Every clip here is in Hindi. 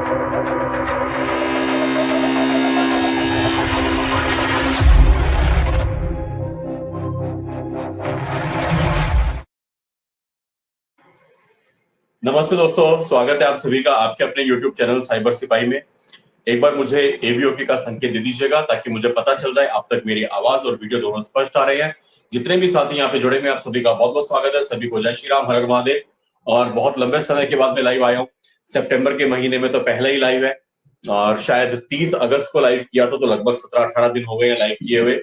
नमस्ते दोस्तों, स्वागत है आप सभी का आपके अपने YouTube चैनल साइबर सिपाही में। एक बार मुझे एबीओके का संकेत दे दीजिएगा ताकि मुझे पता चल जाए आप तक मेरी आवाज और वीडियो दोनों स्पष्ट आ रहे हैं। जितने भी साथी यहाँ पे जुड़े हुए आप सभी का बहुत बहुत स्वागत है। सभी को जय श्री राम, हर हर महादेव। और बहुत लंबे समय के बाद मैं लाइव आया हूँ। सितंबर के महीने में तो पहला ही लाइव है और शायद 30 अगस्त को लाइव किया था, तो लगभग 17-18 दिन हो गए हैं लाइव किए हुए।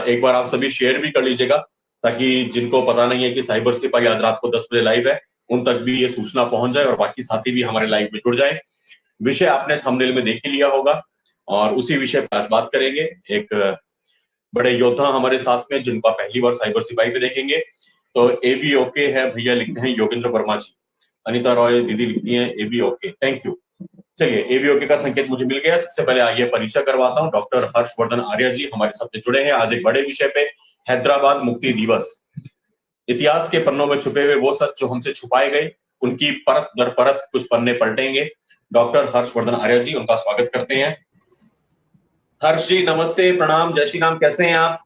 एक बार आप सभी शेयर भी कर लीजिएगा ताकि जिनको पता नहीं है कि साइबर सिपाही आज रात को 10 बजे लाइव है, उन तक भी ये सूचना पहुंच जाए और बाकी साथी भी हमारे लाइव में जुड़ जाए। विषय आपने थंबनेल में देख ही लिया होगा और उसी विषय पर आज बात करेंगे। एक बड़े योद्धा हमारे साथ में जिनको आप पहली बार साइबर सिपाही पे देखेंगे। तो एबीओके है, भैया लिखते हैं योगेंद्र वर्मा जी। अनिता रॉय दीदी लिखती हैं एबीओके, थैंक यू। चलिए, एबीओके का संकेत मुझे मिल गया। सबसे पहले आइए परिचय करवाता हूँ। डॉक्टर हर्षवर्धन आर्य जी हमारे साथ जुड़े हैं आज एक बड़े विषय पे, हैदराबाद मुक्ति दिवस। इतिहास के पन्नों में छुपे हुए वो सच जो हमसे छुपाए गए, उनकी परत दर परत कुछ पन्ने पलटेंगे। डॉक्टर हर्षवर्धन आर्य जी, उनका स्वागत करते हैं। हर्ष जी नमस्ते, प्रणाम, जय श्री राम, कैसे हैं आप?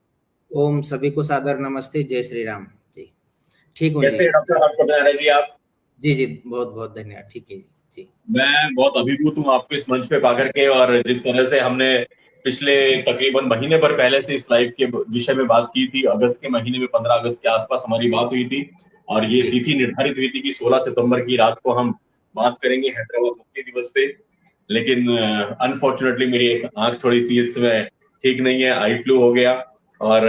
ओम, सभी को सादर नमस्ते, जय श्री राम जी। ठीक हूँ। कैसे डॉक्टर हर्षवर्धन आर्य जी आप? जी जी, बहुत बहुत धन्यवाद। ठीक है जी। मैं बहुत अभिभूत हूँ आपको इस मंच पे पाकर के, और जिस तरह से हमने पिछले तकरीबन महीने भर पहले से इस लाइव के विषय में बात की थी। अगस्त के महीने में 15 अगस्त के आसपास हमारी बात हुई थी और ये तिथि निर्धारित हुई थी कि 16 सितंबर की रात को हम बात करेंगे हैदराबाद मुक्ति दिवस पे। लेकिन अनफॉर्चुनेटली मेरी एक आंख थोड़ी सी इस समय ठीक नहीं है, आई फ्लू हो गया और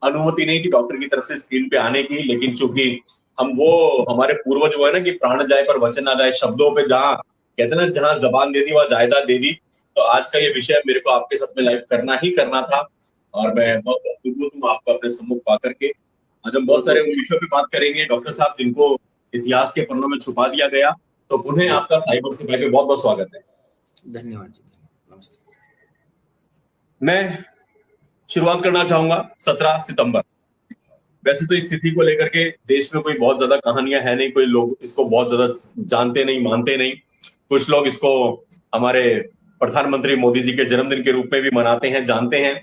अनुमति नहीं थी डॉक्टर की तरफ से स्क्रीन पे आने की। लेकिन चूंकि हम वो हमारे पूर्वज वो है ना कि प्राण जाए पर वचन ना जाए, शब्दों पे जहाँ कहते ना जहाँ जबान दे दी वहां जायदाद दे दी। तो आज का ये विषय मेरे को आपके साथ में लाइव करना ही करना था और मैं बहुत अभिभूत हूँ आपको अपने सम्मुख पा करके। आज हम बहुत सारे उन विषयों पे बात करेंगे डॉक्टर साहब जिनको इतिहास के पन्नों में छुपा दिया गया। तो पुनः आपका साइबर सिपाही पे बहुत बहुत स्वागत है। धन्यवाद जी, नमस्ते। मैं शुरुआत करना चाहूंगा 17 सितंबर। वैसे तो इस तिथि को लेकर के देश में कोई बहुत ज्यादा कहानियां है नहीं, कोई लोग इसको बहुत ज्यादा जानते नहीं, मानते नहीं। कुछ लोग इसको हमारे प्रधानमंत्री मोदी जी के जन्मदिन के रूप में भी मनाते हैं, जानते हैं।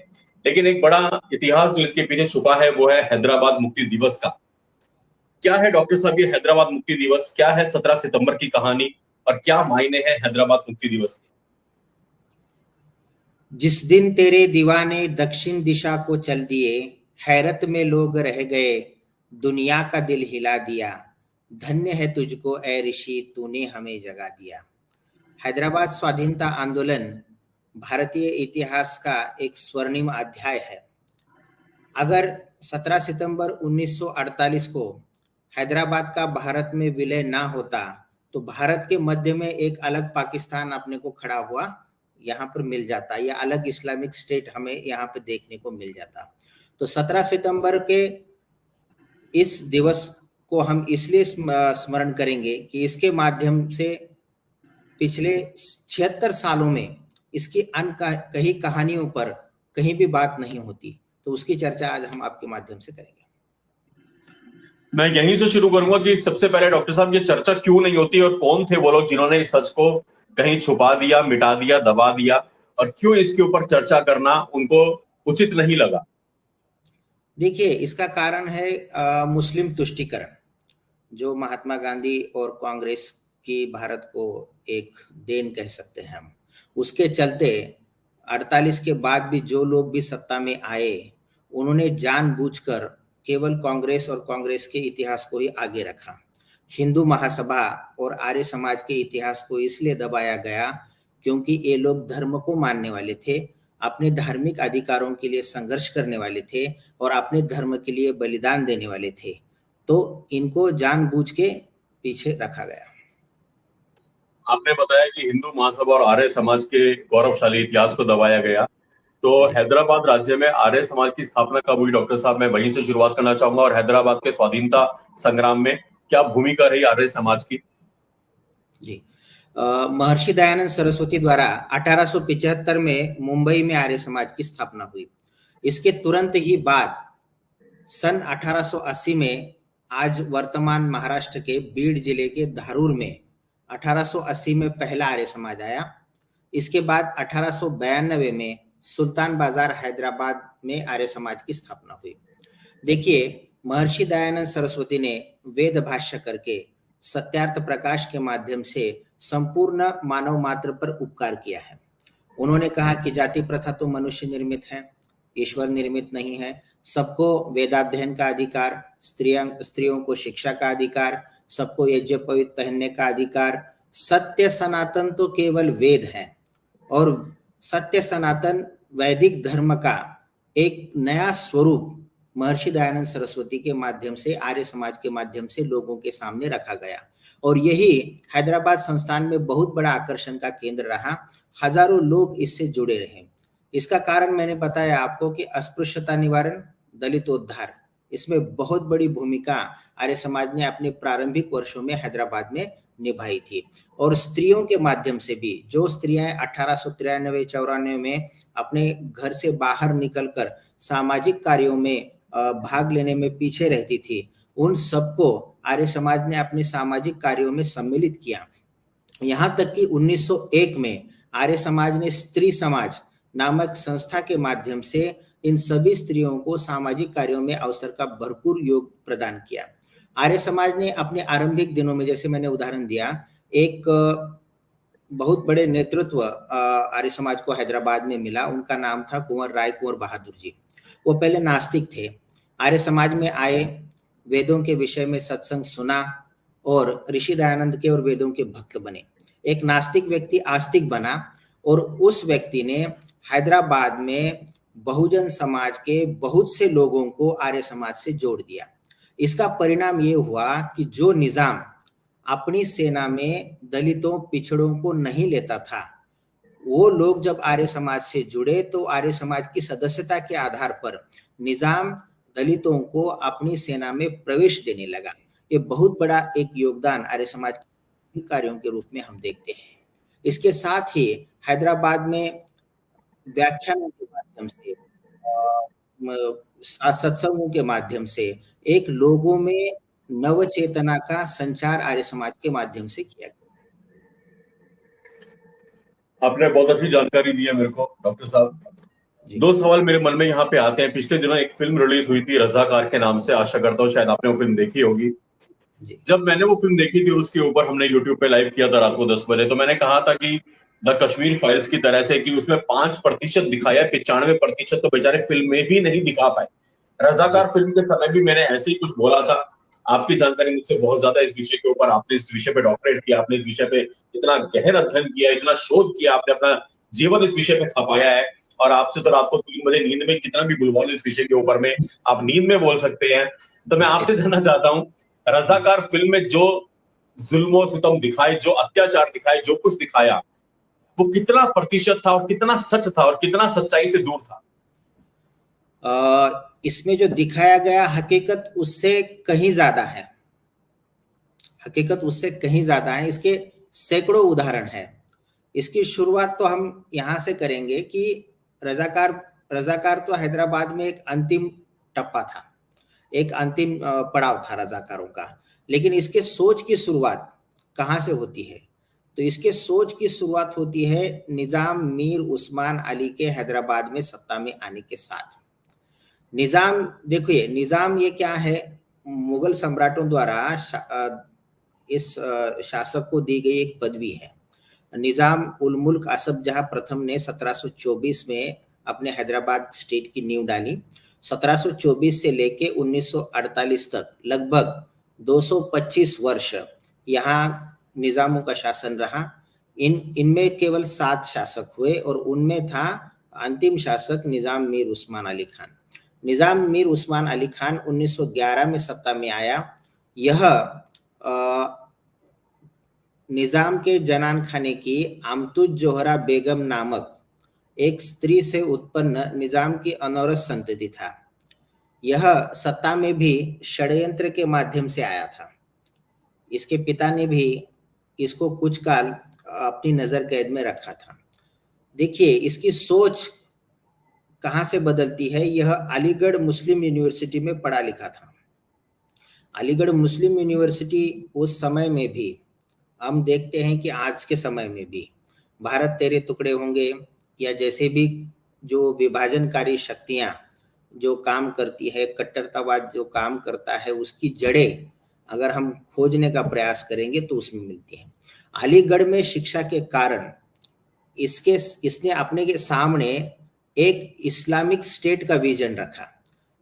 लेकिन एक बड़ा इतिहास जो इसके पीछे छुपा है वो है हैदराबाद मुक्ति दिवस का। क्या है डॉक्टर साहब ये हैदराबाद मुक्ति दिवस? क्या है 17 सितंबर की कहानी और क्या मायने हैं हैदराबाद मुक्ति दिवस के? जिस दिन तेरे दीवाने दक्षिण दिशा को चल दिए, हैरत में लोग रह गए, दुनिया का दिल हिला दिया, धन्य है तुझको ऐ ऋषि, तूने हमें जगा दिया। हैदराबाद स्वाधीनता आंदोलन भारतीय इतिहास का एक स्वर्णिम अध्याय है। अगर 17 सितंबर 1948 को हैदराबाद का भारत में विलय ना होता तो भारत के मध्य में एक अलग पाकिस्तान अपने को खड़ा हुआ यहाँ पर मिल जाता, या अलग इस्लामिक स्टेट हमें यहाँ पे देखने को मिल जाता। तो 17 सितंबर के इस दिवस को हम इसलिए स्मरण करेंगे कि इसके माध्यम से पिछले 76 सालों में इसकी कई कहानियों पर कहीं भी बात नहीं होती, तो उसकी चर्चा आज हम आपके माध्यम से करेंगे। मैं यहीं से शुरू करूंगा कि सबसे पहले डॉक्टर साहब ये चर्चा क्यों नहीं होती और कौन थे वो लोग जिन्होंने इस सच को कहीं छुपा दिया, मिटा दिया, दबा दिया, और क्यों इसके ऊपर चर्चा करना उनको उचित नहीं लगा? देखिए, इसका कारण है मुस्लिम तुष्टीकरण, जो महात्मा गांधी और कांग्रेस की भारत को एक देन कह सकते हैं हम। उसके चलते 48 के बाद भी जो लोग भी सत्ता में आए, उन्होंने जानबूझकर केवल कांग्रेस और कांग्रेस के इतिहास को ही आगे रखा। हिंदू महासभा और आर्य समाज के इतिहास को इसलिए दबाया गया क्योंकि ये लोग धर्म को मानने वाले थे, अपने धार्मिक अधिकारों के लिए संघर्ष करने वाले थे और अपने धर्म के लिए बलिदान देने वाले थे। तो इनको जानबूझ के पीछे रखा गया। आपने बताया कि हिंदू महासभा और आर्य समाज के गौरवशाली इतिहास को दबाया गया, तो हैदराबाद राज्य में आर्य समाज की स्थापना कब हुई डॉक्टर साहब? मैं वहीं से शुरुआत करना चाहूंगा। और हैदराबाद के स्वाधीनता संग्राम में क्या भूमिका रही आर्य समाज की? जी, महर्षि दयानंद सरस्वती द्वारा 1875 में मुंबई में आर्य समाज की स्थापना हुई। इसके तुरंत ही बाद सन 1880 में आज वर्तमान महाराष्ट्र के बीड जिले के धारूर में 1880 में पहला आर्य समाज आया। इसके बाद 1892 में सुल्तान बाजार हैदराबाद में आर्य समाज की स्थापना हुई। देखिए, महर्षि दयानंद सरस्वती ने वेद भाष्य करके सत्यार्थ प्रकाश के माध्यम से संपूर्ण मानव मात्र पर उपकार किया है। उन्होंने कहा कि जाति प्रथा तो मनुष्य निर्मित है, ईश्वर निर्मित नहीं है। सबको वेदाध्ययन का अधिकार, स्त्रियों को शिक्षा का अधिकार, सबको यज्ञ पवित्र पहनने का अधिकार। सत्य सनातन तो केवल वेद है और सत्य सनातन वैदिक धर्म का एक नया स्वरूप महर्षि दयानंद सरस्वती के माध्यम से, आर्य समाज के माध्यम से लोगों के सामने रखा गया और यही हैदराबाद संस्थान में बहुत बड़ा आकर्षण का केंद्र रहा। हजारों लोग इससे जुड़े रहे। इसका कारण मैंने बताया आपको कि अस्पृश्यता निवारण, दलितोद्धार, इसमें बहुत बड़ी भूमिका आर्य समाज ने अपने प्रारंभिक वर्षों में हैदराबाद में निभाई थी। और स्त्रियों के माध्यम से भी, जो स्त्रियां 1893-94 में अपने घर से बाहर निकलकर सामाजिक कार्यों में भाग लेने में पीछे रहती थी, उन सबको आर्य समाज ने अपने सामाजिक कार्यों में सम्मिलित किया। यहाँ तक कि 1901 में आर्य समाज ने स्त्री समाज नामक संस्था के माध्यम से इन सभी स्त्रियों को सामाजिक कार्यों में अवसर का भरपूर योग प्रदान किया। आर्य समाज ने अपने आरंभिक दिनों में, जैसे मैंने उदाहरण दिया, एक बहुत बड़े नेतृत्व आर्य समाज को हैदराबाद में मिला। उनका नाम था कुंवर राय कुंवर बहादुर जी। वो पहले नास्तिक थे, आर्य समाज में आए, वेदों के विषय में सत्संग सुना और ऋषि दयानंद के और वेदों के भक्त बने। एक नास्तिक व्यक्ति आस्तिक बना और उस व्यक्ति ने हैदराबाद में बहुजन समाज के बहुत से लोगों को आर्य समाज से जोड़ दिया। इसका परिणाम ये हुआ कि जो निजाम अपनी सेना में दलितों पिछड़ों को नहीं लेता था, वो लोग जब आर्य समाज से जुड़े तो आर्य समाज की सदस्यता के आधार पर निजाम दलितों को अपनी सेना में प्रवेश देने लगा। ये बहुत बड़ा एक योगदान आर्य समाज के कार्यों के रूप में हम देखते हैं। इसके साथ ही हैदराबाद में व्याख्यानों के माध्यम से, सत्संगों के माध्यम से एक लोगों में नव चेतना का संचार आर्य समाज के माध्यम से किया गया। आपने बहुत अच्छी जानकारी दी है मेरे को डॉक्टर साहब। दो सवाल मेरे मन में यहाँ पे आते हैं। पिछले दिनों एक फिल्म रिलीज हुई थी रजाकार के नाम से, आशा करता हूँ शायद आपने वो फिल्म देखी होगी। जब मैंने वो फिल्म देखी थी और उसके ऊपर हमने यूट्यूब पे लाइव किया था रात को 10 बजे, तो मैंने कहा था कि द कश्मीर फाइल्स की तरह से कि उसमें 5% दिखाया, 95% तो बेचारे फिल्म में भी नहीं दिखा पाए। रजाकार फिल्म के समय भी मैंने ऐसे ही कुछ बोला था। आपकी जानकारी मुझसे बहुत ज्यादा इस विषय के ऊपर, आपने इस विषय पे डॉक्टरेट किया, आपने इस विषय पे इतना गहन अध्ययन किया, इतना शोध किया, आपने अपना जीवन इस विषय पे खपाया है। और आपसे तो रात को 3 बजे नींद में कितना भी बुलवाओ इस विषय के ऊपर में, आप नींद में बोल सकते हैं। तो मैं आपसे जानना चाहता हूँ, रजाकार फिल्म में जो जुल्म सितम दिखाए, जो अत्याचार दिखाए, जो कुछ दिखाया, वो कितना प्रतिशत था और कितना सच था और कितना सच्चाई से दूर था? इसमें जो दिखाया गया हकीकत उससे कहीं ज्यादा है। हकीकत उससे कहीं ज्यादा है। इसके सैकड़ों उदाहरण है। इसकी शुरुआत तो हम यहाँ से करेंगे कि रजाकार तो हैदराबाद में एक अंतिम टप्पा था, एक अंतिम पड़ाव था रजाकारों का। लेकिन इसके सोच की शुरुआत कहाँ से होती है? तो इसके सोच की शुरुआत होती है निजाम मीर उस्मान अली के हैदराबाद में सत्ता में आने के साथ। निजाम, देखिए निजाम ये क्या है, मुगल सम्राटों द्वारा इस शासक को दी गई एक पदवी है। निजाम उल मुल्क असफ जहां प्रथम ने 1724 में अपने हैदराबाद स्टेट की नींव डाली। 1724 से लेके 1948 तक लगभग 225 वर्ष यहाँ निजामों का शासन रहा। इनमें केवल 7 शासक हुए और उनमें था अंतिम शासक निजाम मीर उस्मान अली खान। निजाम मीर उस्मान अली खान 1911 में सत्ता में आया। यह निजाम के जनान खाने की आमतुज जोहरा बेगम नामक एक स्त्री से उत्पन्न निजाम की अनौरत संतति था। यह सत्ता में भी षड्यंत्र के माध्यम से आया था। इसके पिता ने भी इसको कुछ काल अपनी नजर कैद में रखा था। देखिए इसकी सोच कहाँ से बदलती है। यह अलीगढ़ मुस्लिम यूनिवर्सिटी में पढ़ा लिखा था। अलीगढ़ मुस्लिम यूनिवर्सिटी उस समय में भी हम देखते हैं कि आज के समय में भी भारत तेरे टुकड़े होंगे या जैसे भी जो विभाजनकारी शक्तियां जो काम करती है, कट्टरतावाद जो काम करता है, उसकी जड़ें अगर हम खोजने का प्रयास करेंगे तो उसमें मिलती है। अलीगढ़ में शिक्षा के कारण इसने अपने के सामने एक इस्लामिक स्टेट का विजन रखा।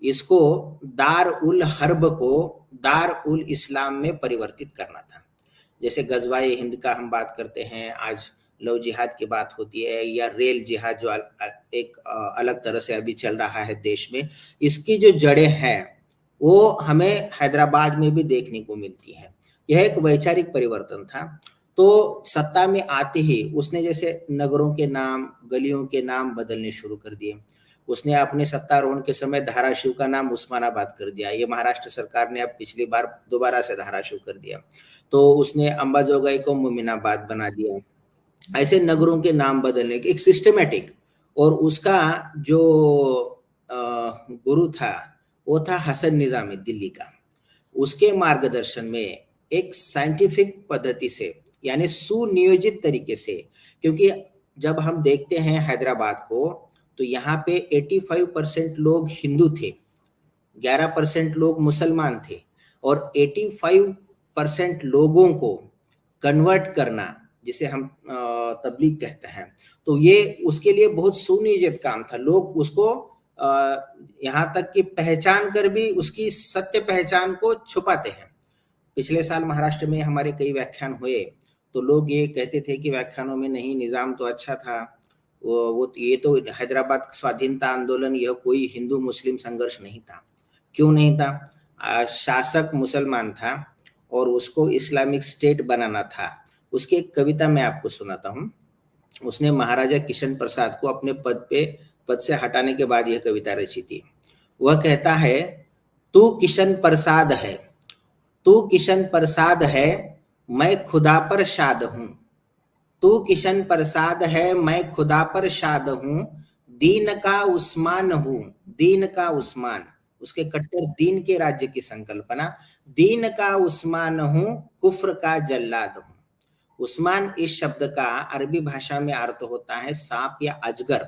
इसको दार उल हर्ब को दार उल इस्लाम में परिवर्तित करना था। जैसे गजवाए हिंद का हम बात करते हैं, आज लव जिहाद की बात होती है, या रेल जिहाद जो एक अलग तरह से अभी चल रहा है देश में, इसकी जो जड़ें हैं वो हमें हैदराबाद में भी देखने को मिलती है। यह एक वैचारिक परिवर्तन था। तो सत्ता में आते ही उसने जैसे नगरों के नाम, गलियों के नाम बदलने शुरू कर दिए। उसने अपने सत्तारोहण के समय धाराशिव का नाम उस्मानाबाद कर दिया। ये महाराष्ट्र सरकार ने अब पिछली बार दोबारा से धाराशिव कर दिया। तो उसने अंबाजोगाई को मोमिनाबाद बना दिया। ऐसे नगरों के नाम बदलने के एक सिस्टमेटिक, और उसका जो गुरु था वो था हसन निजामी दिल्ली का। उसके मार्गदर्शन में एक साइंटिफिक पद्धति से, यानी सुनियोजित तरीके से, क्योंकि जब हम देखते हैं हैदराबाद को तो यहाँ पे 85% लोग हिंदू थे, 11% लोग मुसलमान थे, और 85% लोगों को कन्वर्ट करना, जिसे हम तबलीग कहते हैं, तो ये उसके लिए बहुत सुनियोजित काम था। लोग उसको यहाँ तक कि पहचान कर भी उसकी सत्य पहचान को छुपाते हैं। पिछले साल महाराष्ट्र में हमारे कई व्याख्यान हुए तो लोग ये कहते थे कि व्याख्यानों में नहीं, निजाम तो अच्छा था, वो ये तो हैदराबाद स्वाधीनता आंदोलन, यह कोई हिंदू मुस्लिम संघर्ष नहीं था। क्यों नहीं था? शासक मुसलमान था और उसको इस्लामिक स्टेट बनाना था। उसकी एक कविता मैं आपको सुनाता हूँ। उसने महाराजा किशन प्रसाद को अपने पद से हटाने के बाद यह कविता रची थी। वह कहता है, तू किशन प्रसाद है, तू किशन प्रसाद है, मैं खुदा पर शाद हूँ। तू किशन प्रसाद है, मैं खुदा पर शाद हूँ, दीन का उस्मान हूँ, दीन का उस्मान, उसके कट्टर दीन के राज्य की संकल्पना, दीन का उस्मान हूँ, कुफ्र का जल्लाद हूँ। उस्मान इस शब्द का अरबी भाषा में अर्थ होता है सांप या अजगर।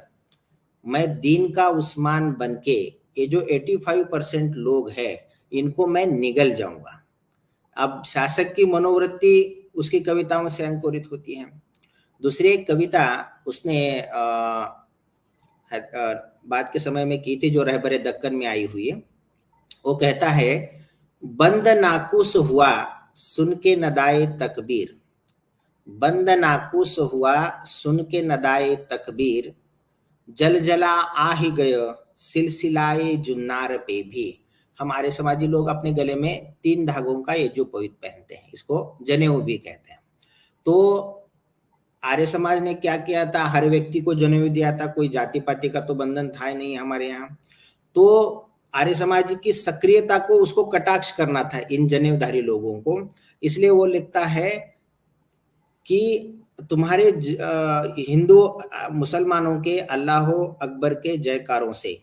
मैं दीन का उस्मान बनके ये जो 85% लोग हैं इनको मैं निगल जाऊंगा। अब शासक की मनोवृत्ति उसकी कविताओं से अंकुरित होती है। दूसरी एक कविता उसने बाद के समय में की थी जो रहबरे दक्कन में आई हुई है। वो कहता है, बंद नाकूस हुआ सुन के नदाए तकबीर, बंद नाकूस हुआ सुन के नदाए तकबीर, जल जला आ ही गयो सिलसिलाए जुन्नार पे भी। हमारे समाजी लोग अपने गले में 3 धागों का ये जो पवित्र पहनते हैं, इसको जनेऊ भी कहते हैं। तो आर्य समाज ने क्या किया था, हर व्यक्ति को जनेऊ दिया था, कोई जाति पाति का तो बंधन था ही नहीं हमारे यहाँ। तो आर्य समाज की सक्रियता को उसको कटाक्ष करना था इन जनेऊधारी लोगों को। इसलिए वो लिखता है कि तुम्हारे हिंदू मुसलमानों के अल्लाह अकबर के जयकारों से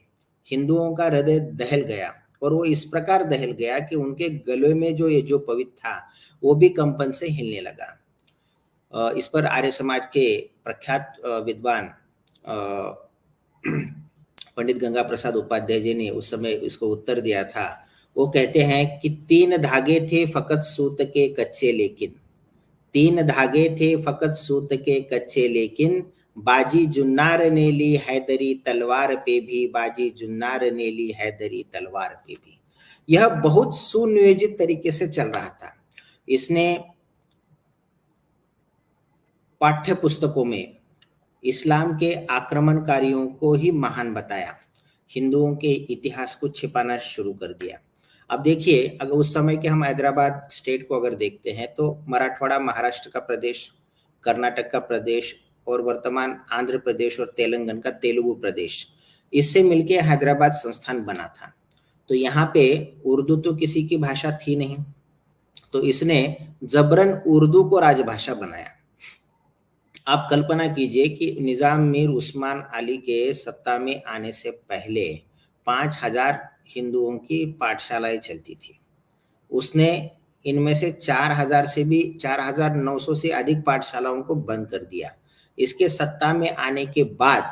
हिंदुओं का हृदय दहल गया, और वो इस प्रकार दहल गया कि उनके गले में जो ये जो पवित्र था वो भी कंपन से हिलने लगा। इस पर आर्य समाज के प्रख्यात विद्वान पंडित गंगा प्रसाद उपाध्याय जी ने उस समय इसको उत्तर दिया था। वो कहते हैं कि 3 धागे थे फकत सूत के कच्चे, लेकिन 3 धागे थे फकत सूत के कच्चे, लेकिन बाजी जुन्नार ने ली हैदरी तलवार पे भी, बाजी जुन्नार ने ली हैदरी तलवार पे भी। यह बहुत सुनियोजित तरीके से चल रहा था। इसने पाठ्य पुस्तकों में इस्लाम के आक्रमणकारियों को ही महान बताया, हिंदुओं के इतिहास को छिपाना शुरू कर दिया। अब देखिए, अगर उस समय के हम हैदराबाद स्टेट को अगर देखते हैं तो मराठवाड़ा महाराष्ट्र का प्रदेश, कर्नाटक का प्रदेश, और वर्तमान आंध्र प्रदेश और तेलंगाना का तेलुगु प्रदेश, इससे मिलके हैदराबाद संस्थान बना था। तो यहाँ पे उर्दू तो किसी की भाषा थी नहीं, तो इसने जबरन उर्दू को राजभाषा बनाया। आप कल्पना कीजिए कि निजाम मीर उस्मान अली के सत्ता में आने से पहले 5000 हिंदुओं की पाठशालाएं चलती थी। उसने इनमें से 4,900 से अधिक पाठशालाओं को बंद कर दिया। इसके सत्ता में आने के बाद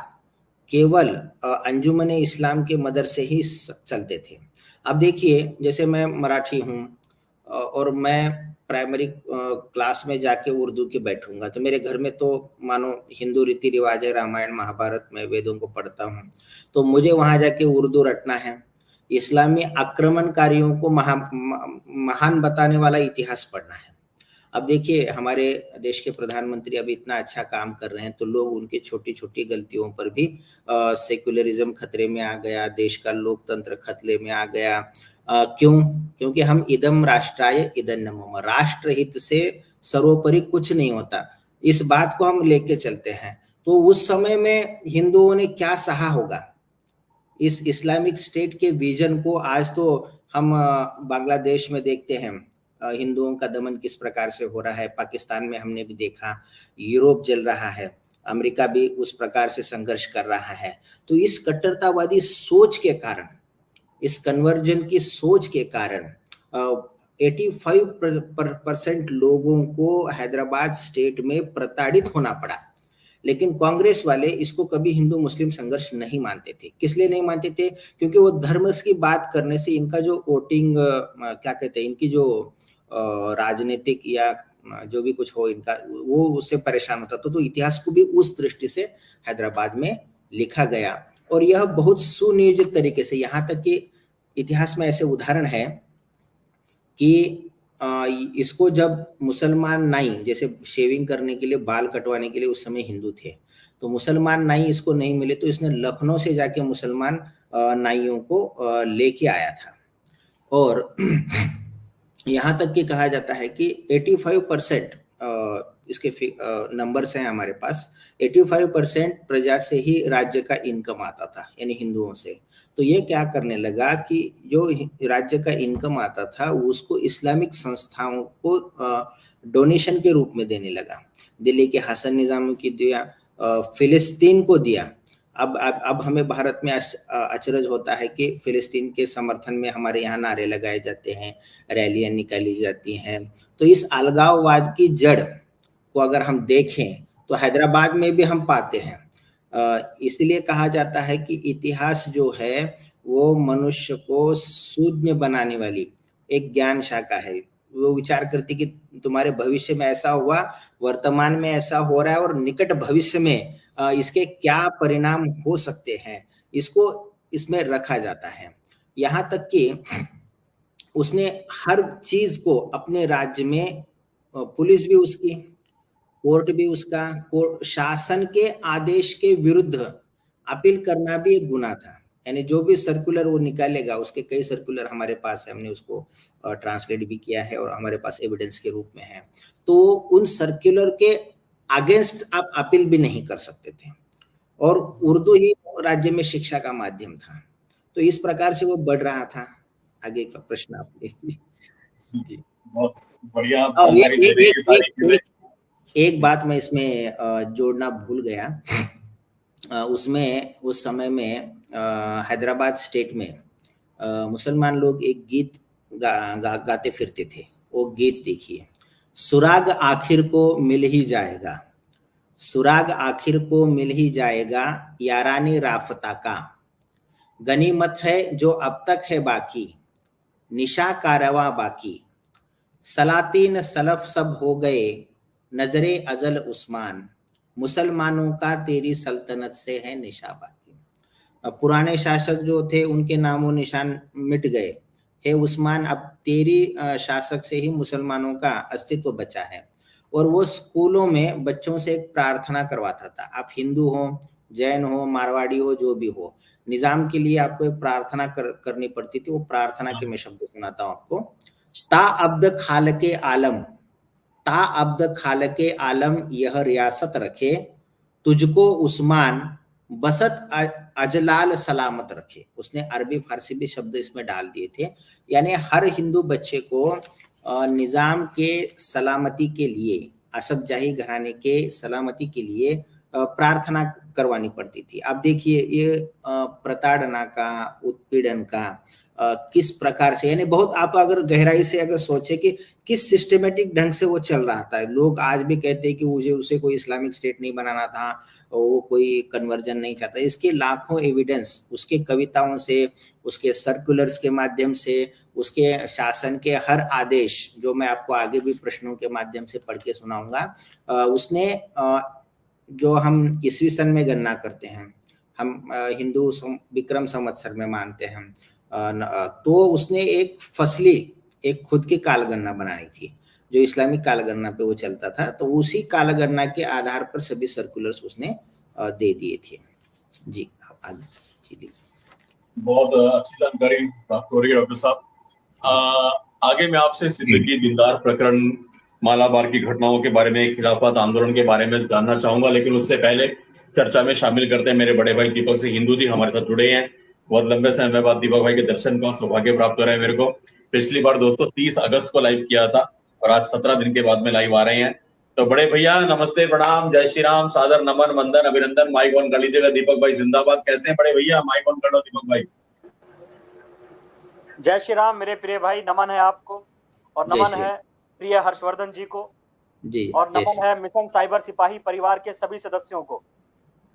केवल अंजुमन-ए इस्लाम के मदरसे ही चलते थे। अब देखिए, जैसे मैं मराठी हूँ और मैं प्राइमरी क्लास में जाके उर्दू के बैठूंगा, तो मेरे घर में तो मानो हिंदू रीति रिवाज है, रामायण महाभारत में वेदों को पढ़ता हूँ, तो मुझे वहां जाके उर्दू रटना है। इस्लामी आक्रमणकारियों को महान बताने वाला इतिहास पढ़ना है। अब देखिए, हमारे देश के प्रधानमंत्री अभी इतना अच्छा काम कर रहे हैं, तो लोग उनकी छोटी छोटी गलतियों पर भी सेक्युलरिज्म खतरे में आ गया, देश का लोकतंत्र खतरे में आ गया। क्यों? क्योंकि हम इदम राष्ट्राय इदन्नम मम, राष्ट्रहित से सर्वोपरि कुछ नहीं होता, इस बात को हम लेके चलते हैं। तो उस समय में हिंदुओं ने क्या सहा होगा इस इस्लामिक स्टेट के विजन को। आज तो हम बांग्लादेश में देखते हैं हिंदुओं का दमन किस प्रकार से हो रहा है, पाकिस्तान में हमने भी देखा, यूरोप जल रहा है, अमेरिका भी उस प्रकार से संघर्ष कर रहा है। तो इस कट्टरतावादी सोच के कारण, इस कन्वर्जन की सोच के कारण 85% लोगों को हैदराबाद स्टेट में प्रताड़ित होना पड़ा। लेकिन कांग्रेस वाले इसको कभी हिंदू मुस्लिम संघर्ष नहीं मानते थे। किस लिए नहीं मानते थे? क्योंकि वो धर्म की बात करने से इनका जो वोटिंग क्या कहते हैं, इनकी जो राजनीतिक या जो भी कुछ हो इनका, वो उससे परेशान होता था। तो इतिहास को भी उस दृष्टि से हैदराबाद में लिखा गया, और यह बहुत सुनियोजित तरीके से, यहाँ तक कि इतिहास में ऐसे उदाहरण है कि इसको जब मुसलमान नाई, जैसे शेविंग करने के लिए, बाल कटवाने के लिए उस समय हिंदू थे, तो मुसलमान नाई इसको नहीं मिले, तो इसने लखनऊ से जाके मुसलमान नाइयों को लेके आया था। और यहाँ तक कि कहा जाता है कि 85% इसके नंबर्स हैं हमारे पास, 85% प्रजा से ही राज्य का इनकम आता था, यानी हिंदुओं से। तो ये क्या करने लगा कि जो राज्य का इनकम आता था उसको इस्लामिक संस्थाओं को डोनेशन के रूप में देने लगा। दिल्ली के हसन निजामी की दिया, फिलिस्तीन को दिया। अब हमें भारत में अचरज होता है कि फिलिस्तीन के समर्थन में हमारे यहाँ नारे लगाए जाते हैं, रैलियां निकाली जाती हैं। तो इस अलगाववाद की जड़ को अगर हम देखें तो हैदराबाद में भी हम पाते हैं। इसलिए कहा जाता है कि इतिहास जो है वो मनुष्य को शून्य बनाने वाली एक ज्ञान शाखा है। वो विचार करती कि तुम्हारे भविष्य में ऐसा हुआ, वर्तमान में ऐसा हो रहा है, और निकट भविष्य में इसके क्या परिणाम हो सकते हैं, इसको इसमें रखा जाता है। यहाँ तक कि उसने हर चीज को अपने राज्य में, पुलिस भी उसकी, कोर्ट भी उसका, शासन के आदेश के विरुद्ध अपील करना भी एक गुनाह था। यानी जो भी सर्कुलर वो निकालेगा, उसके कई सर्कुलर हमारे पास है, हमने उसको ट्रांसलेट भी किया है और हमारे पास एविडेंस के रूप में है। तो उन सर्कुलर के अगेंस्ट आप अपील भी नहीं कर सकते थे, और उर्दू ही राज्य में शिक्षा का माध्यम था। तो इस प्रकार से वो बढ़ रहा था। आगे का प्रश्न आपने। जी, बहुत बढ़िया जानकारी दे रही है सारी चीजें। एक बात मैं इसमें जोड़ना भूल गया। उसमें उस समय में हैदराबाद स्टेट में मुसलमान लोग एक गीत गाते फिरते थे। वो गीत देखिए, सुराग आखिर को मिल ही जाएगा, सुराग आखिर को मिल ही जाएगा, यारानी राफता का, गनीमत है जो अब तक है बाकी, निशा कारवा बाकी, सलातीन सलफ सब हो गए, नजरे अजल उस्मान, मुसलमानों का तेरी सल्तनत से है निशा बाकी। पुराने शासक जो थे उनके नामो निशान मिट गए, हे उस्मान अब तेरी शासक से ही मुसलमानों का अस्तित्व बचा है। और वो स्कूलों में बच्चों से एक प्रार्थना करवाता था। आप हिंदू हो, जैन हो, मारवाड़ी हो, जो भी हो, निजाम के लिए आपको एक प्रार्थना करनी पड़ती थी। वो प्रार्थना के मैं शब्द सुनाता हूँ आपको। ता अब्द खालके आलम, ता अब्द खालके आलम यह रियासत रखे, तुझको उस्मान बसत अजलाल सलामत रखे। उसने अरबी फारसी भी शब्द इसमें डाल दिए थे। यानी हर हिंदू बच्चे को निजाम के सलामती के लिए, असफ जाही घराने के सलामती के लिए प्रार्थना करवानी पड़ती थी। आप देखिए, ये प्रताड़ना का, उत्पीड़न का किस प्रकार से, यानी बहुत आप अगर गहराई से अगर सोचे कि किस सिस्टमेटिक ढंग से वो चल रहा था। लोग आज भी कहते हैं कि उसे कोई इस्लामिक स्टेट नहीं बनाना था, वो कोई कन्वर्जन नहीं चाहता। इसके लाखों एविडेंस उसके कविताओं से, उसके सर्कुलर्स के माध्यम से, उसके शासन के हर आदेश, जो मैं आपको आगे भी प्रश्नों के माध्यम से पढ़ के सुनाऊंगा। उसने जो हम ईस्वी सन में गणना करते हैं, हम हिंदू विक्रम संवत्सर में मानते हैं, तो उसने एक फसली, एक खुद की कालगणना बनानी थी जो इस्लामिक कालगणना पे वो चलता था। तो उसी कालगणना के आधार पर सभी सर्कुलर्स उसने दे दिए थे। जी आप आगे। बहुत अच्छी जानकारी प्राप्त हो रही है डॉक्टर साहब। आगे मैं आपसे सिद्दीकी दीनदार प्रकरण, मालाबार की घटनाओं के बारे में, खिलाफत आंदोलन के बारे में जानना चाहूंगा, लेकिन उससे पहले चर्चा में शामिल करते हैं मेरे बड़े भाई दीपक सिंह हिंदू जी, हमारे साथ जुड़े हैं। बहुत लंबे समय बाद दीपक भाई के दर्शन का सौभाग्य प्राप्त हो रहा है मेरे को। पिछली बार दोस्तों 30 अगस्त को लाइव किया था और आज 17 दिन के बाद में लाइव आ रहे हैं। तो बड़े भैया नमस्ते, प्रणाम, जय श्री राम, सादर नमन, वंदन, अभिनंदन। माइक ऑन कर लीजिएगा। दीपक भाई जिंदाबाद। कैसे हैं बड़े भैया? माइक ऑन कर लो दीपक भाई। जय श्री राम मेरे प्रिय भाई, नमन है आपको और नमन है प्रिय हर्षवर्धन जी को जी, और नमन है मिशन साइबर सिपाही परिवार के सभी सदस्यों को।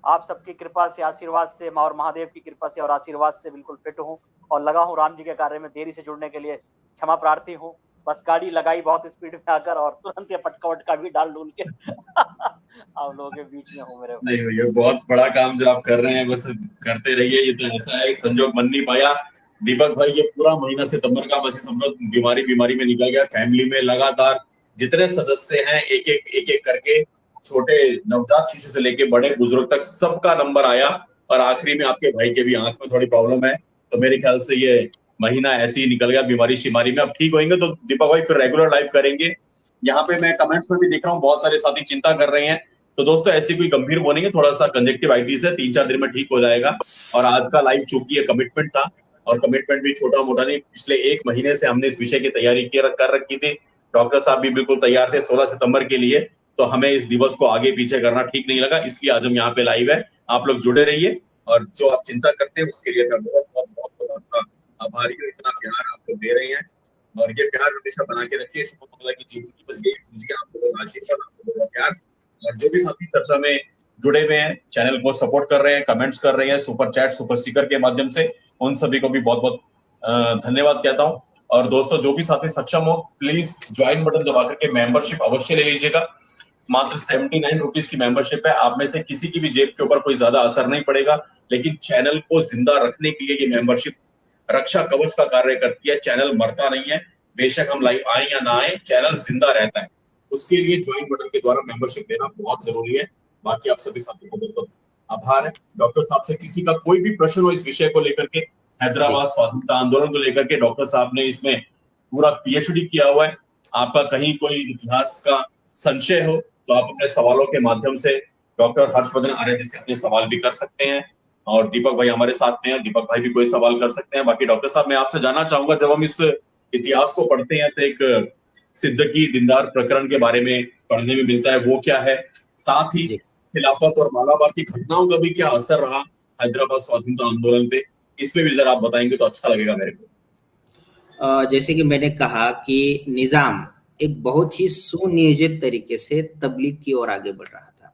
आप सबकी कृपा से, आशीर्वाद से, माँ और महादेव की कृपा से और आशीर्वाद से बिल्कुल फिट हूँ और लगा हूँ राम जी के कार्य में। देरी से जुड़ने के लिए क्षमा प्रार्थी हूँ। बस गाड़ी लगाई बहुत स्पीड में आकर और तुरंत ये पटका वटका भी डाल डूल के आप लोगों के बीच में हूँ मेरे। नहीं भैया, बहुत बड़ा काम जो आप कर रहे हैं, बस करते रहिए। ये तो ऐसा है, संजोग बन नहीं पाया दीपक भाई। ये पूरा महीना सितंबर का बस समझो बीमारी में निकल गया। फैमिली में लगातार जितने सदस्य हैं, एक एक करके, छोटे नवजात शिशु से लेके बड़े बुजुर्ग तक सबका नंबर आया और आखिरी में आपके भाई के भी आंख में थोड़ी प्रॉब्लम है। तो मेरे ख्याल से ये महीना ऐसे ही निकल गया बीमारी शिमारी में। अब ठीक होंगे तो दीपक भाई फिर रेगुलर लाइव करेंगे। यहाँ पे मैं कमेंट्स में भी देख रहा हूँ, बहुत सारे साथी चिंता कर रहे हैं। तो दोस्तों ऐसी कोई गंभीर वो नहीं है, थोड़ा सा कंजक्टिवाइटिस है, 3-4 दिन में ठीक हो जाएगा। और आज का लाइव चूंकि ये कमिटमेंट था, और कमिटमेंट भी छोटा मोटा नहीं, पिछले 1 महीने से हमने इस विषय की तैयारी कर रखी थी। डॉक्टर साहब भी बिल्कुल तैयार थे 16 सितंबर के लिए। तो हमें इस दिवस को आगे पीछे करना ठीक नहीं लगा, इसलिए आज हम यहाँ पे लाइव है। आप लोग जुड़े रहिए और जो आप चिंता करते हैं उसके लिए मैं बहुत बहुत बहुत बहुत आभारी हूँ। इतना प्यार आप लोग दे रहे हैं और ये प्यार हमेशा बना के रखिए। शुभमंगला की जीवन की बस यही पूछिए, आप लोगों का आशीर्वाद, आप लोगों का प्यार। और जो भी साथी चर्चा में जुड़े हुए हैं, चैनल को सपोर्ट कर रहे हैं, कमेंट्स कर रहे हैं, सुपर चैट, सुपर स्टिकर के माध्यम से, उन सभी को भी बहुत बहुत धन्यवाद कहता हूं। और दोस्तों जो भी साथी सक्षम हो, प्लीज ज्वाइन बटन दबा करके मेंबरशिप अवश्य ले लीजिएगा। मात्र 79 रुपीज की मेंबरशिप है। आप में से किसी की भी जेब के ऊपर कोई ज्यादा असर नहीं पड़ेगा, लेकिन चैनल को जिंदा रखने के लिए ये मेंबरशिप रक्षा कवच का कार्य करती है। चैनल मरता नहीं है, बेशक हम लाइव आए या ना आए, चैनल जिंदा रहता है। उसके लिए ज्वाइन बटन के द्वारा मेंबरशिप लेना बहुत जरूरी है। बाकी आप सभी साथियों को बहुत बहुत आभार है। डॉक्टर साहब से किसी का कोई भी प्रश्न हो इस विषय को लेकर के, हैदराबाद स्वाधीनता आंदोलन को लेकर के, डॉक्टर साहब ने इसमें पूरा पीएचडी किया हुआ है। आपका कहीं कोई इतिहास का संशय हो तो आप अपने सवालों के माध्यम से डॉक्टर हर्षवर्धन आर्य जी से अपने सवाल भी कर सकते हैं। और दीपक भाई हमारे साथ में हैं, दीपक भाई भी कोई सवाल कर सकते हैं। बाकी डॉक्टर साहब मैं आपसे जानना चाहूंगा, जब हम इस इतिहास को पढ़ते हैं तो एक सिद्दीकी दीनदार प्रकरण के बारे में पढ़ने में मिलता है, वो क्या है? साथ ही खिलाफत और मालाबार की घटनाओं का भी क्या असर रहा हैदराबाद स्वाधीनता आंदोलन पे, इसमें भी जरा आप बताएंगे तो अच्छा लगेगा मेरे को। जैसे कि मैंने कहा कि निजाम एक बहुत ही सुनियोजित तरीके से तबलीग की ओर आगे बढ़ रहा था,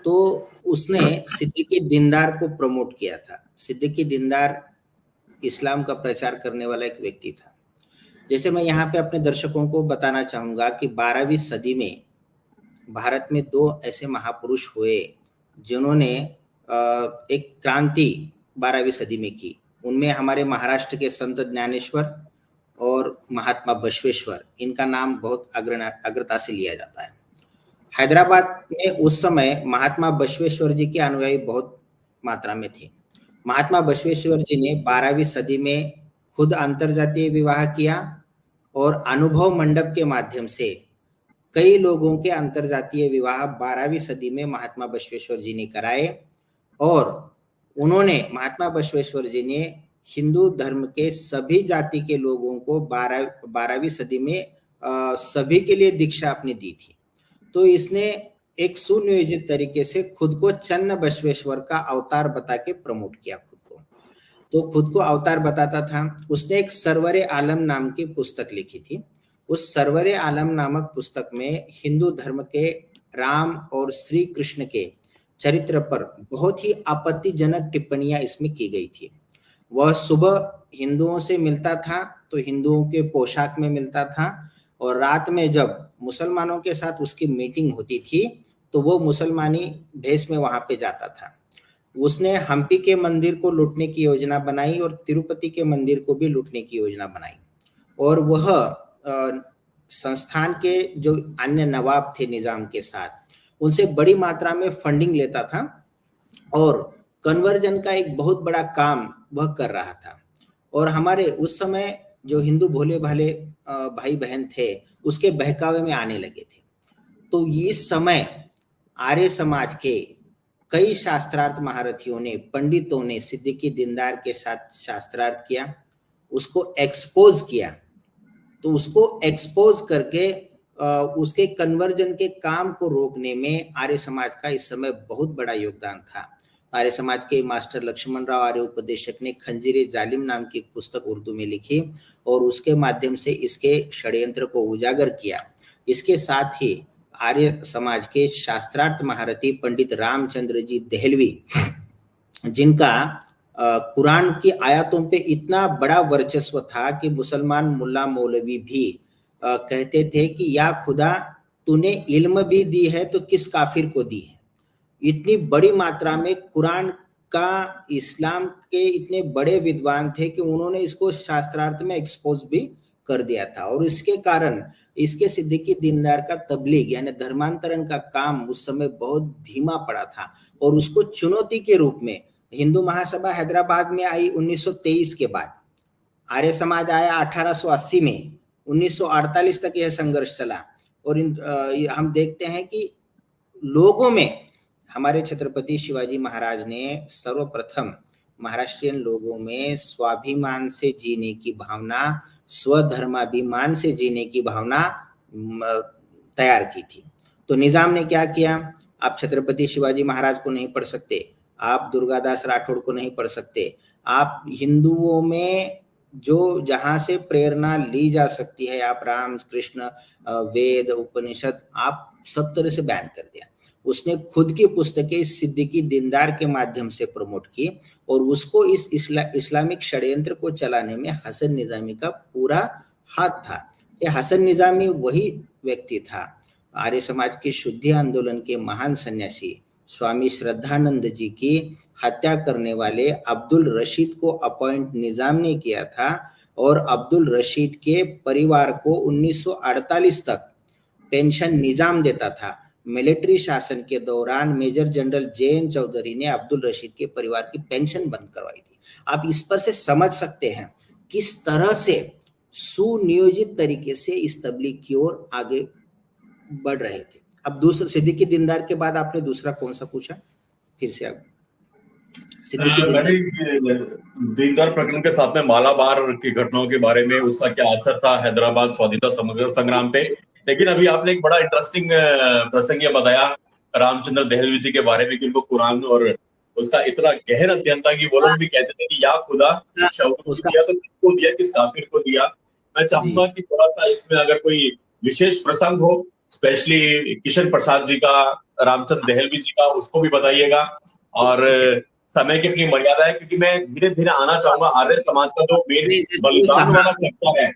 तो उसने सिद्दीकी दीनदार को प्रमोट किया था। सिद्दीकी दीनदार इस्लाम का प्रचार करने वाला एक व्यक्ति था। जैसे मैं यहाँ पे अपने दर्शकों को बताना चाहूंगा कि 12वीं सदी में भारत में 2 ऐसे महापुरुष हुए जिन्होंने एक क्रांति 12वीं सदी में की। उनमें हमारे महाराष्ट्र के संत ज्ञानेश्वर और महात्मा बसवेश्वर, इनका नाम बहुत अग्रता से लिया जाता है। हैदराबाद में उस समय महात्मा बसवेश्वर जी के अनुयायी बहुत मात्रा में थे। महात्मा बसवेश्वर जी ने 12वीं सदी में खुद अंतरजातीय विवाह किया और अनुभव मंडप के माध्यम से कई लोगों के अंतरजातीय विवाह 12वीं सदी में महात्मा बसवेश्वर जी ने कराए। और उन्होंने, महात्मा बसवेश्वर जी ने हिंदू धर्म के सभी जाति के लोगों को 12वीं सदी में सभी के लिए दीक्षा अपनी दी थी। तो इसने एक सुनियोजित तरीके से खुद को चन्न बसवेश्वर का अवतार बता के प्रमोट किया खुद को। तो खुद को अवतार बताता था। उसने एक सरवर आलम नाम की पुस्तक लिखी थी। उस सरवर आलम नामक पुस्तक में हिंदू धर्म के राम और श्री कृष्ण के चरित्र पर बहुत ही आपत्तिजनक टिप्पणियां इसमें की गई थी। वह सुबह हिंदुओं से मिलता था तो हिंदुओं के पोशाक में मिलता था, और रात में जब मुसलमानों के साथ उसकी मीटिंग होती थी तो वो मुसलमानी भेष में वहां पे जाता था। उसने हम्पी के मंदिर को लूटने की योजना बनाई और तिरुपति के मंदिर को भी लूटने की योजना बनाई, और वह संस्थान के जो अन्य नवाब थे निजाम के साथ, उनसे बड़ी मात्रा में फंडिंग लेता था और कन्वर्जन का एक बहुत बड़ा काम वह कर रहा था। और हमारे उस समय जो हिंदू भोले भाले भाई बहन थे उसके बहकावे में आने लगे थे। तो इस समय आर्य समाज के कई शास्त्रार्थ महारथियों ने, पंडितों ने सिद्दीकी दीनदयाल के साथ शास्त्रार्थ किया, उसको एक्सपोज किया। तो उसको एक्सपोज करके उसके कन्वर्जन के काम को रोकने में आर्य समाज का इस समय बहुत बड़ा योगदान था। आर्य समाज के मास्टर लक्ष्मण राव आर्य उपदेशक ने खंजीरे जालिम नाम की एक पुस्तक उर्दू में लिखी और उसके माध्यम से इसके षड्यंत्र को उजागर किया। इसके साथ ही आर्य समाज के शास्त्रार्थ महारथी पंडित रामचंद्र जी देहलवी, जिनका कुरान की आयतों पे इतना बड़ा वर्चस्व था कि मुसलमान मुल्ला मौलवी भी कहते थे कि या खुदा तूने इल्म भी दी है तो किस काफिर को दी है। इतनी बड़ी मात्रा में कुरान का इस्लाम के इतने बड़े विद्वान थे कि उन्होंने इसको शास्त्रार्थ में एक्सपोज भी कर दिया था। और इसके कारण इसके सिद्दीकी दीनदयाल का तबलीग यानी धर्मांतरण का काम उस समय बहुत धीमा पड़ा था, और उसको चुनौती के रूप में हिंदू महासभा हैदराबाद में आई 1923 के बाद। आर्य समाज आया 1880 में, 1948 तक यह संघर्ष चला। और हम देखते हैं कि लोगों में हमारे छत्रपति शिवाजी महाराज ने सर्वप्रथम महाराष्ट्रियन लोगों में स्वाभिमान से जीने की भावना, स्वधर्माभिमान से जीने की भावना तैयार की थी। तो निजाम ने क्या किया, आप छत्रपति शिवाजी महाराज को नहीं पढ़ सकते, आप दुर्गादास राठौड़ को नहीं पढ़ सकते, आप हिंदुओं में जो जहां से प्रेरणा ली जा सकती है, आप राम कृष्ण वेद उपनिषद आप सब तरह से बैन कर दिया। उसने खुद की पुस्तकें सिद्दीकी दीनदयाल के माध्यम से प्रमोट की, और उसको इस इस्लामिक षड्यंत्र को चलाने में हसन निजामी का पूरा हाथ था। ये हसन निजामी वही व्यक्ति था, आर्य समाज के शुद्धि आंदोलन के महान सन्यासी स्वामी श्रद्धानंद जी की हत्या करने वाले अब्दुल रशीद को अपॉइंट निजाम ने किया था, और अब्दुल रशीद के परिवार को 1948 तक पेंशन निजाम देता था। मिलिट्री शासन के दौरान मेजर जनरल जे.एन. चौधरी ने अब्दुल रशीद के परिवार की पेंशन बंद करवाई थी। आप इस पर से समझ सकते हैं किस तरह से सुनियोजित तरीके से इस तबलीग की ओर आगे बढ़ रहे थे। अब दूसरा सिद्दीकी दीनदयाल के बाद आपने दूसरा कौन सा पूछा, फिर से आप? दीनदयाल प्रकरण के साथ में मालाबार की घटनाओं के बारे में उसका क्या असर था हैदराबाद स्वाधीनता संग्राम पे। लेकिन अभी आपने एक बड़ा इंटरेस्टिंग प्रसंग बताया रामचंद्र देहलवी जी के बारे में कि उनको कुरान और उसका इतना गहन अध्ययन था कि वो लोग भी कहते थे कि या खुदा शौकत को दिया तो किसको दिया, किस काफिर को दिया। मैं चाहूंगा कि थोड़ा सा इसमें अगर कोई विशेष प्रसंग हो, स्पेशली किशन प्रसाद जी का, रामचंद्र देहलवी जी का, उसको भी बताइएगा। और समय की अपनी मर्यादा है क्योंकि मैं धीरे धीरे आना चाहूंगा आर्य समाज का जो मेन बलिदान वाला चैप्टर है,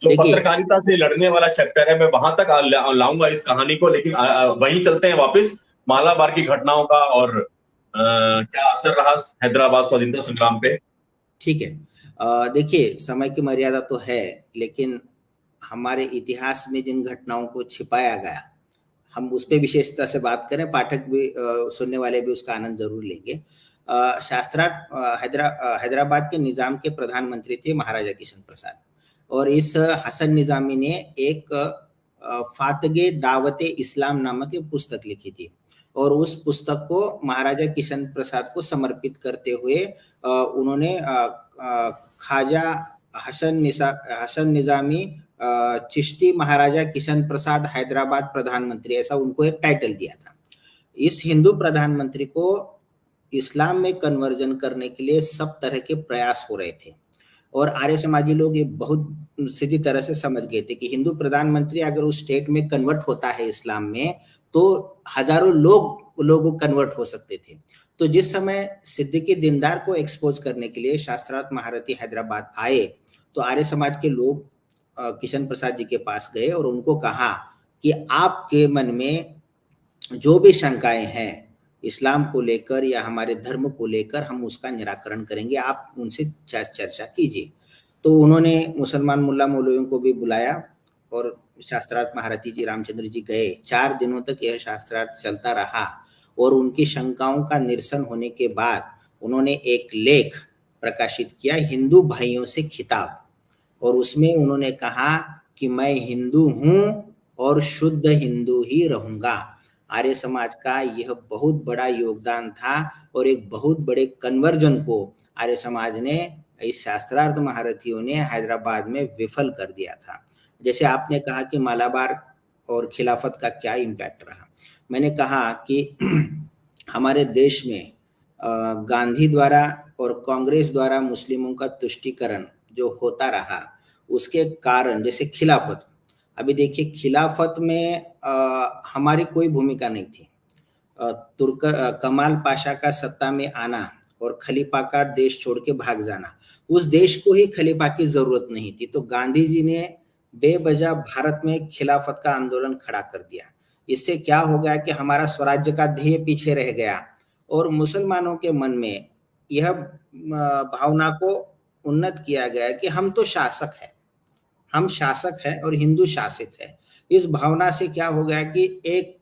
जो पत्रकारिता से लड़ने वाला चैप्टर है, मैं वहां तक लाऊंगा इस कहानी को। लेकिन वहीं चलते हैं वापस मालाबार की घटनाओं का और क्या असर रहा हैदराबाद स्वाधीनता संग्राम पे। ठीक है, देखिए समय की मर्यादा तो है, लेकिन हमारे इतिहास में जिन घटनाओं को छिपाया गया हम उस पर विशेषता से बात करें, पाठक भी सुनने वाले भी उसका आनंद जरूर लेंगे। शास्त्रार्थ हैदराबाद के निजाम के प्रधानमंत्री थे महाराजा किशन प्रसाद, और इस हसन निजामी ने एक फातगे दावते इस्लाम नामक एक पुस्तक लिखी थी, और उस पुस्तक को महाराजा किशन प्रसाद को समर्पित करते हुए उन्होंने ख्वाजा हसन निजामी चिश्ती महाराजा किशन प्रसाद हैदराबाद प्रधानमंत्री, ऐसा उनको एक टाइटल दिया था। इस हिंदू प्रधानमंत्री को इस्लाम में कन्वर्जन करने के लिए सब तरह के प्रयास हो रहे थे। और आर्य समाजी लोग ये बहुत सीधी तरह से समझ गए थे कि हिंदू प्रधानमंत्री अगर उस स्टेट में कन्वर्ट होता है इस्लाम में, तो हजारों लोग कन्वर्ट हो सकते थे। तो जिस समय सिद्दीकी दीनदार को एक्सपोज करने के लिए शास्त्रार्थ महारथी हैदराबाद आए, तो आर्य समाज के लोग किशन प्रसाद जी के पास गए और उनको कहा कि आपके मन में जो भी शंकाएं हैं इस्लाम को लेकर या हमारे धर्म को लेकर, हम उसका निराकरण करेंगे, आप उनसे चर्चा कीजिए। तो उन्होंने मुसलमान मुल्ला मौलवियों को भी बुलाया और शास्त्रार्थ महारथी जी रामचंद्र जी गए। 4 दिनों तक यह शास्त्रार्थ चलता रहा और उनकी शंकाओं का निरसन होने के बाद उन्होंने एक लेख प्रकाशित किया, हिंदू भाइयों से खिताब, और उसमें उन्होंने कहा कि मैं हिंदू हूं और शुद्ध हिंदू ही रहूंगा। आर्य समाज का यह बहुत बड़ा योगदान था और एक बहुत बड़े कन्वर्जन को आर्य समाज ने, इस शास्त्रार्थ महारथियों ने हैदराबाद में विफल कर दिया था। जैसे आपने कहा कि मालाबार और खिलाफत का क्या इम्पैक्ट रहा, मैंने कहा कि हमारे देश में गांधी द्वारा और कांग्रेस द्वारा मुस्लिमों का तुष्टीकरण जो होता रहा, उसके कारण, जैसे खिलाफत, अभी देखिए खिलाफत में हमारी कोई भूमिका नहीं थी। कमाल पाशा का सत्ता में आना और खलीफा का देश छोड़ के भाग जाना, उस देश को ही खलीफा की जरूरत नहीं थी, तो गांधी जी ने बेवजह भारत में खिलाफत का आंदोलन खड़ा कर दिया। इससे क्या हो गया कि हमारा स्वराज्य का ध्येय पीछे रह गया और मुसलमानों के मन में यह भावना को उन्नत किया गया कि हम तो शासक है, हम शासक है और हिंदू शासित है। इस भावना से क्या हो गया कि एक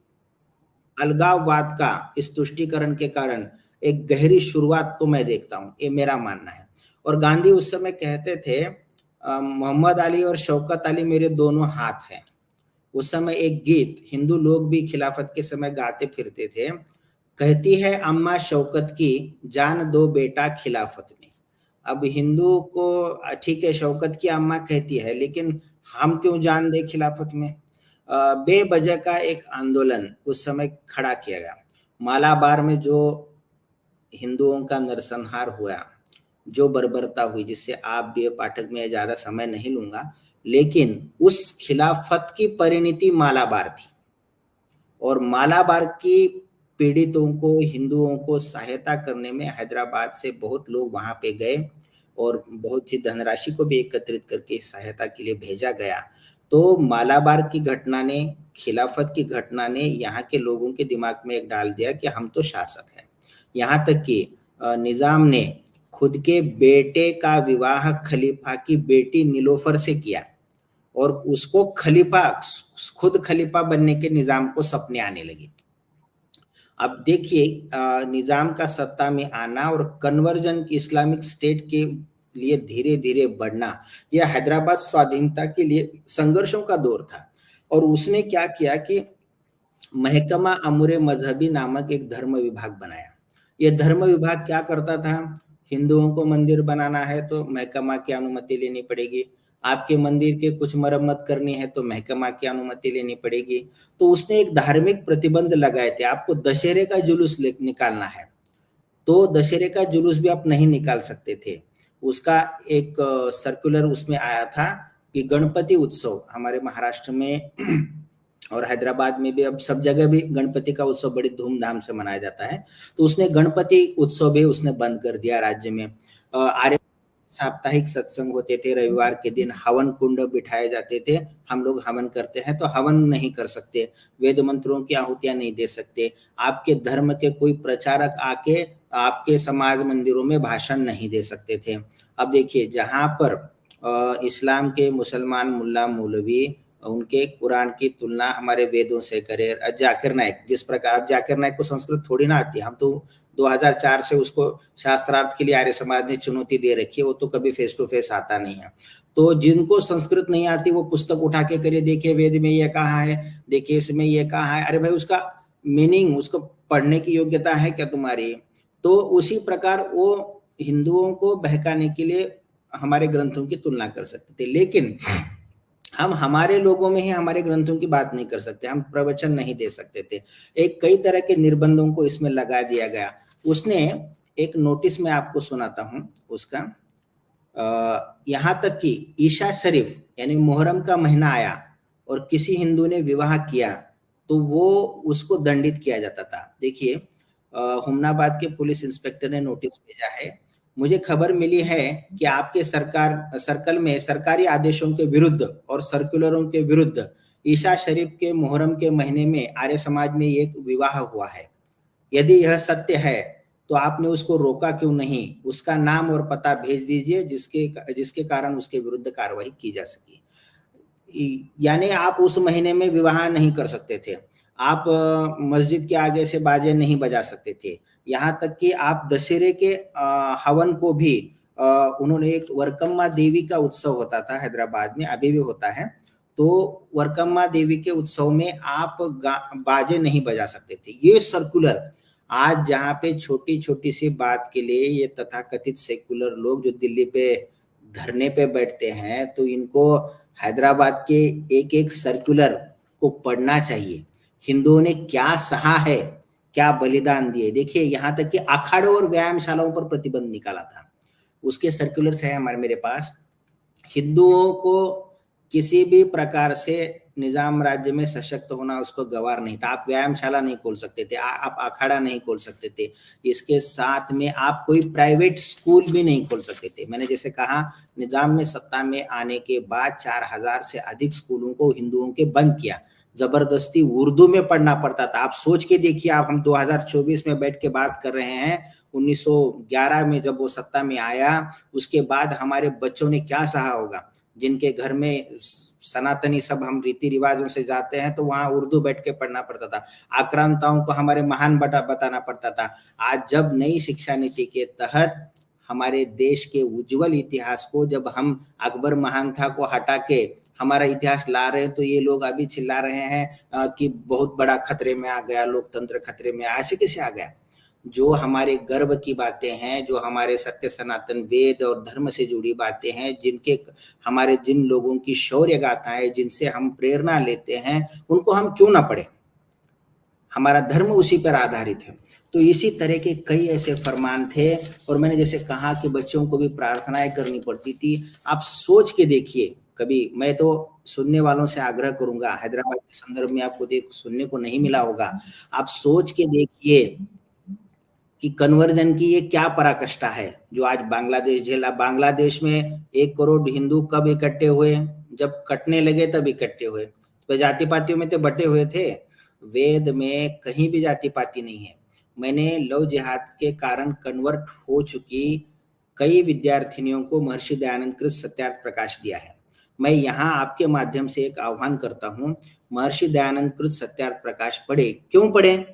अलगाववाद का, इस तुष्टीकरण के कारण एक गहरी शुरुआत को मैं देखता हूं, ये मेरा मानना है। और गांधी उस समय कहते थे मोहम्मद अली और शौकत अली मेरे दोनों हाथ हैं। उस समय एक गीत हिंदू लोग भी खिलाफत के समय गाते फिरते थे, कहती है अम्मा शौकत की जान दो बेटा खिलाफत में। अब हिंदू को ठीक है शौकत की अम्मा कहती है, लेकिन हम क्यों जान दे खिलाफत में। बेवजह का एक आंदोलन उस समय खड़ा किया गया। मालाबार में जो हिंदुओं का नरसंहार हुआ, जो बर्बरता हुई, जिससे आप भी पाठक में ज्यादा समय नहीं लूंगा, लेकिन उस खिलाफत की परिणति मालाबार थी और मालाबार की पीड़ितों को, हिंदुओं को सहायता करने में हैदराबाद से बहुत लोग वहां पे गए और बहुत ही धनराशि को भी एकत्रित करके सहायता के लिए भेजा गया। तो मालाबार की घटना ने, खिलाफत की घटना ने यहाँ के लोगों के दिमाग में एक डाल दिया कि हम तो शासक हैं। यहाँ तक कि निजाम ने खुद के बेटे का विवाह खलीफा की बेटी नीलोफर से किया और उसको खलीफा, खुद खलीफा बनने के निजाम को सपने आने लगे। अब देखिए निजाम का सत्ता में आना और कन्वर्जन इस्लामिक स्टेट के लिए धीरे धीरे बढ़ना, यह हैदराबाद स्वाधीनता के लिए संघर्षों का दौर था। और उसने क्या किया कि महकमा अमूरे मजहबी नामक एक धर्म विभाग बनाया। यह धर्म विभाग क्या करता था, हिंदुओं को मंदिर बनाना है तो महकमा की अनुमति लेनी पड़ेगी, आपके मंदिर के कुछ मरम्मत करनी है तो महकमा की अनुमति लेनी पड़ेगी। तो उसने एक धार्मिक प्रतिबंध लगाए थे, आपको दशहरे का जुलूस निकालना है तो दशहरे का जुलूस भी आप नहीं निकाल सकते थे। उसका एक सर्कुलर उसमें आया था कि गणपति उत्सव हमारे महाराष्ट्र में और हैदराबाद में भी, अब सब जगह भी गणपति का उत्सव बड़ी धूमधाम से मनाया जाता है, तो उसने गणपति उत्सव भी उसने बंद कर दिया राज्य में। आर्य साप्ताहिक सत्संग होते थे, रविवार के दिन हवन कुंड बिठाए जाते थे, हम लोग हवन करते हैं तो हवन नहीं कर सकते, वेद मंत्रों की आहुतियां नहीं दे सकते, आपके धर्म के कोई प्रचारक आके आपके समाज मंदिरों में भाषण नहीं दे सकते थे। अब देखिए जहां पर इस्लाम के मुसलमान मुल्ला मौलवी उनके कुरान की तुलना हमारे वेदों से करे, जाकिर नाइक, जिस प्रकार जाकिर नाइक को संस्कृत थोड़ी ना आती है, हम तो 2004 से उसको शास्त्रार्थ के लिए आर्य समाज ने चुनौती दे रखी है, वो तो कभी फेस टू फेस आता नहीं है। तो जिनको संस्कृत नहीं आती वो पुस्तक उठा के करिए, देखिए वेद में ये कहा है, देखिए इसमें ये कहा है, अरे भाई उसका मीनिंग, उसको पढ़ने की योग्यता है क्या तुम्हारी। तो उसी प्रकार वो हिंदुओं को बहकाने के लिए हमारे ग्रंथों की तुलना कर सकते थे, लेकिन हम हमारे लोगों में ही हमारे ग्रंथों की बात नहीं कर सकते, हम प्रवचन नहीं दे सकते थे। एक कई तरह के निर्बंधों को इसमें लगा दिया गया। उसने एक नोटिस में आपको सुनाता हूं उसका। यहाँ तक कि ईशा शरीफ यानी मुहर्रम का महीना आया और किसी हिंदू ने विवाह किया तो वो उसको दंडित किया जाता था। देखिए, हुमनाबाद के पुलिस इंस्पेक्टर ने नोटिस भेजा है। मुझे खबर मिली है कि आपके सर्कल में सरकारी आदेशों के विरुद्ध और सर्कुलरों के विरुद्ध ईशा शरीफ के मुहर्रम के महीने में आर्य समाज में एक विवाह हुआ है। यदि यह सत्य है तो आपने उसको रोका क्यों नहीं? उसका नाम और पता भेज दीजिए जिसके कारण उसके विरुद्ध कार्रवाई की जा सके। यानी आप उस महीने में विवाह नहीं कर सकते थे, आप मस्जिद के आगे से बाजे नहीं बजा सकते थे, यहाँ तक कि आप दशहरे के हवन को भी उन्होंने एक वरकम्मा देवी का उत्सव होता था हैदराबाद में, अभी भी होता है, तो वरकम्मा देवी के उत्सव में आप बाजे नहीं बजा सकते थे। ये सर्कुलर आज जहाँ पे छोटी छोटी सी बात के लिए ये तथाकथित सेकुलर लोग जो दिल्ली पे धरने पे बैठते हैं, तो इनको हैदराबाद के एक एक सर्कुलर को पढ़ना चाहिए। हिंदुओं ने क्या सहा है, क्या बलिदान दिए। देखिए, यहाँ तक कि अखाड़ों और व्यायामशालाओं पर प्रतिबंध निकाला था, उसके सर्कुलर्स है हमारे मेरे पास। हिंदुओं को किसी भी प्रकार से निजाम राज्य में सशक्त होना उसको गवार नहीं था। आप व्यायामशाला नहीं खोल सकते थे, आप अखाड़ा नहीं खोल सकते थे, इसके साथ में आप कोई प्राइवेट स्कूल भी नहीं खोल सकते थे। मैंने जैसे कहा, निजाम में सत्ता में आने के बाद 4000 से अधिक स्कूलों को हिंदुओं के बंद किया, जबरदस्ती उर्दू में पढ़ना पड़ता था। आप सोच के देखिए, आप हम 2024 में बैठ के बात कर रहे हैं, 1911 में जब वो सत्ता में आया उसके बाद हमारे बच्चों ने क्या सहा होगा। जिनके घर में सनातनी सब हम रीति रिवाजों से जाते हैं तो वहां उर्दू बैठ के पढ़ना पड़ता था, आक्रांताओं को हमारे महान बताना पड़ता था। आज जब नई शिक्षा नीति के तहत हमारे देश के उज्जवल इतिहास को, जब हम अकबर महान था को हटा के हमारा इतिहास ला रहे हैं, तो ये लोग अभी चिल्ला रहे हैं कि बहुत बड़ा खतरे में आ गया, लोकतंत्र खतरे में। ऐसे कैसे आ गया? जो हमारे गर्व की बातें हैं, जो हमारे सत्य सनातन वेद और धर्म से जुड़ी बातें हैं, हमारे जिन लोगों की शौर्य गाथाएं, जिनसे हम प्रेरणा लेते हैं, उनको हम क्यों ना पढ़ें? हमारा धर्म उसी पर आधारित है। तो इसी तरह के कई ऐसे फरमान थे। और मैंने जैसे कहा कि बच्चों को भी प्रार्थनाएं करनी पड़ती थी। आप सोच के देखिए, कभी मैं तो सुनने वालों से आग्रह करूंगा, हैदराबाद के संदर्भ में आपको सुनने को नहीं मिला होगा, आप सोच के देखिए कि कन्वर्जन की ये क्या पराकाष्ठा है जो आज बांग्लादेश झेला। बांग्लादेश में 1 करोड़ हिंदू कब इकट्ठे हुए? जब कटने लगे तब इकट्ठे हुए। तो जाति पातियों में तो बटे हुए थे, वेद में कहीं भी जाति पाति नहीं है। मैंने लव जिहाद के कारण कन्वर्ट हो चुकी कई विद्यार्थिनियों को महर्षि दयानंद कृत सत्यार्थ प्रकाश दिया है। मैं यहाँ आपके माध्यम से एक आह्वान करता हूँ, महर्षि दयानंद कृत सत्यार्थ प्रकाश पढ़े। क्यों पढ़े?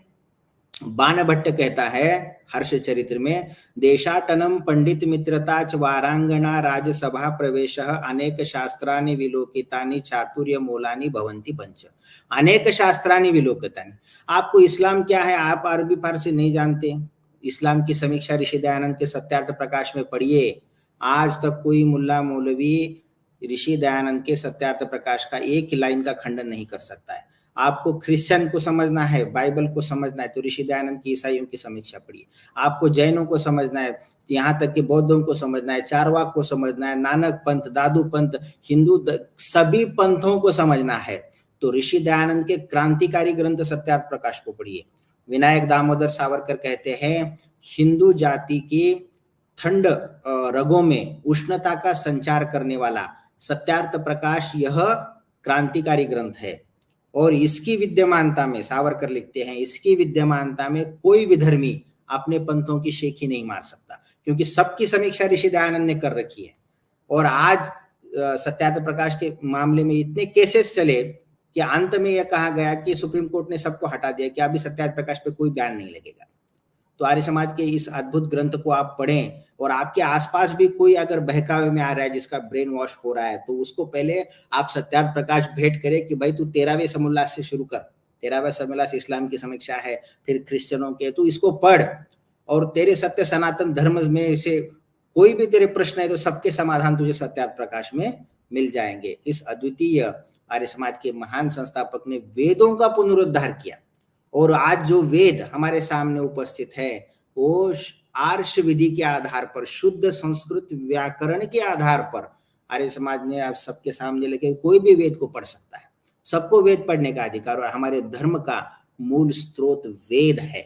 बाणभट्ट कहता है हर्ष चरित्र में, देशाटनम पंडित मित्रता च वारांगना राजसभा प्रवेश अनेक शास्त्रानि विलोकितानि चातुर्य मूलानि भवन्ति पंच। अनेक शास्त्रानि विलोकितानि। आपको इस्लाम क्या है आप अरबी फारसी नहीं जानते, इस्लाम की समीक्षा ऋषि दयानंद के सत्यार्थ प्रकाश में पढ़िए। आज तक कोई मुल्ला मौलवी ऋषि दयानंद के सत्यार्थ प्रकाश का एक ही लाइन का खंडन नहीं कर सकता है। आपको क्रिश्चियन को समझना है, बाइबल को समझना है, तो ऋषि दयानंद की ईसाइयों की समीक्षा पढ़िए। आपको जैनों को समझना है, यहाँ तक कि बौद्धों को समझना है, चारवाक को समझना है, नानक पंथ, दादू पंथ, हिंदू सभी पंथों को समझना है, तो ऋषि दयानंद के क्रांतिकारी ग्रंथ सत्यार्थ प्रकाश को पढ़िए। विनायक दामोदर सावरकर कहते हैं, हिंदू जाति की ठंड रगों में उष्णता का संचार करने वाला सत्यार्थ प्रकाश यह क्रांतिकारी ग्रंथ है। और इसकी विद्यमानता में, सावरकर लिखते हैं, इसकी विद्यमानता में कोई विधर्मी अपने पंथों की शेखी नहीं मार सकता, क्योंकि सबकी समीक्षा ऋषि दयानंद ने कर रखी है। और आज सत्यार्थ प्रकाश के मामले में इतने केसेस चले कि अंत में यह कहा गया कि सुप्रीम कोर्ट ने सबको हटा दिया कि अभी सत्यार्थ प्रकाश पे कोई बैन नहीं लगेगा। तो आर्य समाज के इस अद्भुत ग्रंथ को आप पढ़ें, और आपके आसपास भी कोई अगर बहकावे में आ रहा है, जिसका ब्रेन वॉश हो रहा है, तो उसको पहले आप सत्यार्थ प्रकाश भेंट करें कि भाई तू 13वें समुल्लास से शुरू कर। 13वां समुल्लास इस्लाम की समीक्षा है, फिर क्रिश्चियनों के, तो इसको पढ़। और तेरे सत्य सनातन धर्म में से कोई भी तेरे प्रश्न है तो सबके समाधान तुझे सत्यार्थ प्रकाश में मिल जाएंगे। इस अद्वितीय आर्य समाज के महान संस्थापक ने वेदों का पुनरुद्धार किया, और आज जो वेद हमारे सामने उपस्थित है वो आर्ष विधि के आधार पर, शुद्ध संस्कृत व्याकरण के आधार पर आर्य समाज ने आप सबके सामने लेके कोई भी वेद को पढ़ सकता है, सबको वेद पढ़ने का अधिकार, और हमारे धर्म का मूल स्रोत वेद है।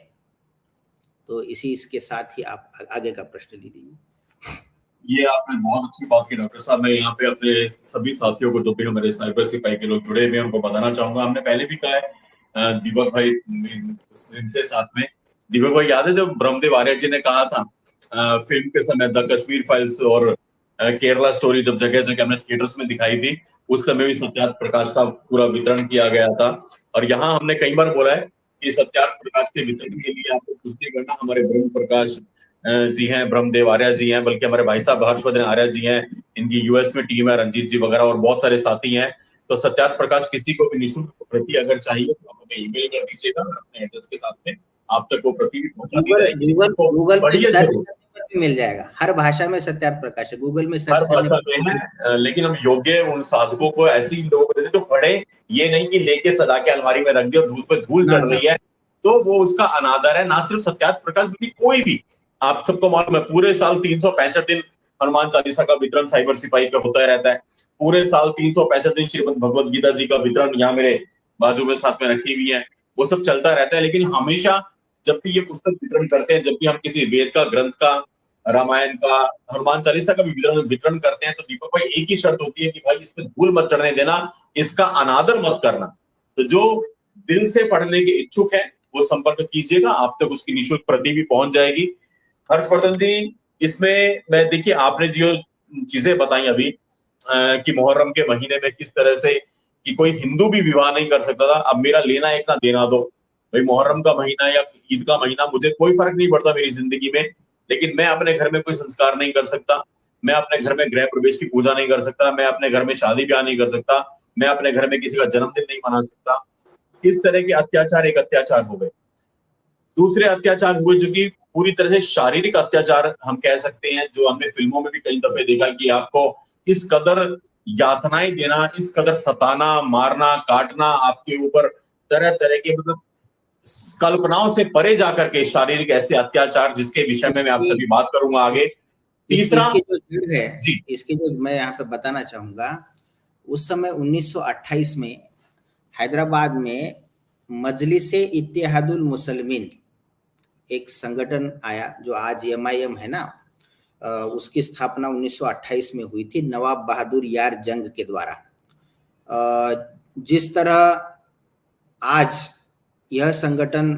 तो इसके साथ ही आप आगे का प्रश्न ले लीजिए। ये आपने बहुत अच्छी बात की डॉक्टर साहब। मैं यहाँ पे अपने सभी साथियों को, जो भी हमारे साइबर सिपाही के लोग जुड़े हुए हैं, उनको बताना चाहूंगा, हमने पहले भी कहा है, दीपक भाई इनके साथ में, दीपक भाई याद है जब ब्रह्मदेव आर्य जी ने कहा था फिल्म के समय, द कश्मीर फाइल्स और केरला स्टोरी जब जगह जगह हमने थिएटर्स में दिखाई थी, उस समय भी सत्यार्थ प्रकाश का पूरा वितरण किया गया था। और यहाँ हमने कई बार बोला है कि सत्यार्थ प्रकाश के वितरण के लिए आपको कुछ नहीं करना, हमारे ब्रह्म प्रकाश जी हैं, ब्रह्मदेव आर्य जी हैं, बल्कि हमारे भाई साहब हर्षवर्धन आर्य जी हैं, इनकी यूएस में टीम है, रंजीत जी वगैरह और बहुत सारे साथी हैं। तो सत्यार्थ प्रकाश किसी को भी निःशुल्क प्रति अगर चाहिए तो आप हमें ईमेल कर दीजिएगा अपने एड्रेस के साथ में, आप तक वो प्रति भी पहुंचा दी जाएगी। गूगल पे पढ़िए सर्च जरूर, करने पर भी मिल जाएगा, हर भाषा में सत्यार्थ प्रकाश है, गूगल में हर सर्च करने भाषा पर में है। लेकिन हम योग्य उन साधकों को, ऐसी लोगों को देते जो पढ़े, ये नहीं कि लेके सजा के अलमारी में रख दिया और धूल पे धूल चढ़ रही है तो वो उसका अनादर है। ना सिर्फ सत्यार्थ प्रकाश, बल्कि कोई भी, आप सबको मालूम है पूरे साल 365 दिन हनुमान चालीसा का वितरण साइबर सिपाही पे होता रहता है। पूरे साल 365 दिन श्रीमद् भगवद गीता जी का वितरण यहाँ मेरे बाजू में साथ में रखी हुई है, वो सब चलता रहता है। लेकिन हमेशा जब भी ये पुस्तक वितरण करते हैं, जब भी हम किसी वेद का, ग्रंथ का, रामायण का, हनुमान चालीसा का भी वितरण करते हैं, तो दीपक भाई एक ही शर्त होती है कि भाई इसमें धूल मत चढ़ने देना, इसका अनादर मत करना। तो जो दिल से पढ़ने के इच्छुक है वो संपर्क कीजिएगा, आप तक उसकी निःशुल्क प्रति भी पहुंच जाएगी। हर्षवर्धन जी, इसमें मैं, देखिए आपने जो चीजें बताई अभी कि मुहर्रम के महीने में किस तरह से कि कोई हिंदू भी विवाह नहीं कर सकता था, अब मेरा लेना एक ना देना दो भाई, मुहर्रम का महीना या ईद का महीना मुझे कोई फर्क नहीं पड़ता मेरी जिंदगी में, लेकिन मैं अपने घर में कोई संस्कार नहीं कर सकता, मैं अपने घर में गृह प्रवेश की पूजा नहीं कर सकता, मैं अपने घर में शादी ब्याह नहीं कर सकता, मैं अपने घर में किसी का जन्मदिन नहीं मना सकता। इस तरह के अत्याचार एक अत्याचार हो गए। दूसरे अत्याचार हुए जो कि पूरी तरह से शारीरिक अत्याचार हम कह सकते हैं, जो हमने फिल्मों में भी कई दफे देखा कि आपको इस कदर यातनाएं देना, इस कदर सताना, मारना, काटना, आपके ऊपर तरह तरह के, मतलब कल्पनाओं से परे जाकर के शारीरिक ऐसे अत्याचार, जिसके विषय में मैं आपसे भी बात करूंगा आगे। तीसरा, इसकी जो जड़ है जी, इसकी जो मैं यहाँ पे बताना चाहूंगा, उस समय 1928 में हैदराबाद में मजलिसे इत्तेहादुल मुसलमीन एक संगठन आया, जो आज MIM है ना, उसकी स्थापना 1928 में हुई थी नवाब बहादुर यार जंग के द्वारा। जिस तरह आज यह संगठन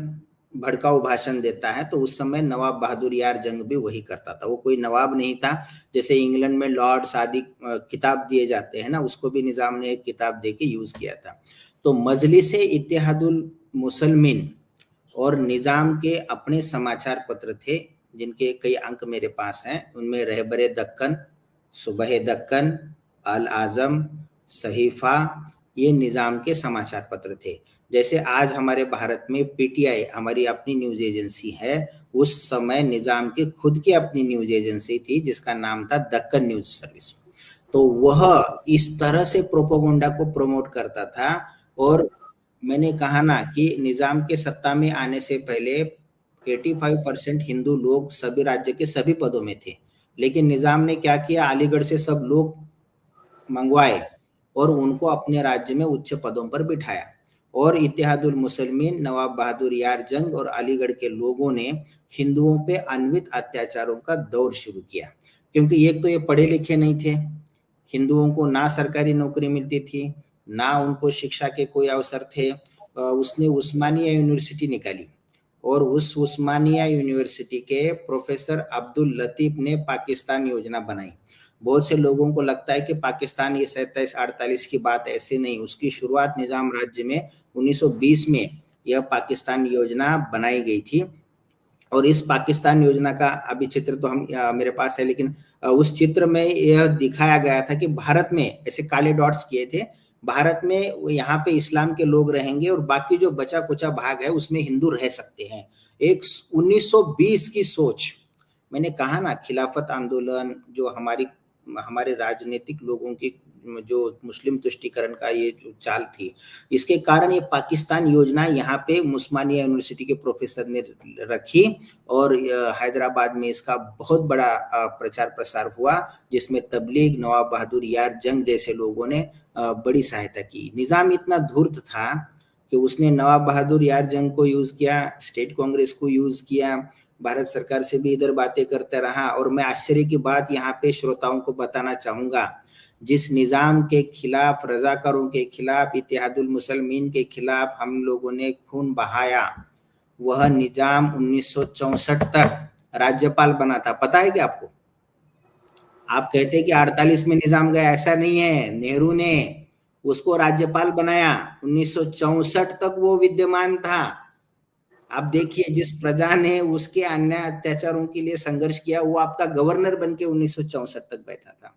भड़काऊ भाषण देता है, तो उस समय नवाब बहादुर यार जंग भी वही करता था। वो कोई नवाब नहीं था, जैसे इंग्लैंड में लॉर्ड्स आदि किताब दिए जाते हैं ना, उसको भी निजाम ने एक किताब देके यूज किया था। तो मजलिसे इत्तेहादुल मुसलमीन और निजाम के अपने समाचार पत्र थे, जिनके कई अंक मेरे पास हैं। उनमें रहबरे दक्कन, सुबह दक्कन, अल आजम, सहीफा, ये निजाम के समाचार पत्र थे। जैसे आज हमारे भारत में PTI हमारी अपनी न्यूज एजेंसी है, उस समय निजाम की खुद की अपनी न्यूज एजेंसी थी जिसका नाम था दक्कन न्यूज सर्विस। तो वह इस तरह से प्रोपोगंडा को प्रमोट करता था। और मैंने कहा ना कि निजाम के सत्ता में आने से पहले 85% हिंदू लोग सभी राज्य के सभी पदों में थे, लेकिन निजाम ने क्या किया, अलीगढ़ से सब लोग मंगवाए और उनको अपने राज्य में उच्च पदों पर बिठाया। और इत्तेहादुल मुसलमीन, नवाब बहादुर यार जंग और अलीगढ़ के लोगों ने हिंदुओं पे अन्वित अत्याचारों का दौर शुरू किया, क्योंकि एक तो ये पढ़े लिखे नहीं थे, हिंदुओं को ना सरकारी नौकरी मिलती थी, ना उनको शिक्षा के कोई अवसर थे। उसने उस्मानिया यूनिवर्सिटी निकाली और उस उस्मानिया यूनिवर्सिटी के प्रोफेसर अब्दुल लतीफ ने पाकिस्तान योजना बनाई। बहुत से लोगों को लगता है कि पाकिस्तान ये 47-48 की बात, ऐसे नहीं। उसकी शुरुआत निजाम राज्य में 1920 में यह पाकिस्तान योजना बनाई गई थी। और इस पाकिस्तान योजना का अभी चित्र तो हम मेरे पास है, लेकिन उस चित्र में यह दिखाया गया था कि भारत में ऐसे काले डॉट्स किए थे, भारत में यहाँ पे इस्लाम के लोग रहेंगे और बाकी जो बचा कुचा भाग है उसमें हिंदू रह सकते हैं। एक 1920 की सोच। मैंने कहा ना, खिलाफत आंदोलन जो हमारे राजनीतिक लोगों की जो मुस्लिम तुष्टीकरण का ये जो चाल थी, इसके कारण ये पाकिस्तान योजना यहाँ पे उस्मानिया यूनिवर्सिटी के प्रोफेसर ने रखी और हैदराबाद में इसका बहुत बड़ा प्रचार प्रसार हुआ, जिसमें तबलीग, नवाब बहादुर यार जंग जैसे लोगों ने बड़ी सहायता की। निजाम इतना धूर्त था कि उसने नवाब बहादुर यार जंग को यूज किया, स्टेट कांग्रेस को यूज किया, भारत सरकार से भी इधर बातें करता रहा। और मैं आश्चर्य की बात यहाँ पे श्रोताओं को बताना चाहूंगा, जिस निजाम के खिलाफ, रजाकारों के खिलाफ, इत्तेहादुल मुसलमीन के खिलाफ हम लोगों ने खून बहाया, वह निजाम 1964 तक राज्यपाल बना था। पता है क्या आपको? आप कहते हैं कि 48 में निजाम गया, ऐसा नहीं है। नेहरू ने उसको राज्यपाल बनाया, 1964 तक वो विद्यमान था। आप देखिए, जिस प्रजा ने उसके अन्याय अत्याचारों के लिए संघर्ष किया, वो आपका गवर्नर बन के 1964 तक बैठा था।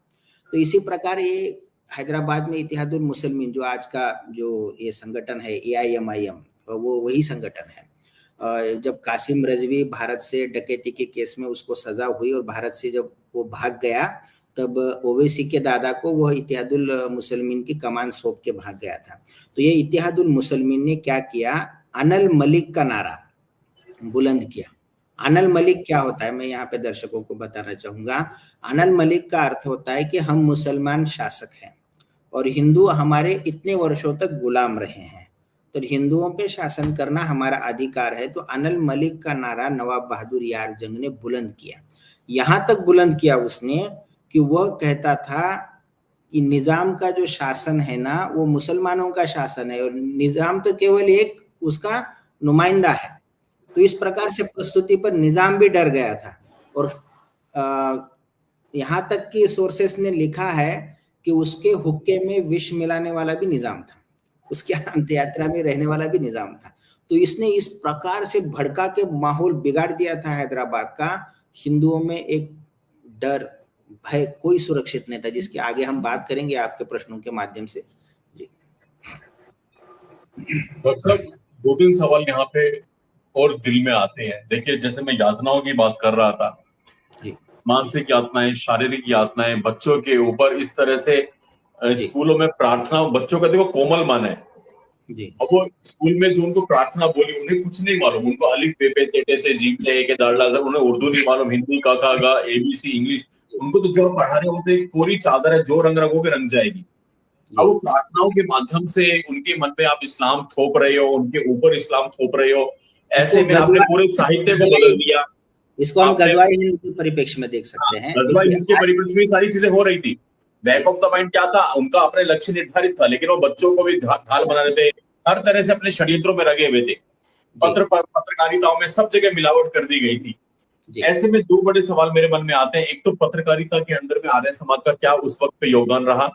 तो इसी प्रकार ये हैदराबाद में इत्तेहादुल मुसलमीन, जो आज का जो ये संगठन है AIMIM, वो वही संगठन है। जब कासिम रजवी भारत से डकैती के केस में उसको सजा हुई और भारत से जब वो भाग गया, तब ओवैसी के दादा को वह इत्तेहादुल मुसलमीन की कमान सौंप के भाग गया था। तो ये इत्तेहादुल मुसलमीन ने क्या किया, अनल मलिक का नारा बुलंद किया। अनल मलिक क्या होता है, मैं यहाँ पे दर्शकों को बताना चाहूंगा। अनल मलिक का अर्थ होता है कि हम मुसलमान शासक हैं और हिंदू हमारे इतने वर्षों तक गुलाम रहे हैं, तो हिंदुओं पे शासन करना हमारा अधिकार है। तो अनल मलिक का नारा नवाब बहादुर यार जंग ने बुलंद किया। यहाँ तक बुलंद किया उसने कि वह कहता था कि निजाम का जो शासन है ना, वो मुसलमानों का शासन है और निजाम तो केवल एक उसका नुमाइंदा है। तो इस प्रकार से प्रस्तुति पर निजाम भी डर गया था। और यहाँ तक कि सोर्सेस ने लिखा है कि उसके हुक्के में विष मिलाने वाला भी निजाम था, उसके अंत्ययात्रा में रहने वाला भी निजाम था। तो इसने इस प्रकार से भड़का के माहौल बिगाड़ दिया था हैदराबाद का। हिंदुओं में एक डर, भय, कोई सुरक्षित नहीं था, जिसके आगे हम बात करेंगे आपके प्रश्नों के माध्यम से। जी डॉक्टर साहब, 2-3 सवाल यहाँ पे और दिल में आते हैं। देखिए, जैसे मैं यातनाओं की बात कर रहा था, मानसिक यातनाएं, शारीरिक यातनाएं बच्चों के ऊपर इस तरह से स्कूलों में प्रार्थना, बच्चों का देखो कोमल मन है, अब वो स्कूल में जो उनको प्रार्थना बोली, उन्हें कुछ नहीं मालूम, उनको अलिफ बे पे तेटे से जीम से एक दाढ़, उन्हें उर्दू नहीं मालूम, हिंदी का खा गा ABC इंग्लिश, उनको तो जो पढ़ा रहे होते कोरी चादर है, जो रंग रंगोगे रंग जाएगी। अब वो प्रार्थनाओं के माध्यम से उनके मन में आप इस्लाम थोप रहे हो, उनके ऊपर इस्लाम थोप रहे हो, ऐसे में आपने पूरे साहित्य को बदल दिया। इसको हम गजवाई हिंद के परिप्रेक्ष्य में देख सकते हैं। गजवाई हिंद के परिप्रेक्ष्य में सारी चीजें हो रही थी। बैक ऑफ द माइंड क्या था, उनका अपने लक्ष्य निर्धारित था, लेकिन वो बच्चों को भी ढाल बना रहे थे, हर तरह से अपने षड्यंत्रों में लगे हुए थे। पत्रकारिताओं में सब जगह मिलावट कर दी गई थी। ऐसे में 2 बड़े सवाल मेरे मन में आते हैं। एक तो पत्रकारिता के अंदर में आर्य समाज का क्या उस वक्त पे योगदान रहा,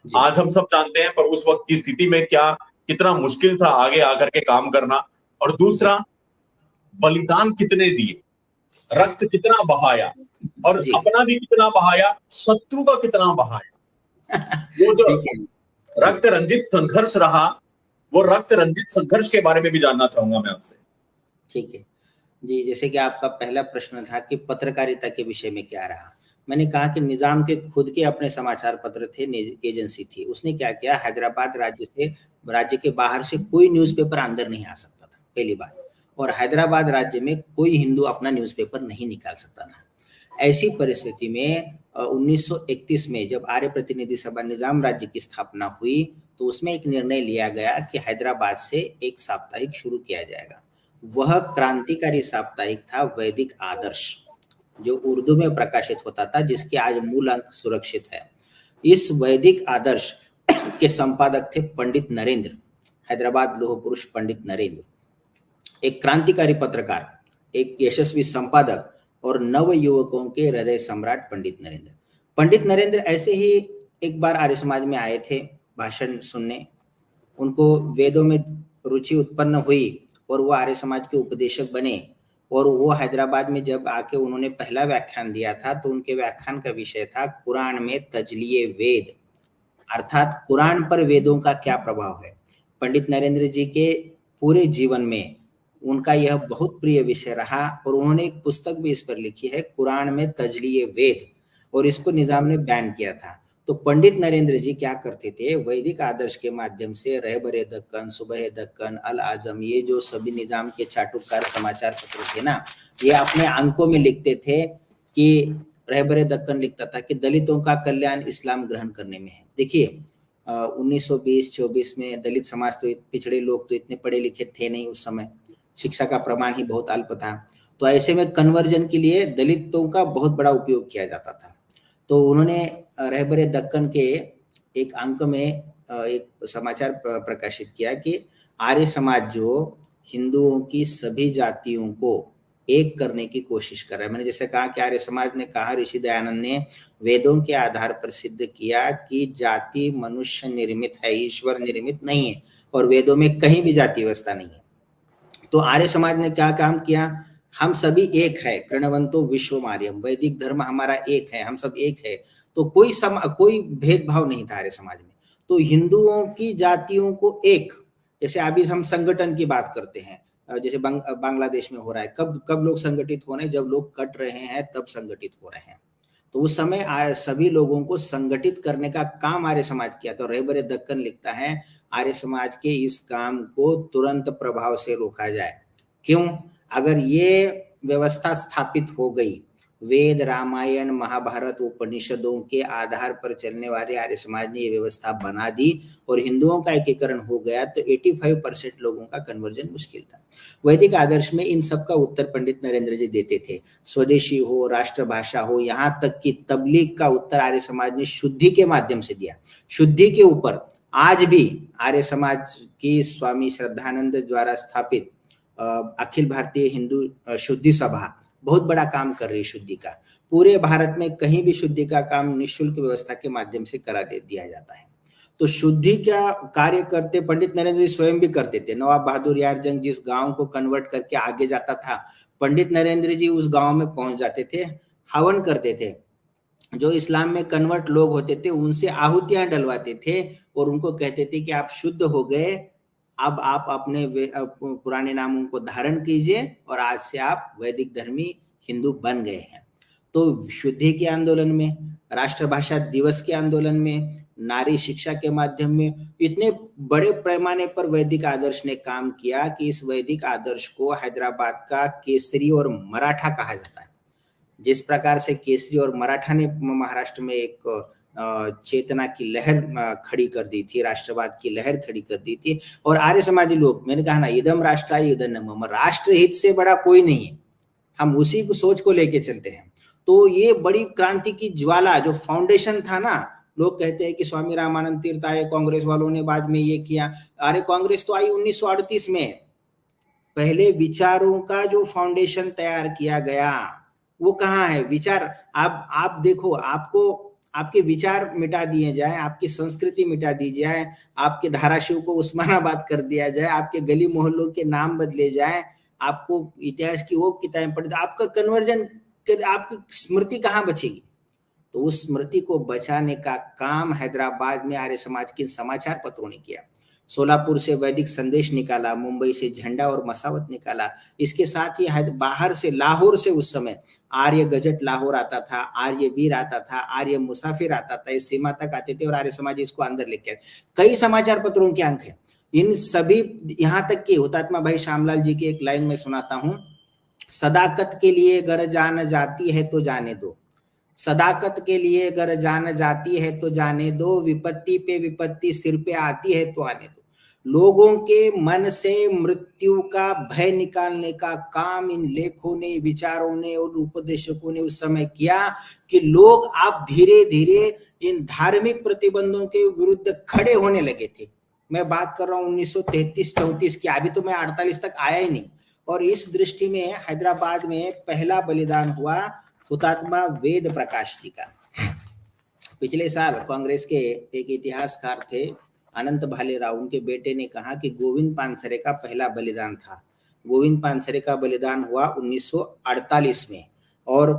आज हम सब जानते हैं, पर उस वक्त की स्थिति में क्या, कितना मुश्किल था आगे आकर के काम करना। और दूसरा, बलिदान कितने दिए, रक्त कितना बहाया, और अपना भी कितना बहाया, शत्रु का कितना बहाया। वो जो रक्त रंजित संघर्ष रहा, वो रक्त रंजित संघर्ष के बारे में भी जानना चाहूंगा मैं आपसे। ठीक है जी, जैसे कि आपका पहला प्रश्न था कि पत्रकारिता के विषय में क्या रहा, मैंने कहा कि निजाम के खुद के अपने समाचार पत्र थे, एजेंसी थी। उसने क्या किया, हैदराबाद राज्य के बाहर से कोई न्यूज़पेपर अंदर नहीं आ सकता था, पहली बात। और हैदराबाद राज्य में कोई हिंदू अपना न्यूज़पेपर नहीं निकाल सकता था। ऐसी परिस्थिति में 1931 में जब आर्य प्रतिनिधि सभा निजाम राज्य की स्थापना हुई, तो उसमें एक निर्णय लिया गया कि हैदराबाद से एक साप्ताहिक शुरू किया जाएगा। वह क्रांतिकारी साप्ताहिक था वैदिक आदर्श, जो उर्दू में प्रकाशित होता था, जिसके आज मूल अंक सुरक्षित है। इस वैदिक आदर्श के संपादक थे पंडित नरेंद्र, हैदराबाद लोह पुरुष पंडित नरेंद्र, एक क्रांतिकारी पत्रकार, एक यशस्वी संपादक और नव युवकों के हृदय सम्राट पंडित नरेंद्र ऐसे ही एक बार आर्य समाज में आए थे भाषण सुनने। उनको वेदों में रुचि उत्पन्न हुई और वो आर्य समाज के उपदेशक बने। और वो हैदराबाद में जब आके उन्होंने पहला व्याख्यान दिया था, तो उनके व्याख्यान का विषय था कुरान में तजलिए वेद, अर्थात कुरान पर वेदों का क्या प्रभाव है। पंडित नरेंद्र जी के पूरे जीवन में उनका यह बहुत प्रिय विषय रहा और उन्होंने एक पुस्तक भी इस पर लिखी है, कुरान में तजलिए वेद, और इसको निजाम ने बैन किया था। तो पंडित नरेंद्र जी क्या करते थे, वैदिक आदर्श के माध्यम से रहबरे दक्कन, सुबह दक्कन, अल आजम, ये जो सभी निजाम के चाटुकार समाचार पत्र थे ना, ये अपने अंकों में लिखते थे कि रहबरे दक्कन लिखता था कि दलितों का कल्याण इस्लाम ग्रहण करने में है। देखिए 1920-24 में दलित समाज तो पिछड़े लोग तो इतने पढ़े लिखे थे नहीं उस समय, शिक्षा का प्रमाण ही बहुत अल्प था। तो ऐसे में कन्वर्जन के लिए दलितों का बहुत बड़ा उपयोग किया जाता था। तो उन्होंने रहबरे दक्कन के एक अंक में एक समाचार प्रकाशित किया कि आर्य समाज जो हिंदुओं की सभी जातियों को एक करने की कोशिश कर रहा है। मैंने जैसे कहा कि आर्य समाज ने कहा, ऋषि दयानंद ने वेदों के आधार पर सिद्ध किया कि जाति मनुष्य निर्मित है, ईश्वर निर्मित नहीं है, और वेदों में कहीं भी जाति व्यवस्था नहीं है। तो आर्य समाज ने क्या काम किया, हम सभी एक है, कृणवंतो विश्वमार्यम, वैदिक धर्म हमारा एक है, हम सब एक है। तो कोई भेदभाव नहीं था आर्य समाज में। तो हिंदुओं की जातियों को एक, जैसे अभी हम संगठन की बात करते हैं, जैसे बांग्लादेश में हो रहा है, कब लोग संगठित हो रहे हैं, जब लोग कट रहे हैं तब संगठित हो रहे हैं। तो उस समय सभी लोगों को संगठित करने का काम आर्य समाज किया। तो रहबरे दक्कन लिखता है, आर्य समाज के इस काम को तुरंत प्रभाव से रोका जाए। क्यों? अगर ये व्यवस्था स्थापित हो गई, वेद, रामायण, महाभारत, उपनिषदों के आधार पर चलने वाले आर्य समाज ने ये व्यवस्था बना दी और हिंदुओं का एकीकरण हो गया, तो 85% लोगों का कन्वर्जन मुश्किल था। वैदिक आदर्श में इन सब का उत्तर पंडित नरेंद्र जी देते थे। स्वदेशी हो, राष्ट्रभाषा हो, यहाँ तक कि तबलीग का उत्तर आर्य समाज ने शुद्धि के माध्यम से दिया। शुद्धि के ऊपर आज भी आर्य समाज की स्वामी श्रद्धानंद द्वारा स्थापित अखिल भारतीय हिंदू शुद्धि सभा बहुत बड़ा काम कर रही है शुद्धि का। पूरे भारत में कहीं भी शुद्धि का काम निःशुल्क व्यवस्था के माध्यम से करा दिया जाता है। तो शुद्धि का कार्य करते पंडित नरेंद्र जी स्वयं भी करते थे। नवाब बहादुर यार जंग जिस गांव को कन्वर्ट करके आगे जाता था, पंडित नरेंद्र जी उस गांव में पहुंच जाते थे, हवन करते थे। जो इस्लाम में कन्वर्ट लोग होते थे उनसे आहुतियां डलवाते थे और उनको कहते थे कि आप शुद्ध हो गए, अब आप अपने पुराने नामों को धारण कीजिए और आज से आप वैदिक धर्मी हिंदू बन गए हैं। तो शुद्धि के आंदोलन में, राष्ट्रभाषा दिवस के आंदोलन में, नारी शिक्षा के माध्यम में इतने बड़े पैमाने पर वैदिक आदर्श ने काम किया कि इस वैदिक आदर्श को हैदराबाद का केसरी और मराठा कहा जाता है। जिस प्रकार से केसरी और मराठा ने महाराष्ट्र में एक चेतना की लहर खड़ी कर दी थी, राष्ट्रवाद की लहर खड़ी कर दी थी, और आर्य समाजी लोग, मैंने कहा ना, इदम राष्ट्राय इदम मम, राष्ट्र हित से बड़ा कोई नहीं है, हम उसी को सोच को लेके चलते हैं। तो ये बड़ी क्रांति की ज्वाला जो फाउंडेशन था ना, लोग कहते हैं कि स्वामी रामानंद तीर्थ आए, कांग्रेस वालों ने बाद में ये किया। अरे कांग्रेस तो आई 1938 में। पहले विचारों का जो फाउंडेशन तैयार किया गया वो कहाँ है? विचार आप देखो, आपको आपके विचार मिटा दिए जाए, आपकी संस्कृति मिटा दी जाए, आपके धाराशिव को उस्मानाबाद कर दिया जाए, आपके गली मोहल्लों के नाम बदले जाए, आपको इतिहास की वो किताबें पढ़, आपका कन्वर्जन, आपकी स्मृति कहाँ बचेगी? तो उस स्मृति को बचाने का काम हैदराबाद में आर्य समाज के समाचार पत्रों ने किया। सोलापुर से वैदिक संदेश निकाला, मुंबई से झंडा और मसावत निकाला। इसके साथ ही बाहर से, लाहौर से उस समय आर्य गजट लाहौर आता था, आर्य वीर आता था, आर्य मुसाफिर आता था, इस सीमा तक आते थे और आर्य समाज इसको अंदर लेके आए। कई समाचार पत्रों के अंक है इन सभी, यहाँ तक कि हुतात्मा भाई श्यामलाल जी की एक लाइन में सुनाता हूँ, सदाकत के लिए अगर जान जाती है तो जाने दो, सदाकत के लिए अगर जान जाती है तो जाने दो, विपत्ति पे विपत्ति सिर पे आती है तो आने दो। लोगों के मन से मृत्यु का भय निकालने का काम इन लेखों ने, विचारों ने और उपदेशकों ने उस समय किया कि लोग आप धीरे धीरे इन धार्मिक प्रतिबंधों के विरुद्ध खड़े होने लगे थे। मैं बात कर रहा हूँ 1933-34 की, अभी तो मैं 48 तक आया ही नहीं। और इस दृष्टि में हैदराबाद में पहला बलिदान हुआ हुतात्मा वेद प्रकाश जी का। पिछले साल कांग्रेस के एक इतिहासकार थे अनंत भालेराव, उनके बेटे ने कहा कि गोविंद पानसरे का पहला बलिदान था। गोविंद पानसरे का बलिदान हुआ 1948 में और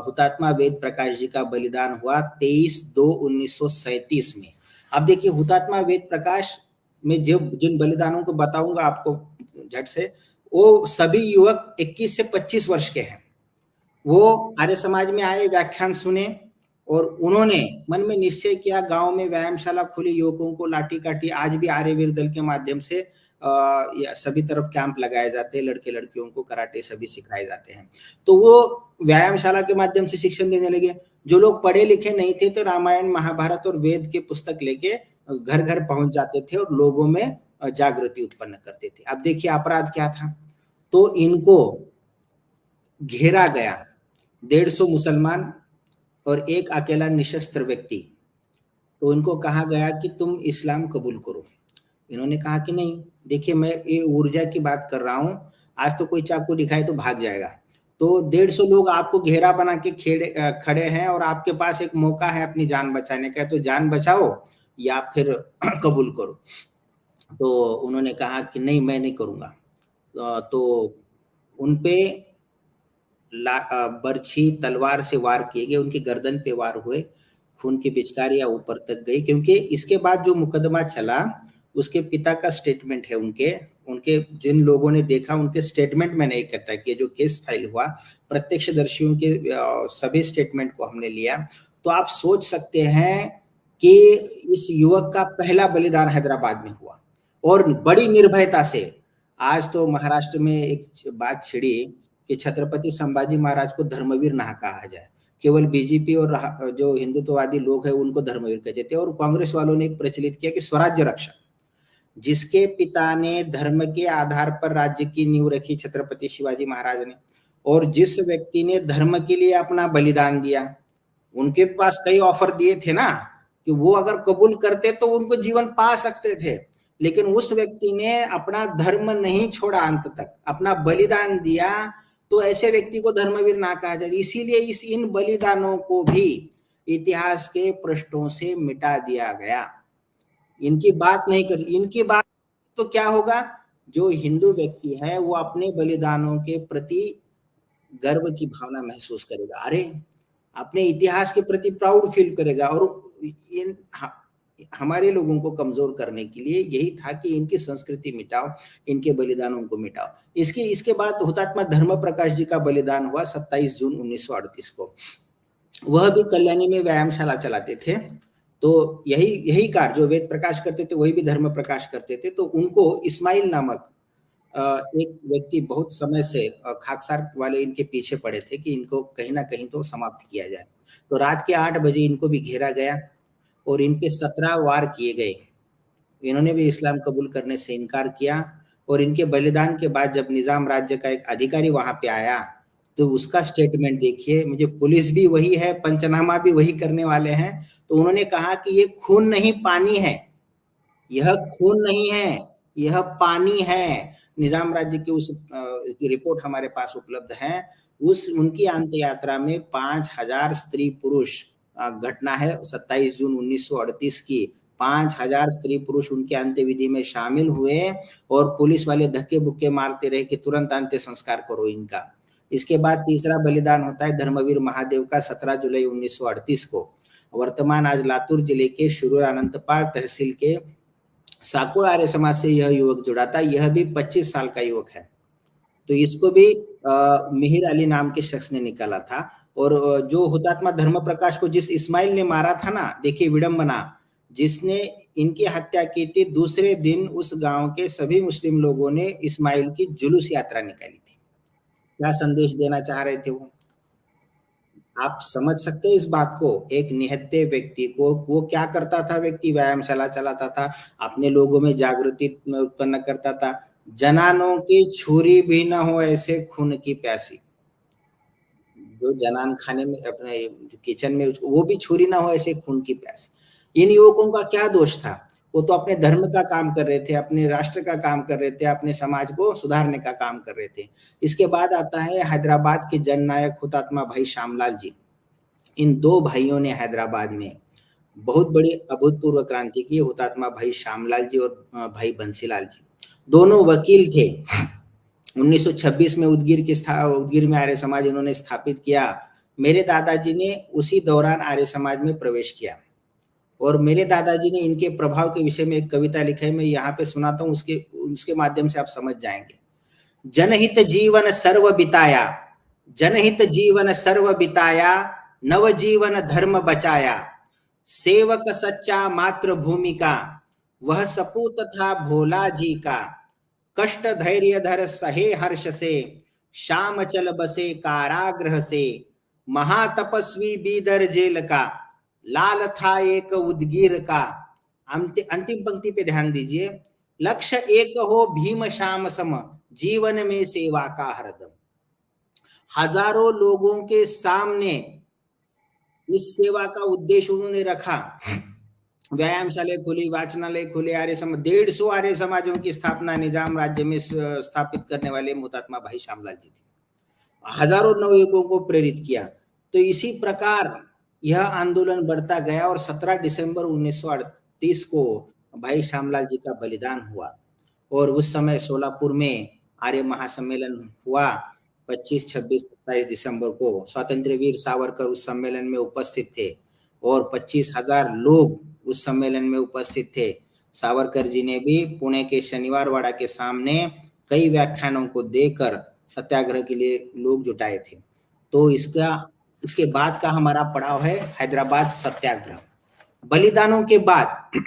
हुतात्मा वेद प्रकाश जी का बलिदान हुआ 23/2/1937 में। अब देखिए, हुतात्मा वेद प्रकाश में जिन बलिदानों को बताऊंगा आपको झट से, वो सभी युवक 21 से 25 वर्ष के हैं। वो आर्य समाज में आए, व्याख्यान सुने और उन्होंने मन में निश्चय किया, गांव में व्यायामशाला खुली, युवकों को लाठी काठी, आज भी आर्यवीर दल के माध्यम से सभी तरफ कैंप लगाए जाते हैं, लड़के लड़कियों को कराटे सभी सिखाए जाते हैं। तो वो व्यायामशाला के माध्यम से शिक्षण देने लगे। जो लोग पढ़े लिखे नहीं थे तो रामायण महाभारत और वेद के पुस्तक लेके घर घर पहुंच जाते थे और लोगों में जागृति उत्पन्न करते थे। अब देखिए अपराध क्या था, तो इनको घेरा गया, 150 मुसलमान और एक अकेला निशस्त्र व्यक्ति। तो इनको कहा गया कि तुम इस्लाम कबूल करो। इन्होंने कहा कि नहीं, देखिए मैं ये ऊर्जा की बात कर रहा हूं, आज तो कोई चाकू दिखाए तो भाग जाएगा। तो 150 लोग आपको घेरा बना के खड़े हैं और आपके पास एक मौका है अपनी जान बचाने का, तो जान बचाओ या फिर कबूल करो। तो उन्होंने कहा कि नहीं मैं नहीं करूंगा। तो उनपे बर्छी तलवार से वार किए गए, उनकी गर्दन पे वार हुए, खून की पिचकारियां ऊपर तक गई। क्योंकि इसके बाद जो मुकदमा चला उसके पिता का स्टेटमेंट है, उनके जिन लोगों ने देखा उनके स्टेटमेंट मैंने इकट्ठा किया। जो केस फाइल हुआ प्रत्यक्षदर्शियों के सभी स्टेटमेंट को हमने लिया। तो आप सोच सकते हैं कि इस युवक का पहला बलिदान हैदराबाद में हुआ और बड़ी निर्भयता से। आज तो महाराष्ट्र में एक बात छिड़ी कि छत्रपति संभाजी महाराज को धर्मवीर ना कहा जाए, केवल बीजेपी और जो हिंदुत्ववादी लोग हैं उनको धर्मवीर कहते थे। और कांग्रेस वालों ने एक प्रचलित किया कि स्वराज्य रक्षक, जिसके पिता ने धर्म के आधार पर राज्य की नींव रखी छत्रपति शिवाजी महाराज ने, और जिस व्यक्ति ने धर्म के लिए अपना बलिदान दिया, उनके पास कई ऑफर दिए थे ना कि वो अगर कबूल करते तो उनको जीवन पा सकते थे, लेकिन उस व्यक्ति ने अपना धर्म नहीं छोड़ा, अंत तक अपना बलिदान दिया। तो ऐसे व्यक्ति को धर्मवीर ना कहा जाए। इसीलिए इन बलिदानों को भी इतिहास के पृष्ठों से मिटा दिया गया। इनकी बात नहीं कर, इनकी बात तो क्या होगा, जो हिंदू व्यक्ति है वो अपने बलिदानों के प्रति गर्व की भावना महसूस करेगा, अरे अपने इतिहास के प्रति प्राउड फील करेगा। और हमारे लोगों को कमजोर करने के लिए यही था कि इनकी संस्कृति मिटाओ, इनके बलिदानों को मिटाओ। इसके बाद हुतात्मा धर्म प्रकाश जी का बलिदान हुआ 27 जून 1938 को। वह भी कल्याणी में व्यायामशाला चलाते थे। तो यही कार्य जो वेद प्रकाश करते थे वही भी धर्म प्रकाश करते थे। तो उनको इस्माइल नामक एक व्यक्ति बहुत समय से खाकसार वाले इनके पीछे पड़े थे कि इनको कहीं ना कहीं तो समाप्त किया जाए। तो रात के 8 बजे इनको भी घेरा गया और इन पे 17 वार किए गए। इन्होंने भी इस्लाम कबूल करने से इनकार किया। और इनके बलिदान के बाद जब निजाम राज्य का एक अधिकारी वहां पे आया तो उसका स्टेटमेंट देखिए, मुझे पुलिस भी वही है, पंचनामा भी वही करने वाले हैं। तो उन्होंने कहा कि ये खून नहीं पानी है, यह खून नहीं है, यह पानी है। निजाम राज्य की उस रिपोर्ट हमारे पास उपलब्ध है। उनकी अंत यात्रा में 5000 स्त्री पुरुष घटना है 27 जून 1938 की। 5000 स्त्री पुरुष उनके अंत्यविधि में शामिल हुए और पुलिस वाले धक्के बुक्के मारते रहे कि तुरंत अंत्य संस्कार करो इनका। इसके बाद तीसरा बलिदान होता है धर्मवीर महादेव का 17 जुलाई 1938 को। वर्तमान आज लातूर जिले के शुरूर अनंतपाल तहसील के साकुड़ आर्य समाज से यह युवक जुड़ा था। यह भी 25 साल का युवक है। तो इसको भी मिहिर अली नाम के शख्स ने निकाला था। और जो हुतात्मा धर्म प्रकाश को जिस इस्माइल ने मारा था ना, देखिए विडंबना, जिसने इनकी हत्या की थी, दूसरे दिन उस गांव के सभी मुस्लिम लोगों ने इस्माइल की जुलूस यात्रा निकाली थी। क्या संदेश देना चाह रहे थे वो, आप समझ सकते हैं इस बात को। एक निहत्थे व्यक्ति को वो क्या करता था, व्यक्ति व्यायामशाला चलाता था, अपने लोगों में जागृति उत्पन्न करता था। जनानों की छुरी भी ना हो ऐसे खून की प्यासी, जो जनान खाने में अपने किचन में वो भी छुरी ना हो ऐसे खून की प्यासी। इन युवकों का क्या दोष था, वो तो अपने धर्म का काम कर रहे थे, अपने राष्ट्र का काम कर रहे थे, अपने समाज को सुधारने का काम कर रहे थे। इसके बाद आता है हैदराबाद के जननायक हुतात्मा भाई श्यामलाल जी। इन दो भाइयों ने हैदराबाद में बहुत बड़ी अभूतपूर्व क्रांति की। हुतात्मा भाई श्यामलाल जी और भाई बंसीलाल जी दोनों वकील थे। 1926 में उदगीर में आर्य समाज इन्होंने स्थापित किया। मेरे दादाजी ने उसी दौरान आर्य समाज में प्रवेश किया और मेरे दादाजी ने इनके प्रभाव के विषय में एक कविता लिखी है, मैं यहाँ पे सुनाता हूँ, उसके माध्यम से आप समझ जाएंगे। जनहित जीवन सर्व बिताया, जनहित जीवन सर्व बिताया, नवजीवन धर्म बचाया, सेवक सच्चा मातृभूमि का, वह सपूत था भोला जी का, कष्ट धैर्य धर सहे हर्ष से, शाम चल बसे कारागृह से, महातपस्वी बीदर जेल का, लाल था एक उदगीर का। अंतिम पंक्ति पे ध्यान दीजिए, लक्ष्य एक हो भीम श्याम सम, जीवन में सेवा का हरदम। हजारों लोगों के सामने इस सेवा का उद्देश्य उन्होंने रखा। व्यायामशाला खुली, वाचनालय खुले, आर्य समाज 150 आर्य समाजों की स्थापना निजाम राज्य में स्थापित करने वाले मुतात्मा भाई श्यामलाल जी थे। हजारों नवयुवकों को प्रेरित किया। तो इसी प्रकार यह आंदोलन बढ़ता गया और 17 दिसंबर 1938 को भाई श्यामलाल जी का बलिदान हुआ और उस समय सोलापुर में आर्य महासम्मेलन हुआ। 25, 26, 27 दिसंबर को स्वतंत्र वीर सावरकर उस सम्मेलन में उपस्थित थे और 25,000 लोग उस सम्मेलन में उपस्थित थे। सावरकर जी ने भी पुणे के शनिवार वाड़ा के सामने कई व्याख्यानों को देकर सत्याग्रह के लिए लोग जुटाए थे। तो इसके बाद का हमारा पड़ाव है हैदराबाद सत्याग्रह। बलिदानों के बाद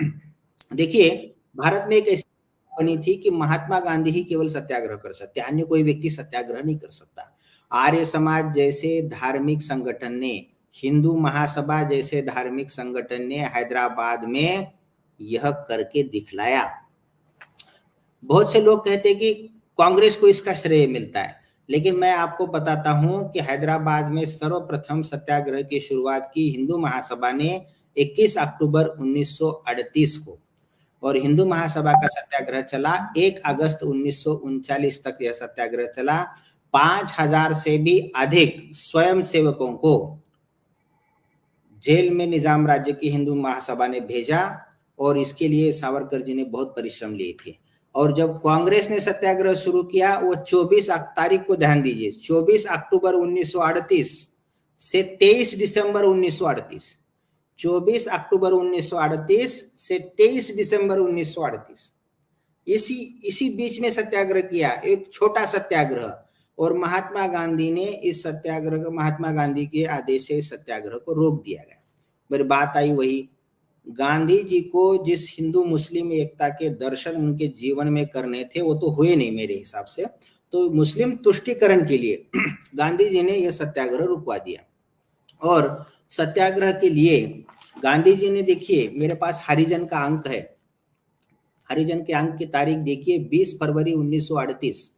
देखिए, भारत में एक ऐसी बनी थी कि महात्मा गांधी ही केवल सत्याग्रह कर सकते, अन्य कोई व्यक्ति सत्याग्रह नहीं कर सकता। आर्य समाज जैसे धार्मिक संगठन ने, हिंदू महासभा जैसे धार्मिक संगठन ने हैदराबाद में यह करके दिखलाया। बहुत से लोग कहते हैं कि कांग्रेस को इसका श्रेय मिलता है, लेकिन मैं आपको बताता हूं कि हैदराबाद में सर्वप्रथम सत्याग्रह की शुरुआत की हिंदू महासभा ने 21 अक्टूबर 1938 को, और हिंदू महासभा का सत्याग्रह चला 1 अगस्त 1939 तक। यह सत्याग्रह चला। 5,000 से भी अधिक स्वयं सेवकों को जेल में निजाम राज्य की हिंदू महासभा ने भेजा और इसके लिए सावरकर जी ने बहुत परिश्रम लिए थे। और जब कांग्रेस ने सत्याग्रह शुरू किया वो 24 तारीख को, ध्यान दीजिए, 24 अक्टूबर 1938 से 23 दिसंबर 1938, 24 अक्टूबर 1938 से 23 दिसंबर 1938, इसी बीच में सत्याग्रह किया, एक छोटा सत्याग्रह। और महात्मा गांधी ने इस सत्याग्रह को, महात्मा गांधी के आदेश से सत्याग्रह को रोक दिया गया। मेरी बात आई वही, गांधी जी को जिस हिंदू मुस्लिम एकता के दर्शन उनके जीवन में करने थे वो तो हुए नहीं मेरे हिसाब से। तो मुस्लिम तुष्टीकरण के लिए गांधी जी ने यह सत्याग्रह रुकवा दिया। और सत्याग्रह के लिए गांधी जी ने, देखिए मेरे पास हरिजन का अंक है, हरिजन के अंक की तारीख देखिए 20 फरवरी 1938।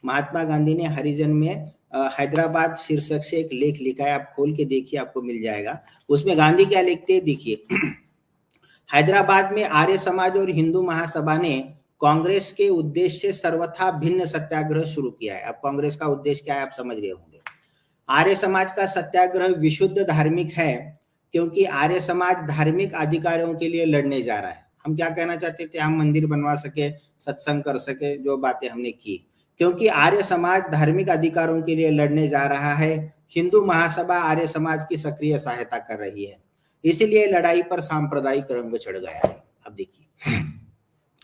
महात्मा गांधी ने हरिजन में हैदराबाद शीर्षक से एक लेख लिखा है, आप खोल के देखिए, आपको मिल जाएगा। उसमें गांधी क्या लिखते हैं देखिए, हैदराबाद में आर्य समाज और हिंदू महासभा ने कांग्रेस के उद्देश्य से सर्वथा भिन्न सत्याग्रह शुरू किया है। अब कांग्रेस का उद्देश्य क्या है आप समझ गए होंगे। आर्य समाज का सत्याग्रह विशुद्ध धार्मिक है, क्योंकि आर्य समाज धार्मिक अधिकारों के लिए लड़ने जा रहा है। हम क्या कहना चाहते थे, हम मंदिर बनवा सके, सत्संग कर सके, जो बातें हमने की, क्योंकि आर्य समाज धार्मिक अधिकारों के लिए लड़ने जा रहा है। हिंदू महासभा आर्य समाज की सक्रिय सहायता कर रही है, इसीलिए लड़ाई पर सांप्रदायिक रंग चढ़ गया है। अब देखिए,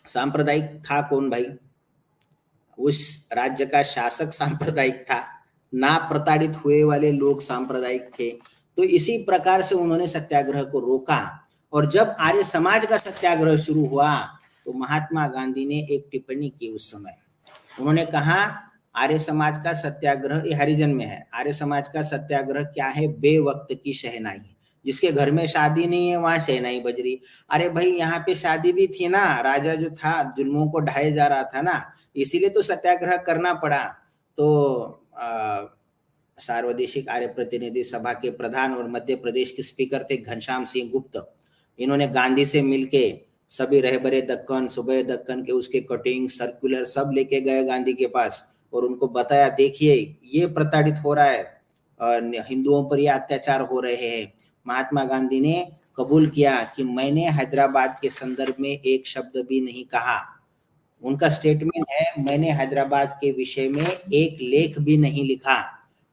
सांप्रदायिक था कौन भाई, उस राज्य का शासक सांप्रदायिक था, ना प्रताड़ित हुए वाले लोग सांप्रदायिक थे। तो इसी प्रकार से उन्होंने सत्याग्रह को रोका। और जब आर्य समाज का सत्याग्रह शुरू हुआ तो महात्मा गांधी ने एक टिप्पणी की उस समय। उन्होंने कहा आर्य समाज का सत्याग्रह, ये हरिजन में है, आर्य समाज का सत्याग्रह क्या है, बेवक्त की शहनाई। जिसके घर में शादी नहीं है वहां शहनाई बज रही। अरे भाई यहाँ पे शादी भी थी ना, राजा जो था जुल्मों को ढाया जा रहा था ना, इसीलिए तो सत्याग्रह करना पड़ा। तो सार्वदेशिक आर्य प्रतिनिधि सभा के प्रधान और मध्य प्रदेश के स्पीकर थे घनश्याम सिंह गुप्त। इन्होंने गांधी से मिलके सभी रहबरे दक्कन, सुबह दक्कन के उसके कटिंग, सर्कुलर सब लेके गए गांधी के पास और उनको बताया, देखिए ये प्रताड़ित हो रहा है, हिंदुओं पर ये अत्याचार हो रहे हैं। महात्मा गांधी ने कबूल किया कि मैंने हैदराबाद के संदर्भ में एक शब्द भी नहीं कहा। उनका स्टेटमेंट है, मैंने हैदराबाद के विषय में एक लेख भी नहीं लिखा,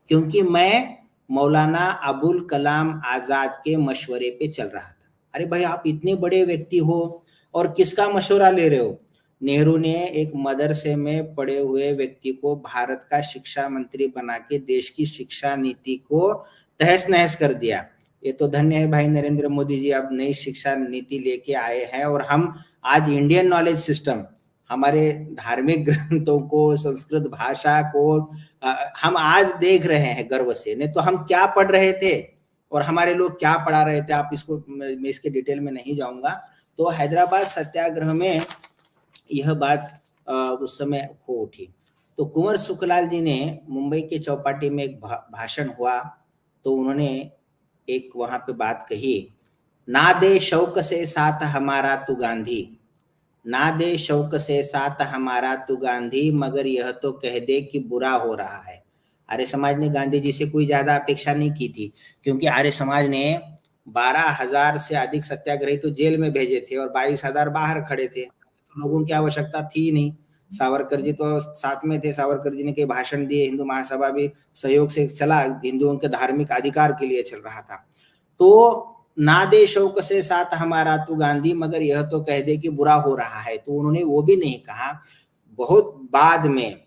क्योंकि मैं मौलाना अबुल कलाम आजाद के मशवरे पे चल रहा था। अरे भाई आप इतने बड़े व्यक्ति हो और किसका मशवरा ले रहे हो। नेहरू ने एक मदरसे में पढ़े हुए व्यक्ति को भारत का शिक्षा मंत्री बना के देश की शिक्षा नीति को तहस नहस कर दिया। ये तो धन्य है भाई नरेंद्र मोदी जी, अब नई शिक्षा नीति लेके आए हैं और हम आज इंडियन नॉलेज सिस्टम, हमारे धार्मिक ग्रंथों को, संस्कृत भाषा को हम आज देख रहे हैं गर्व से। नहीं तो हम क्या पढ़ रहे थे और हमारे लोग क्या पढ़ा रहे थे, आप इसको, मैं इसके डिटेल में नहीं जाऊंगा। तो हैदराबाद सत्याग्रह में यह बात उस समय हो उठी। तो कुंवर सुखलाल जी ने मुंबई के चौपाटी में एक भाषण हुआ, तो उन्होंने एक वहां पे बात कही, ना दे शौक से साथ हमारा तू गांधी, ना दे शौक से साथ हमारा तू गांधी, मगर यह तो कह दे कि बुरा हो रहा है। आर्य समाज ने गांधी जी से कोई ज्यादा अपेक्षा नहीं की थी, क्योंकि आर्य समाज ने 12,000 से अधिक सत्याग्रही तो जेल में भेजे थे और 22,000 बाहर खड़े थे, तो लोगों की आवश्यकता थी नहीं। सावरकर जी तो साथ में थे, सावरकर जी ने कई भाषण दिए, हिंदू महासभा भी सहयोग से चला, हिंदुओं के धार्मिक अधिकार के लिए चल रहा था। तो ना दे शौक से साथ हमारा तू गांधी, मगर यह तो कह दे कि बुरा हो रहा है, तो उन्होंने वो भी नहीं कहा। बहुत बाद में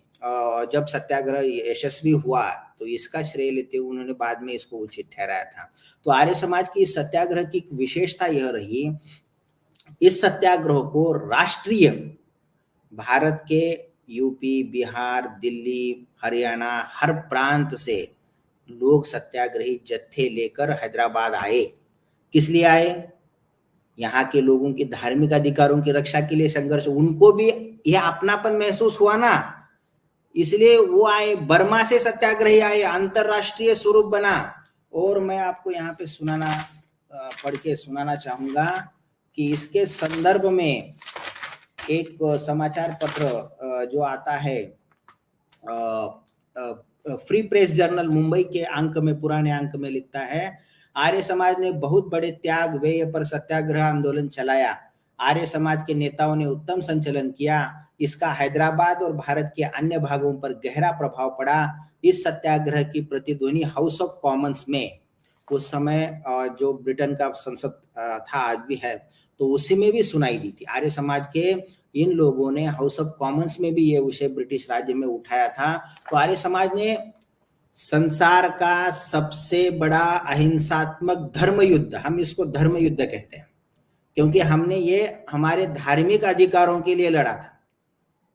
जब सत्याग्रह यशस्वी हुआ तो इसका श्रेय लेते हुए उन्होंने बाद में इसको उचित ठहराया था। तो आर्य समाज की इस सत्याग्रह की विशेषता यह रही, इस सत्याग्रह को राष्ट्रीय, भारत के यूपी, बिहार, दिल्ली, हरियाणा, हर प्रांत से लोग सत्याग्रही जत्थे लेकर हैदराबाद आए। किस लिए आए? यहाँ के लोगों की धार्मिक अधिकारों की रक्षा के लिए संघर्ष, उनको भी यह अपनापन महसूस हुआ ना, इसलिए वो आए। बर्मा से सत्याग्रही आए, अंतरराष्ट्रीय स्वरूप बना। और मैं आपको यहाँ पे पढ़ के सुनाना चाहूंगा कि इसके संदर्भ में एक समाचार पत्र जो आता है, फ्री प्रेस जर्नल मुंबई के अंक में, पुराने अंक में लिखता है, आर्य समाज ने बहुत बड़े त्याग व्यय पर सत्याग्रह आंदोलन चलाया। आर्य समाज के नेताओं ने उत्तम संचलन किया। इसका हैदराबाद और भारत के अन्य भागों पर गहरा प्रभाव पड़ा। इस सत्याग्रह की प्रतिध्वनि हाउस ऑफ कॉमन्स में, उस समय जो ब्रिटेन का संसद था, आज भी है, तो उसी में भी सुनाई दी थी। आर्य समाज के इन लोगों ने हाउस ऑफ कॉमन्स में भी ये विषय ब्रिटिश राज्य में उठाया था। तो आर्य समाज ने संसार का सबसे बड़ा अहिंसात्मक धर्म युद्ध, हम इसको धर्म युद्ध कहते हैं, क्योंकि हमने ये हमारे धार्मिक अधिकारों के लिए लड़ा था।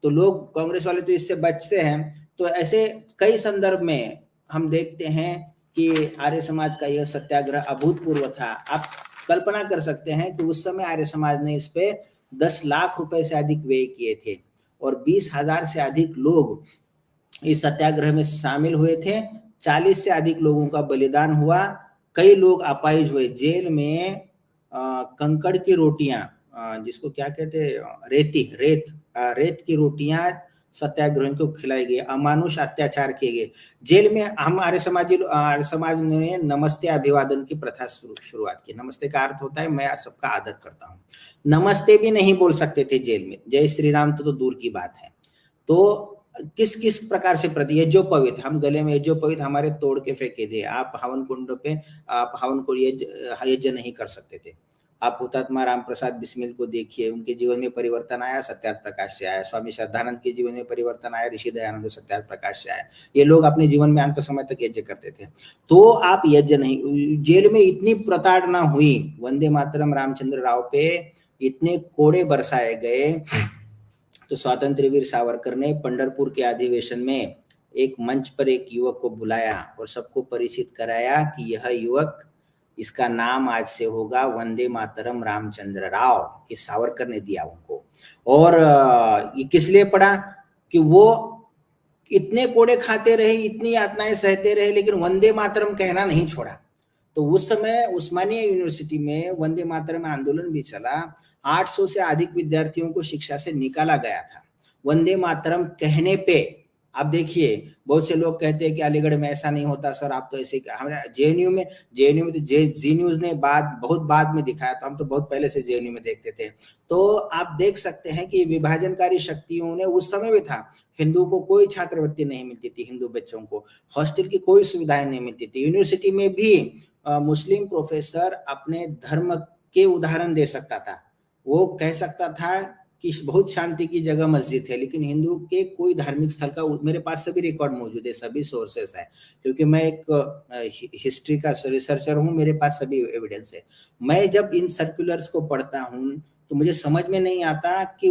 तो लोग, कांग्रेस वाले तो इससे बचते हैं। तो ऐसे कई संदर्भ में हम देखते हैं कि आर्य समाज का यह सत्याग्रह अभूतपूर्व था। आप कल्पना कर सकते हैं कि उस समय आर्य समाज ने इस पे 10 लाख रुपए से अधिक व्यय किए थे और 20,000 से अधिक लोग इस सत्याग्रह में शामिल हुए थे। 40 से अधिक लोगों का बलिदान हुआ। कई लोग अपाहिज हुए। जेल में कंकड़ की रोटियां, जिसको क्या कहते हैं, रेत की रोटियां सत्याग्रहियों को खिलाई गई, अमानुष अत्याचार किए गए। जेल में हम आर्य समाज ने नमस्ते अभिवादन की प्रथा शुरुआत की। नमस्ते का अर्थ होता है मैं सबका आदर करता हूँ। नमस्ते भी नहीं बोल सकते थे जेल में, जय श्री राम तो दूर की बात है। तो किस किस प्रकार से प्रति यज्ञोपवीत, हम गले में यज्ञोपवीत हमारे तोड़ के फेंके थे। आप हवन कुंड पे आप हवन को यज्ञ नहीं कर सकते थे। आप हुतात्मा राम प्रसाद बिस्मिल को देखिए, उनके जीवन में परिवर्तन आया, सत्यार्थ प्रकाश से आया। स्वामी श्रद्धानंद के जीवन में परिवर्तन आया, ऋषि दयानंद सत्यार्थ प्रकाश से आया। ये लोग अपने जीवन में अंत समय तक यज्ञ करते थे। तो आप यज्ञ नहीं, जेल में इतनी प्रताड़ना हुई, वंदे मातरम रामचंद्र राव पे इतने कोड़े बरसाए गए। तो स्वातंत्र वीर सावरकर ने पंढरपुर के अधिवेशन में एक मंच पर एक युवक को बुलाया और सबको परिचित कराया कि यह युवक, इसका नाम आज से होगा वंदे मातरम रामचंद्र राव। इस सावरकर ने दिया उनको। और ये किस लिए पड़ा कि वो इतने कोड़े खाते रहे, इतनी यातनाएं सहते रहे, लेकिन वंदे मातरम कहना नहीं छोड़ा। तो उस समय उस्मानिया यूनिवर्सिटी में वंदे मातरम आंदोलन भी चला। 800 से अधिक विद्यार्थियों को शिक्षा से निकाला गया था वंदे मातरम कहने पे। आप देखिए, बहुत से लोग कहते हैं कि अलीगढ़ में ऐसा नहीं होता सर, आप तो ऐसे, हमारे जेएनयू में तो जी न्यूज ने बहुत बाद में दिखाया था, हम तो बहुत पहले से जेएनयू में देखते थे। तो आप देख सकते हैं कि विभाजनकारी शक्तियों ने, उस समय भी था, हिंदू को कोई छात्रवृत्ति नहीं मिलती थी, हिंदू बच्चों को हॉस्टल की कोई सुविधाएं नहीं मिलती थी। यूनिवर्सिटी में भी मुस्लिम प्रोफेसर अपने धर्म के उदाहरण दे सकता था। वो कह सकता था कि बहुत शांति की जगह मस्जिद है, लेकिन हिंदू के कोई धार्मिक स्थल का मेरे पास सभी रिकॉर्ड मौजूद है, सभी सोर्सेस है, क्योंकि मैं एक हिस्ट्री का रिसर्चर हूँ, मेरे पास सभी एविडेंस है। मैं जब इन सर्कुलर्स को पढ़ता हूँ तो मुझे समझ में नहीं आता कि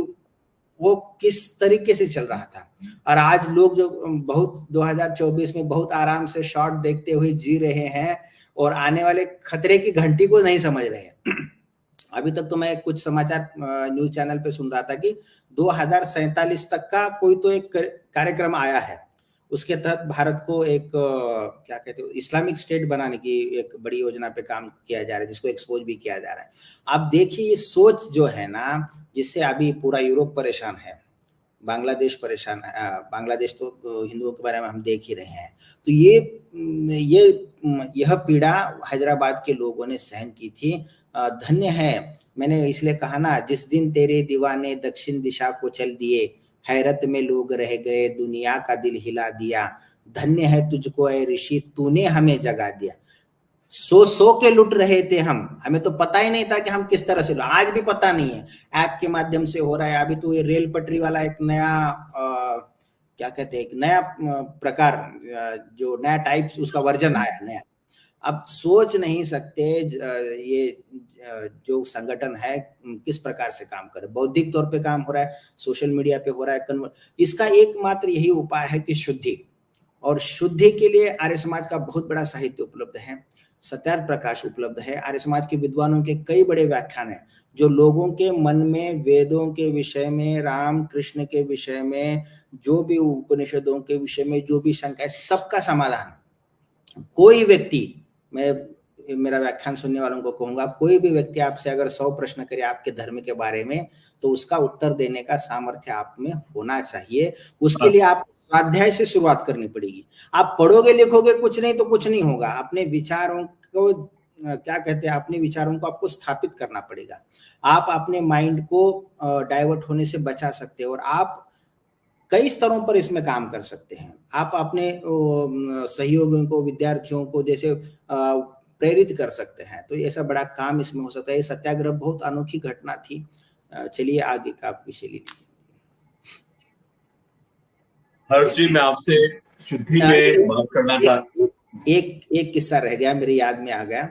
वो किस तरीके से चल रहा था। और आज लोग जो बहुत 2024 में बहुत आराम से शॉर्ट देखते हुए जी रहे हैं और आने वाले खतरे की घंटी को नहीं समझ रहे हैं। अभी तक तो मैं कुछ समाचार न्यूज चैनल पे सुन रहा था कि 2047 तक का कोई तो एक कार्यक्रम आया है, उसके तहत भारत को एक क्या कहते हैं इस्लामिक स्टेट बनाने की एक बड़ी योजना पे काम किया जा रहा है, जिसको एक्सपोज भी किया जा रहा है। आप देखिए ये सोच जो है ना, जिससे अभी पूरा यूरोप परेशान है, बांग्लादेश परेशान है। बांग्लादेश तो हिंदुओं के बारे में हम देख ही रहे हैं। तो यह पीड़ा हैदराबाद के लोगों ने सहन की थी। धन्य है, मैंने इसलिए कहा ना, जिस दिन तेरे दीवाने दक्षिण दिशा को चल दिए, हैरत में लोग रह गए, दुनिया का दिल हिला दिया, धन्य है तुझको ऐ ऋषि, तूने हमें जगा दिया। सो के लुट रहे थे हमें तो पता ही नहीं था कि हम किस तरह से, आज भी पता नहीं है, ऐप के माध्यम से हो रहा है। अभी तो ये रेल पटरी वाला एक नया क्या कहते हैं, एक नया प्रकार, जो नया टाइप उसका वर्जन आया नया। अब सोच नहीं सकते ये जो संगठन है किस प्रकार से काम करे, बौद्धिक तौर पे काम हो रहा है, सोशल मीडिया पे हो रहा है। इसका एकमात्र यही उपाय है कि शुद्धि, और शुद्धि के लिए आर्य समाज का बहुत बड़ा साहित्य उपलब्ध है, सत्यार्थ प्रकाश उपलब्ध है। आर्य समाज के विद्वानों के कई बड़े व्याख्यान हैं जो लोगों के मन में वेदों के विषय में, राम कृष्ण के विषय में, जो भी उपनिषदों के विषय में जो भी शंका है, सबका समाधान। कोई व्यक्ति, मैं मेरा व्याख्यान सुनने वालों को कहूंगा, कोई भी व्यक्ति आपसे अगर 100 प्रश्न करे आपके धर्म के बारे में, तो उसका उत्तर देने का सामर्थ्य आप में होना चाहिए। उसके लिए आप स्वाध्याय से शुरुआत करनी पड़ेगी। आप पढ़ोगे लिखोगे कुछ नहीं तो कुछ नहीं होगा। अपने विचारों को क्या कहते हैं, अपने विचारों को आपको स्थापित करना पड़ेगा। आप अपने माइंड को डाइवर्ट होने से बचा सकते हैं, और आप कई स्तरों पर इसमें काम कर सकते हैं। आप अपने सहयोगियों को, विद्यार्थियों को जैसे प्रेरित कर सकते हैं, तो ऐसा बड़ा काम इसमें हो सकता है। सत्याग्रह बहुत अनोखी घटना थी। चलिए आगे का विषय लीजिए। हर्ष जी, मैं आपसे शुद्धि में बात करना चाहता। एक किस्सा रह गया, मेरी याद में आ गया।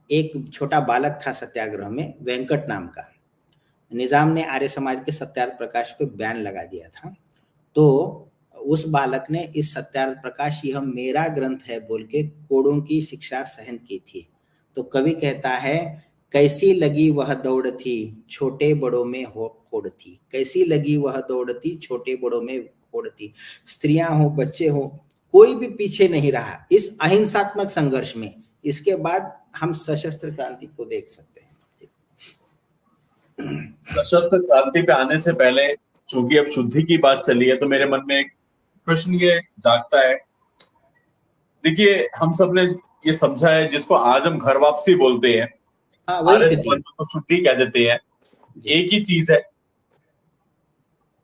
एक छोटा बालक था सत्याग्रह में, वेंकट नाम का। निजाम ने आर्य समाज के सत्यार्थ प्रकाश पे बैन लगा दिया था, तो उस बालक ने इस सत्यार्थ प्रकाश यह मेरा ग्रंथ है बोल के कोड़ों की शिक्षा सहन की थी। तो कवि कहता है, कैसी लगी वह दौड़ थी, छोटे बड़ों में होड़ थी। कैसी लगी वह दौड़ थी, छोटे बड़ों में होड़ थी। स्त्रियां हो, बच्चे हो, कोई भी पीछे नहीं रहा इस अहिंसात्मक संघर्ष में। इसके बाद हम सशस्त्र क्रांति को देख सकते हैं। सशस्त्र क्रांति पे आने से पहले, चूंकि अब शुद्धि की बात चली है, तो मेरे मन में एक प्रश्न ये जागता है। देखिए, हम सब ने ये समझा है, जिसको आज हम घर वापसी बोलते हैं, आर्य समाज को शुद्धि कह देते हैं, एक ही चीज है।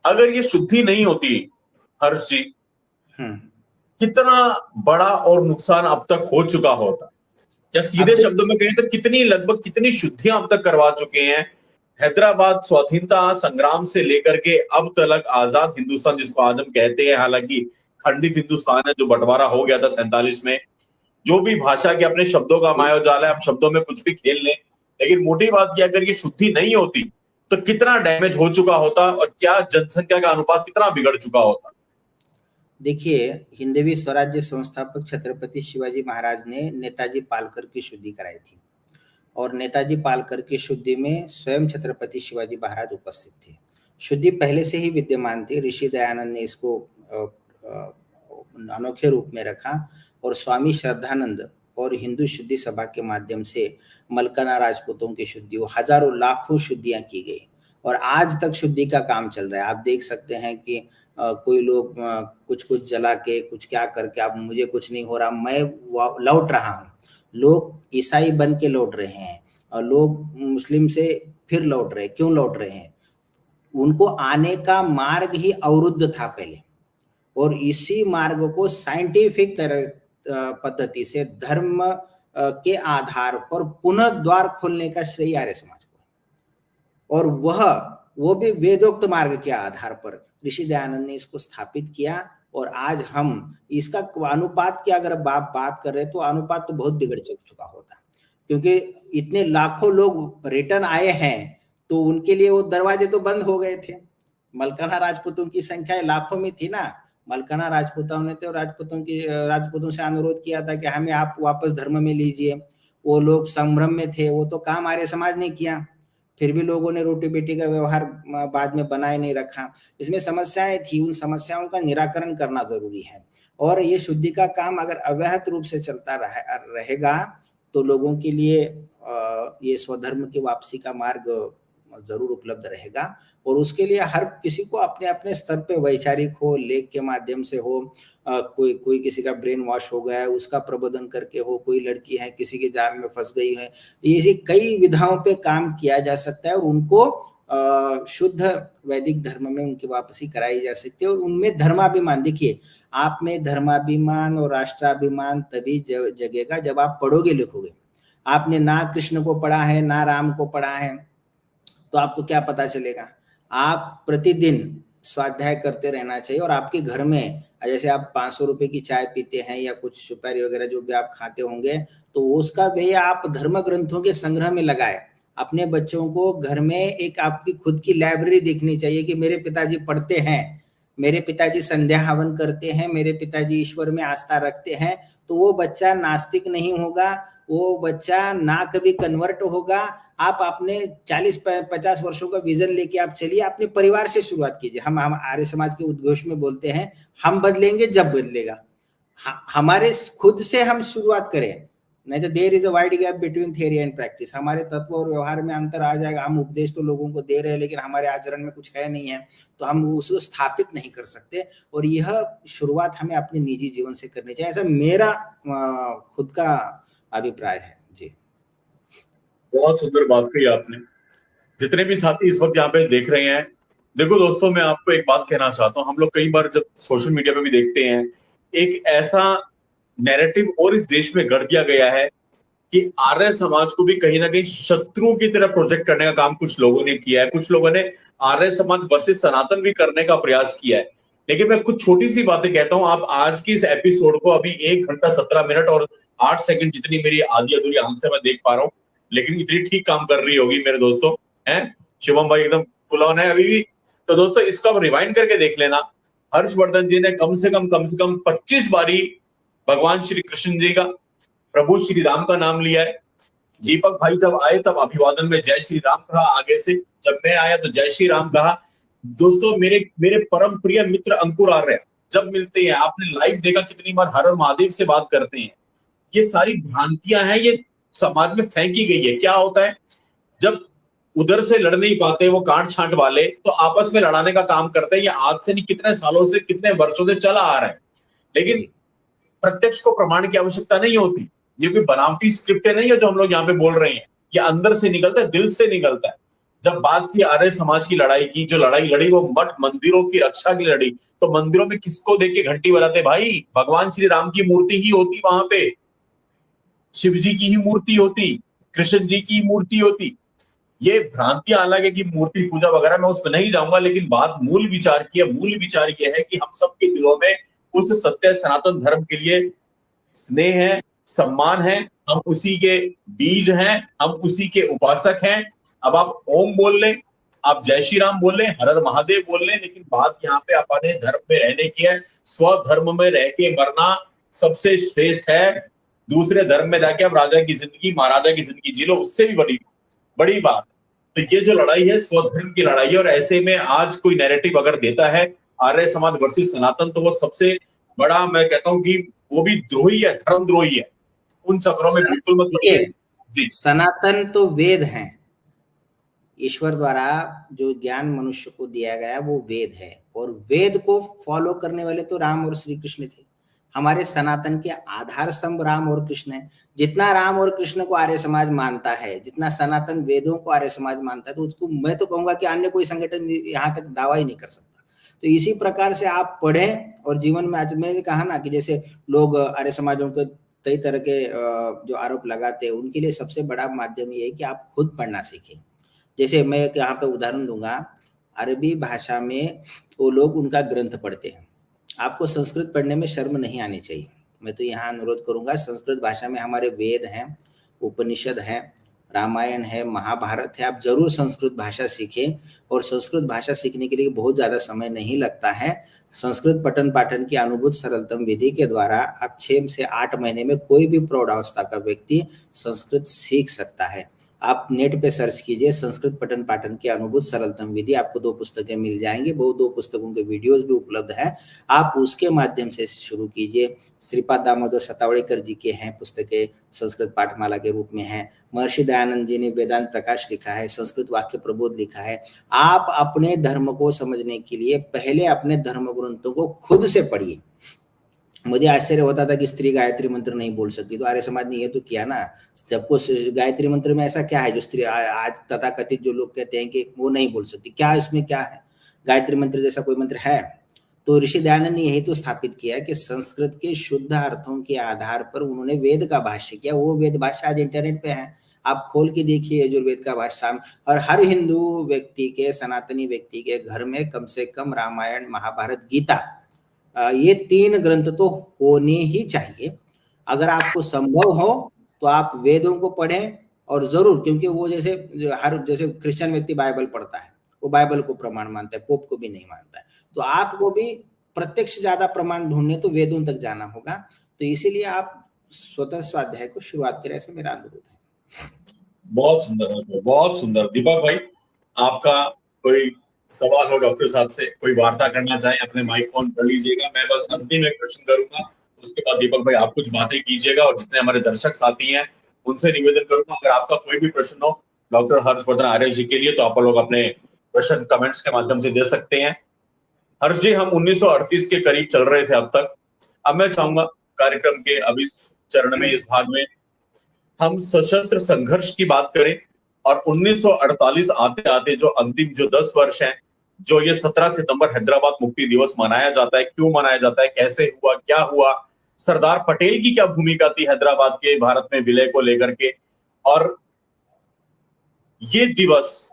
अगर ये शुद्धि नहीं होती हर्ष जी, कितना बड़ा और नुकसान अब तक हो चुका होता, या सीधे शब्दों में कहें तो कितनी शुद्धियां अब तक करवा चुके हैं। हैदराबाद स्वाधीनता संग्राम से लेकर के अब तक आजाद हिंदुस्तान, जिसको आज हम कहते हैं, हालांकि खंडित हिंदुस्तान है, जो बंटवारा हो गया था 47 में। जो भी भाषा के अपने शब्दों का मायाजाल है, हम शब्दों में कुछ भी खेल लें, लेकिन मोटी बात यह, अगर ये शुद्धि नहीं होती तो कितना डैमेज हो चुका होता, और क्या जनसंख्या का अनुपात कितना बिगड़ चुका होता। देखिए, हिंदवी स्वराज्य संस्थापक छत्रपति शिवाजी महाराज ने नेताजी पालकर की शुद्धि कराई थी, और नेताजी पालकर की शुद्धि में स्वयं छत्रपति शिवाजी महाराज उपस्थित थे। शुद्धि पहले से ही विद्यमान थी। ऋषि दयानंद ने इसको अनोखे रूप में रखा, और स्वामी श्रद्धानंद और हिंदू शुद्धि सभा के माध्यम से मलकाना राजपूतों की शुद्धि, वो हजारों लाखों शुद्धियां की गई, और आज तक शुद्धि का काम चल रहा है। आप देख सकते हैं कि कोई लोग कुछ जला के, कुछ क्या करके, अब मुझे कुछ नहीं हो रहा, मैं लौट रहा हूँ। लोग ईसाई बन के लौट रहे हैं, और लोग मुस्लिम से फिर लौट रहे हैं। क्यों लौट रहे हैं? उनको आने का मार्ग ही अवरुद्ध था पहले, और इसी मार्ग को साइंटिफिक पद्धति से धर्म के आधार पर पुनः द्वार खोलने का श्रेय आर्य समाज को। और वो भी वेदोक्त मार्ग के आधार पर ऋषि दयानंद ने इसको स्थापित किया। और आज हम इसका अनुपात की अगर बात कर रहे हैं तो अनुपात तो बहुत बिगड़ चुका होता, क्योंकि इतने लाखों लोग रिटर्न आए हैं तो उनके लिए वो दरवाजे तो बंद हो गए थे। मलकाना राजपूतों की संख्या लाखों में थी ना। मलकाना राजपूतों ने तो राजपूतों से अनुरोध किया था कि हमें आप वापस धर्म में लीजिए। वो लोग संभ्रम में थे, वो तो काम आर्य समाज ने किया, फिर भी लोगों ने रोटी बेटी का व्यवहार बाद में बनाए नहीं रखा। इसमें समस्याएं थी, उन समस्याओं का निराकरण करना जरूरी है। और ये शुद्धि का काम अगर अव्याहत रूप से चलता रहेगा तो लोगों के लिए ये स्वधर्म की वापसी का मार्ग जरूर उपलब्ध रहेगा। और उसके लिए हर किसी को अपने अपने स्तर पे, वैचारिक हो, लेख के माध्यम से हो, कोई किसी का ब्रेन वॉश हो गया है उसका प्रबोधन करके हो, कोई लड़की है किसी के जाल में फंस गई है, ये कई विधाओं पे काम किया जा सकता है और उनको शुद्ध वैदिक धर्म में उनकी वापसी कराई जा सकती है। और उनमें धर्माभिमान, देखिए आप में धर्माभिमान और राष्ट्राभिमान तभी जगेगा जब आप पढ़ोगे लिखोगे। आपने ना कृष्ण को पढ़ा है ना राम को पढ़ा है तो आपको क्या पता चलेगा। आप प्रतिदिन स्वाध्याय करते रहना चाहिए। और आपके घर में जैसे आप 500 रुपए की चाय पीते हैं या कुछ सुपारी वगैरह जो भी आप खाते होंगे तो उसका व्यय आप धर्म ग्रंथों के संग्रह में लगाए। अपने बच्चों को घर में एक आपकी खुद की लाइब्रेरी देखनी चाहिए कि मेरे पिताजी पढ़ते हैं, मेरे पिताजी संध्या हवन करते हैं, मेरे पिताजी ईश्वर में आस्था रखते हैं। तो वो बच्चा नास्तिक नहीं होगा, वो बच्चा ना कभी कन्वर्ट होगा। आप अपने 40-50 वर्षों का विजन लेके आप चलिए, अपने परिवार से शुरुआत कीजिए। हम आर्य समाज के उद्घोष में बोलते हैं हम बदलेंगे जब बदलेगा। हमारे खुद से हम शुरुआत करें, नहीं तो there is a wide gap between theory and practice. हमारे तत्व और व्यवहार में अंतर आ जाएगा। हम उपदेश तो लोगों को दे रहे हैं लेकिन हमारे आचरण में कुछ है नहीं है, तो हम उसको स्थापित नहीं कर सकते। और यह शुरुआत हमें अपने निजी जीवन से करनी चाहिए, ऐसा मेरा खुद का अभिप्राय है जी। बहुत सुंदर बात कही आपने। जितने भी साथी इस वक्त यहाँ पे देख रहे हैं, देखो दोस्तों मैं आपको एक बात कहना चाहता हूँ। हम लोग कई बार जब सोशल मीडिया पे भी देखते हैं एक ऐसा नैरेटिव और इस देश में गढ़ दिया गया है कि आर्य समाज को भी कहीं ना कहीं शत्रुओं की तरह प्रोजेक्ट करने का काम कुछ लोगों ने किया है। कुछ लोगों ने आर्य समाज वर्सेस सनातन भी करने का प्रयास किया है। लेकिन मैं कुछ छोटी सी बातें कहता हूं। आप आज की इस एपिसोड को अभी 1 घंटा 17 मिनट और 8 सेकंड जितनी मेरी आधी अधूरी आंख से मैं देख पा रहा हूँ, लेकिन इतनी ठीक काम कर रही होगी मेरे दोस्तों। हैं शिवम भाई एकदम फुल ऑन है अभी भी। तो दोस्तों इसका रिवाइंड करके देख लेना। हर्षवर्धन जी ने कम से कम 25 बारी भगवान श्री कृष्ण जी का, प्रभु श्री राम का नाम लिया है। दीपक भाई जब आए तब अभिवादन में जय श्री राम कहा, आगे से जब मैं आया तो जय श्री राम कहा। दोस्तों मेरे परम प्रिय मित्र अंकुर आर्य जब मिलते हैं, आपने लाइव देखा कितनी बार हर हर महादेव से बात करते हैं। ये सारी भ्रांतियां हैं, ये समाज में फेंकी गई है। क्या होता है जब उधर से लड़ नहीं पाते वो कांट छांट वाले, तो आपस में लड़ाने का काम करते हैं। ये आज से नहीं, कितने सालों से, कितने वर्षों से चला आ रहा है। लेकिन प्रत्यक्ष को प्रमाण की आवश्यकता नहीं होती। ये कोई बनावटी स्क्रिप्ट नहीं है जो हम लोग यहाँ पे बोल रहे हैं, ये अंदर से निकलता है, दिल से निकलता है। जब बात की आर्य समाज की लड़ाई की, जो लड़ाई लड़ी वो मठ मंदिरों की रक्षा की लड़ी। तो मंदिरों में किसको देख के घंटी बजाते भाई? भगवान श्री राम की मूर्ति ही होती वहां पे, शिव जी की ही मूर्ति होती, कृष्ण जी की मूर्ति होती। ये भ्रांतियां अलग है कि मूर्ति पूजा वगैरह, मैं उस पर नहीं जाऊंगा। लेकिन बात मूल विचार की है। मूल विचार ये है कि हम सबके दिलों में उस सत्य सनातन धर्म के लिए स्नेह है, सम्मान है। हम उसी के बीज हैं, हम उसी के उपासक हैं। अब आप ओम बोल लें, आप जय श्री राम बोल लें, हर हर महादेव बोल लें, लेकिन बात यहाँ पे अपने धर्म में रहने की है। स्वधर्म में रह के मरना सबसे श्रेष्ठ है। दूसरे धर्म में जाके आप राजा की जिंदगी, महाराजा की जिंदगी जी लो, उससे भी बड़ी बात। तो ये जो लड़ाई है स्वधर्म की लड़ाई है। और ऐसे में आज कोई नैरेटिव अगर देता है आर्य समाज वर्सेस सनातन, तो वो सबसे बड़ा, मैं कहता हूं कि वो भी द्रोही है, धर्मद्रोही है। उन चक्रों में बिल्कुल मत पड़िए जी। सनातन तो वेद हैं, ईश्वर द्वारा जो ज्ञान मनुष्य को दिया गया वो वेद है। और वेद को फॉलो करने वाले तो राम और श्री कृष्ण थे। हमारे सनातन के आधार स्तंभ राम और कृष्ण है। जितना राम और कृष्ण को आर्य समाज मानता है, जितना सनातन वेदों को आर्य समाज मानता है, तो उसको मैं तो कहूंगा कि अन्य कोई संगठन यहाँ तक दावा ही नहीं कर सकता। तो इसी प्रकार से आप पढ़ें और जीवन में, आज मैंने कहा ना कि जैसे लोग आर्य समाजों के कई तरह के जो आरोप लगाते हैं, उनके लिए सबसे बड़ा माध्यम ये है कि आप खुद पढ़ना सीखें। जैसे मैं एक यहाँ पे उदाहरण दूंगा, अरबी भाषा में वो लोग उनका ग्रंथ पढ़ते हैं। आपको संस्कृत पढ़ने में शर्म नहीं आनी चाहिए। मैं तो यहाँ अनुरोध करूंगा, संस्कृत भाषा में हमारे वेद हैं, उपनिषद हैं, रामायण है, महाभारत है, आप जरूर संस्कृत भाषा सीखें। और संस्कृत भाषा सीखने के लिए बहुत ज़्यादा समय नहीं लगता है। संस्कृत पठन पाठन की अनुभूत सरलतम विधि के द्वारा आप 6 से 8 महीने में कोई भी प्रौढ़ावस्था का व्यक्ति संस्कृत सीख सकता है। आप नेट पे सर्च कीजिए संस्कृत पठन पाठन की अनुभूत सरलतम विधि, आपको 2 पुस्तकें मिल जाएंगी, वो 2 पुस्तकों के वीडियोस भी उपलब्ध हैं। आप उसके माध्यम से शुरू कीजिए। श्रीपाद दामोदर सतावड़ेकर जी के हैं पुस्तकें, संस्कृत पाठमाला के रूप में हैं। महर्षि दयानंद जी ने वेदांत प्रकाश लिखा है, संस्कृत वाक्य प्रबोध लिखा है। आप अपने धर्म को समझने के लिए पहले अपने धर्म ग्रंथों को खुद से पढ़िए। मुझे आश्चर्य होता था कि स्त्री गायत्री मंत्र नहीं बोल सकती, तो आर्य समाज ने ये तो किया ना, सबको गायत्री मंत्र में ऐसा क्या है जो स्त्री आज तथाकथित जो लोग कहते हैं कि वो नहीं बोल सकती, क्या इसमें क्या है? गायत्री मंत्र जैसा कोई मंत्र है? तो ऋषि दयानंद ने यही तो स्थापित किया कि संस्कृत के शुद्ध अर्थों के आधार पर उन्होंने वेद का भाष्य किया। वो वेद भाष्य आज इंटरनेट पे है, आप खोल के देखिए यजुर्वेद का भाष्य। और हर हिंदू व्यक्ति के, सनातनी व्यक्ति के घर में कम से कम रामायण, महाभारत, गीता, ये 3 ग्रंथ तो होने ही चाहिए। अगर आपको संभव हो तो आप वेदों को पढ़ें, और जरूर, क्योंकि वो जैसे जैसे क्रिश्चियन व्यक्ति बाइबल पढ़ता है, वो बाइबल को प्रमाण मानता है, पोप को भी नहीं मानता है। तो आपको भी प्रत्यक्ष ज्यादा प्रमाण ढूंढने तो वेदों तक जाना होगा। तो इसीलिए आप स्वतः स्वाध्याय को शुरुआत करें, ऐसा मेरा अनुरोध है। बहुत सुंदर, बहुत सुंदर। दीपक भाई, आपका कोई सवाल हो डॉक्टर साहब से, कोई वार्ता करना चाहे, अपने माइक ऑन कर लीजिएगा। मैं बस अंतिम एक प्रश्न करूंगा, उसके बाद दीपक भाई आप कुछ बातें कीजिएगा, और जितने हमारे दर्शक साथी हैं उनसे निवेदन करूंगा, अगर आपका कोई भी प्रश्न हो डॉक्टर हर्षवर्धन आर्य जी के लिए, तो आप लोग अपने प्रश्न कमेंट्स के माध्यम से दे सकते हैं। हर्ष जी, हम 1938 के करीब चल रहे थे अब तक। अब मैं चाहूंगा कार्यक्रम के अब इस चरण में, इस भाग में हम सशस्त्र संघर्ष की बात करें, और 1948 आते आते जो अंतिम जो 10 वर्ष हैं, जो ये 17 सितंबर हैदराबाद मुक्ति दिवस मनाया जाता है, क्यों मनाया जाता है, कैसे हुआ, क्या हुआ, सरदार पटेल की क्या भूमिका थी हैदराबाद के भारत में विलय को लेकर के, और ये दिवस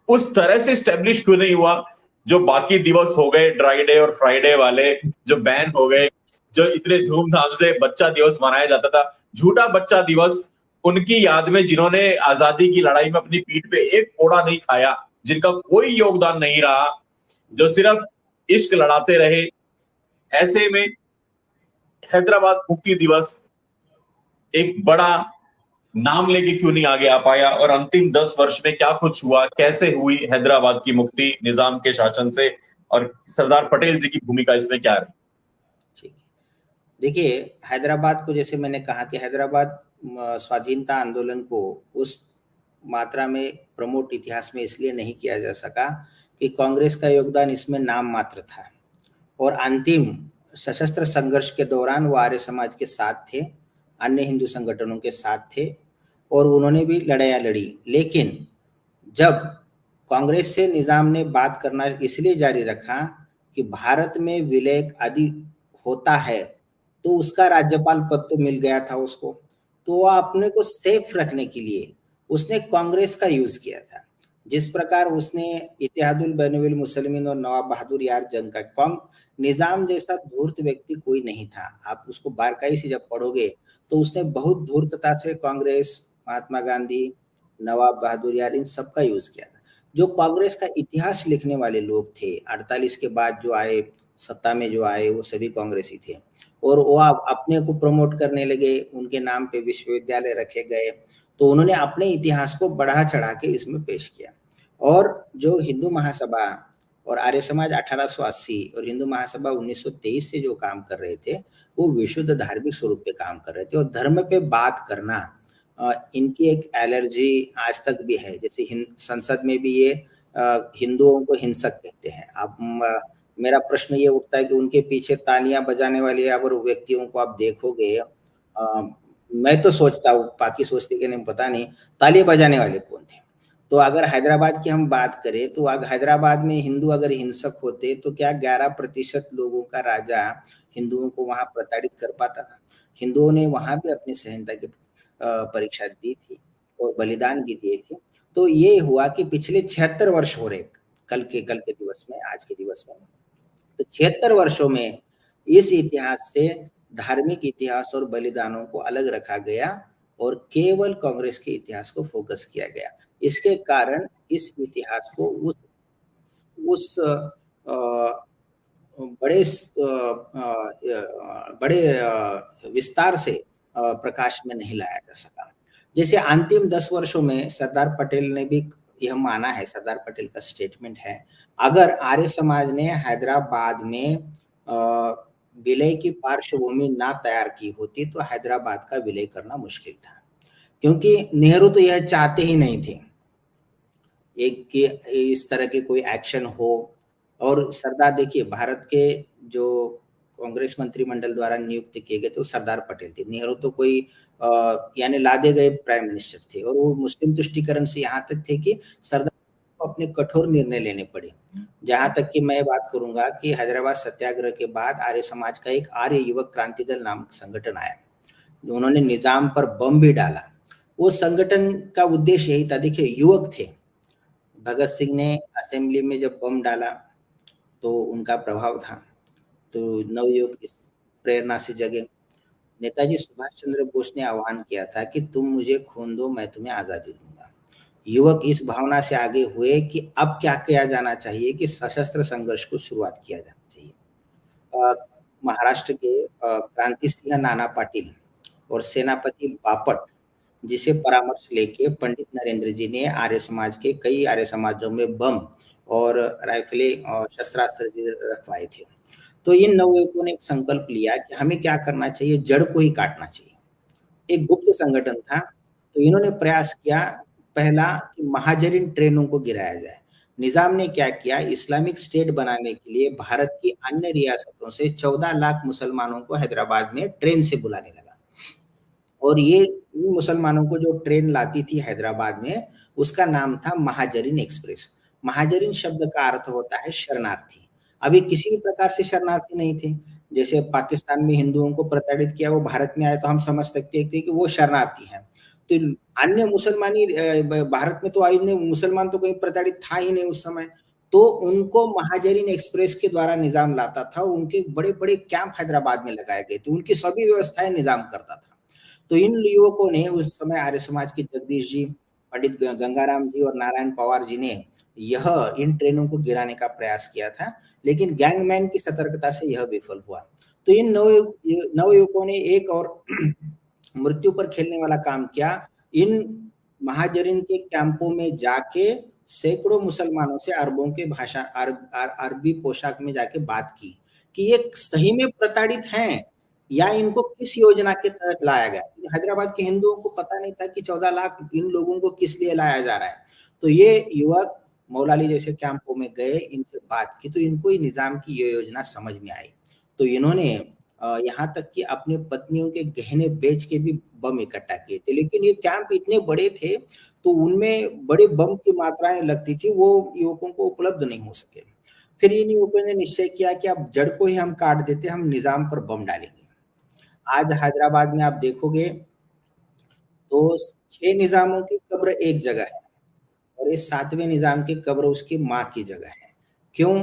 उस तरह से स्टैब्लिश क्यों नहीं हुआ जो बाकी दिवस हो गए, ड्राई डे और फ्राइडे वाले जो बैन हो गए, जो इतने धूमधाम से बच्चा दिवस मनाया जाता था, झूठा बच्चा दिवस, उनकी याद में जिन्होंने आजादी की लड़ाई में अपनी पीठ पे एक कोड़ा नहीं खाया, जिनका कोई योगदान नहीं रहा, जो सिर्फ इश्क लड़ाते रहे, ऐसे में हैदराबाद मुक्ति दिवस एक बड़ा नाम लेके क्यों नहीं आगे आ पाया, और अंतिम 10 वर्ष में क्या कुछ हुआ, कैसे हुई हैदराबाद की मुक्ति निजाम के शासन से, और सरदार पटेल जी की भूमिका इसमें क्या रही? ठीक है, देखिए हैदराबाद को, जैसे मैंने कहा कि हैदराबाद स्वाधीनता आंदोलन को उस मात्रा में प्रमोट इतिहास में इसलिए नहीं किया जा सका कि कांग्रेस का योगदान इसमें नाम मात्र था, और अंतिम सशस्त्र संघर्ष के दौरान वो आर्य समाज के साथ थे, अन्य हिंदू संगठनों के साथ थे, और उन्होंने भी लड़ाइयाँ लड़ी। लेकिन जब कांग्रेस से निजाम ने बात करना इसलिए जारी रखा कि भारत में विलय आदि होता है, तो उसका राज्यपाल पद तो मिल गया था उसको, तो वो अपने को सेफ रखने के लिए उसने कांग्रेस का यूज किया था। जिस प्रकार उसने इत्तेहादुल बैनुल मुसलिमीन और नवाब बहादुर यार जंग का, निजाम जैसा धूर्त व्यक्ति कोई नहीं था। आप उसको बारकाई से जब पढ़ोगे तो उसने बहुत धूर्तता से कांग्रेस, महात्मा गांधी, नवाब बहादुर यार, इन सब का यूज किया था। जो कांग्रेस का इतिहास लिखने वाले लोग थे 48 के बाद जो आए, सत्ता में जो आए, वो सभी कांग्रेसी थे, और वो अपने को प्रमोट करने लगे, उनके नाम पे विश्वविद्यालय रखे गए, तो उन्होंने अपने इतिहास को बढ़ा चढ़ा के इसमें पेश किया। और जो हिंदू महासभा और आर्य समाज 1880 और हिंदू महासभा 1923 से जो काम कर रहे थे, वो विशुद्ध धार्मिक स्वरूप पे काम कर रहे थे, और धर्म पे बात करना इनकी एक एलर्जी आज तक भी है। जैसे संसद में भी ये हिंदुओं को हिंसक कहते हैं। अब मेरा प्रश्न ये उठता है कि उनके पीछे तालियां बजाने वाले अगर व्यक्तियों को आप देखोगे, मैं तो सोचता हूँ, बाकी सोचते कि नहीं पता नहीं, ताली बजाने वाले कौन थे। तो अगर हैदराबाद की हम बात करें, तो हैदराबाद में हिंदू अगर हिंसक होते तो क्या 11% लोगों का राजा हिंदुओं को वहां प्रताड़ित कर पाता था? हिंदुओं ने वहां भी अपनी सहनता की परीक्षा दी थी और बलिदान भी दिए थे। तो ये हुआ कि पिछले 76 वर्ष हो रहे कल के दिवस में, आज के दिवस में, तो 76 वर्षों में इस इतिहास से धार्मिक इतिहास और बलिदानों को अलग रखा गया और केवल कांग्रेस के इतिहास को फोकस किया गया। इसके कारण इस इतिहास को उस बड़े विस्तार से प्रकाश में नहीं लाया जा सका। जैसे अंतिम 10 वर्षों में सरदार पटेल ने भी यह माना है, सरदार पटेल का स्टेटमेंट है, अगर आर्य समाज ने हैदराबाद में विलय की पार्श्वभूमि ना तैयार की होती तो हैदराबाद का विलय करना मुश्किल था, क्योंकि नेहरू तो यह चाहते ही नहीं थे एक कि इस तरह के कोई एक्शन हो। और सरदार, देखिए, भारत के जो कांग्रेस मंत्रिमंडल द्वारा नियुक्त किए गए थे वो सरदार पटेल थे। नेहरू तो कोई यानी लादे गए प्राइम मिनिस्टर थे, और वो मुस्लिम तुष्टीकरण से यहाँ तक थे कि सरदार को अपने कठोर निर्णय लेने पड़े। जहां तक कि मैं बात करूंगा कि हैदराबाद सत्याग्रह के बाद आर्य समाज का एक आर्य युवक क्रांति दल नामक संगठन आया, उन्होंने निजाम पर बम भी डाला। वो संगठन का उद्देश्य यही था, देखिए, युवक थे। भगत सिंह ने असेंबली में जब बम डाला तो उनका प्रभाव था, तो नवयुवक इस प्रेरणा से जगे। नेताजी सुभाष चंद्र बोस ने आह्वान किया था कि तुम मुझे खून दो, मैं तुम्हें आजादी दूंगा। युवक इस भावना से आगे हुए कि अब क्या किया जाना चाहिए कि सशस्त्र संघर्ष को शुरुआत किया जाना चाहिए। महाराष्ट्र के क्रांति सिंह नाना पाटिल और सेनापति बापट जिसे परामर्श लेके पंडित नरेंद्र जी ने आर्य समाज के कई आर्य समाजों में बम और राइफलें और शस्त्रास्त्र रखवाए थे। तो इन नवयुवकों ने एक संकल्प लिया कि हमें क्या करना चाहिए, जड़ को ही काटना चाहिए। एक गुप्त संगठन था, तो इन्होंने प्रयास किया पहला कि महाजरीन ट्रेनों को गिराया जाए। निजाम ने क्या किया, इस्लामिक स्टेट बनाने के लिए भारत की अन्य रियासतों से 14 लाख मुसलमानों को हैदराबाद में ट्रेन से बुलाने लगा, और ये मुसलमानों को जो ट्रेन लाती थी हैदराबाद में, उसका नाम था महाजरीन एक्सप्रेस। महाजरीन शब्द का अर्थ होता है शरणार्थी। अभी किसी भी प्रकार से शरणार्थी नहीं थे। जैसे पाकिस्तान में हिंदुओं को प्रताड़ित किया, वो भारत में आए तो हम समझ सकते थे कि वो शरणार्थी हैं। तो अन्य मुसलमानी भारत में तो अन्य मुसलमान तो कहीं प्रताड़ित था ही नहीं उस समय, तो उनको महाजरीन एक्सप्रेस के द्वारा निजाम लाता था। उनके बड़े बड़े कैंप हैदराबाद में लगाए गए थे, उनकी सभी व्यवस्थाएं निजाम करता था। तो इन युवकों ने उस समय आर्य समाज के जगदीश जी, पंडित गंगाराम जी और नारायण पवार जी ने इन ट्रेनों को गिराने का प्रयास किया था, लेकिन गैंगमैन की सतर्कता से यह विफल हुआ। तो इन नवयुवकों ने एक और मृत्यु पर खेलने वाला काम किया। इन महाजरीन के कैंपों में जाके सैकड़ों मुसलमानों से अरबों के भाषा अरबी पोशाक में जाके बात की कि ये सही में प्रताड़ित हैं या इनको किस योजना के तहत लाया गया। हैदराबाद के हिंदुओं को पता नहीं था कि 14 लाख इन लोगों को किस लिए लाया जा रहा है। तो ये युवक मौलाली जैसे कैंपों में गए, इनसे बात की, तो इनको निजाम की ये योजना समझ में आई। तो इन्होंने यहाँ तक कि अपने पत्नियों के गहने बेच के भी बम इकट्ठा किए थे। लेकिन ये कैंप इतने बड़े थे तो उनमें बड़े बम की मात्राएं लगती थी, वो युवकों को उपलब्ध नहीं हो सके। फिर इन युवकों ने निश्चय किया कि अब जड़ को ही हम काट देते, हम निजाम पर बम डालेंगे। आज हैदराबाद में आप देखोगे तो 6 निजामों की कब्र एक जगह है, और इस 7वें निजाम की कब्र उसकी माँ की जगह है। क्यों?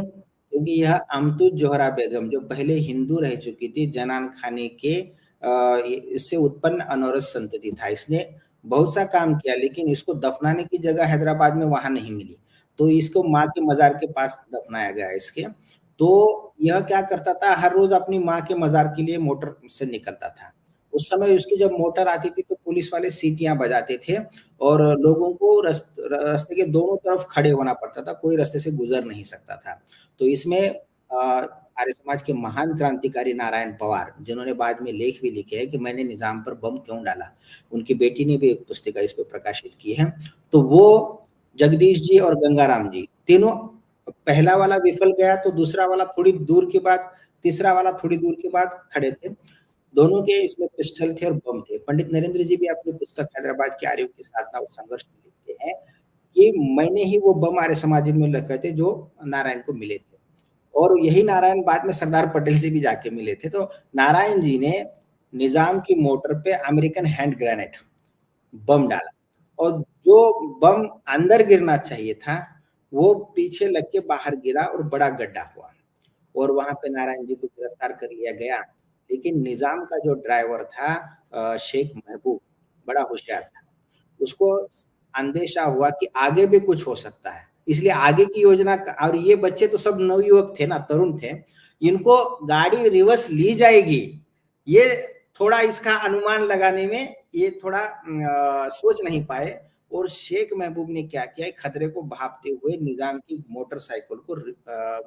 क्योंकि यह अमतुज जोहरा बेगम, जो पहले हिंदू रह चुकी थी, जनान खाने के इससे उत्पन्न अनौरत संतति था। इसने बहुत सा काम किया, लेकिन इसको दफनाने की जगह हैदराबाद में वहां नहीं मिली, तो इसको माँ के मजार के पास दफनाया गया इसके। तो यह क्या करता था, हर रोज अपनी माँ के मजार के लिए मोटर से निकलता था। उस समय उसकी जब मोटर आती थी तो पुलिस वाले सीटियां बजाते थे और लोगों को रास्ते के दोनों तरफ खड़े होना पड़ता था, कोई रास्ते से गुजर नहीं सकता था। तो इसमें आर्य समाज के महान क्रांतिकारी नारायण पवार, जिन्होंने बाद में लेख भी लिखे हैं कि मैंने निजाम पर बम क्यों डाला, उनकी बेटी ने भी एक पुस्तिका इस पर प्रकाशित की है। तो वो जगदीश जी और गंगाराम जी तीनों, पहला वाला विफल गया तो दूसरा वाला थोड़ी दूर के बाद, तीसरा वाला थोड़ी दूर के बाद खड़े थे। दोनों के इसमें पिस्टल थे और बम थे। पंडित नरेंद्र जी भी अपनी पुस्तक हैदराबाद के आर्यों के साधना और संघर्ष में लिखते हैं कि मैंने ही वो बम आर्य समाज में रखे थे जो नारायण को मिले थे, और यही नारायण बाद में सरदार पटेल से भी जाके मिले थे। तो नारायण जी ने निजाम की मोटर पे अमेरिकन हैंड ग्रेनेड बम डाला, और जो बम अंदर गिरना चाहिए था वो पीछे लग के बाहर गिरा और बड़ा गड्ढा हुआ और वहां पे नारायण जी को गिरफ्तार कर लिया गया। लेकिन निजाम का जो ड्राइवर था शेख महबूब बड़ा होशियार था, उसको अंदेशा हुआ कि आगे भी कुछ हो सकता है, इसलिए आगे की योजना और ये बच्चे तो सब नवयुवक थे ना, तरुण थे, इनको गाड़ी रिवर्स ली जाएगी, ये थोड़ा इसका अनुमान लगाने में ये थोड़ा सोच नहीं पाए और शेख महबूब ने क्या किया, खतरे को भापते हुए निजाम की मोटरसाइकिल को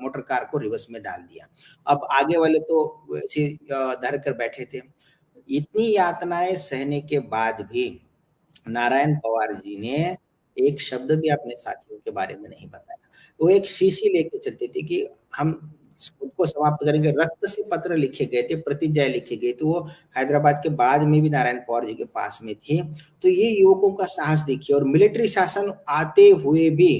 मोटर कार को रिवर्स में डाल दिया। अब आगे वाले तो ऐसे धर कर बैठे थे। इतनी यातनाएं सहने के बाद भी नारायण पवार जी ने एक शब्द भी अपने साथियों के बारे में नहीं बताया। वो एक शीशी लेके चलते थे कि हम खुद को समाप्त करेंगे। रक्त से पत्र लिखे गए थे, प्रतिज्ञा लिखी गई थी, वो हैदराबाद के बाद में भी नारायण पवार जी के पास में थी। तो ये युवकों का साहस देखिए, और मिलिट्री शासन आते हुए भी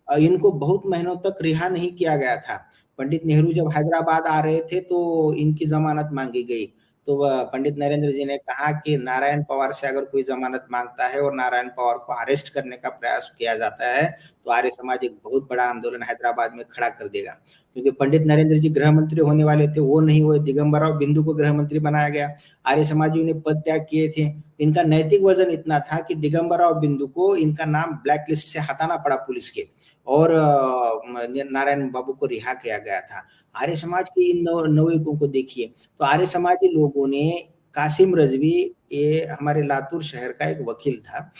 इनको बहुत महीनों तक रिहा नहीं किया गया था। पंडित नेहरू जब हैदराबाद आ रहे थे तो इनकी जमानत मांगी गई, तो पंडित नरेंद्र जी ने कहा कि नारायण पवार से अगर कोई जमानत मांगता है और नारायण पवार को अरेस्ट करने का प्रयास किया जाता है तो आर्य समाज एक बहुत बड़ा आंदोलन हैदराबाद में खड़ा कर देगा। क्योंकि पंडित नरेंद्र जी गृह मंत्री होने वाले थे, वो नहीं हुए, दिगंबर राव बिंदु को गृह मंत्री बनाया गया, आर्य समाजियों ने पद त्याग किए थे। इनका नैतिक वजन इतना था कि दिगंबर राव बिंदु को इनका नाम ब्लैक लिस्ट से हटाना पड़ा पुलिस के, और नारायण बाबू को रिहा किया गया था। आर्य समाज के इन नवयुवकों को देखिए, तो आर्य समाजी लोगों ने, कासिम रजवी ये हमारे लातूर शहर का एक वकील था,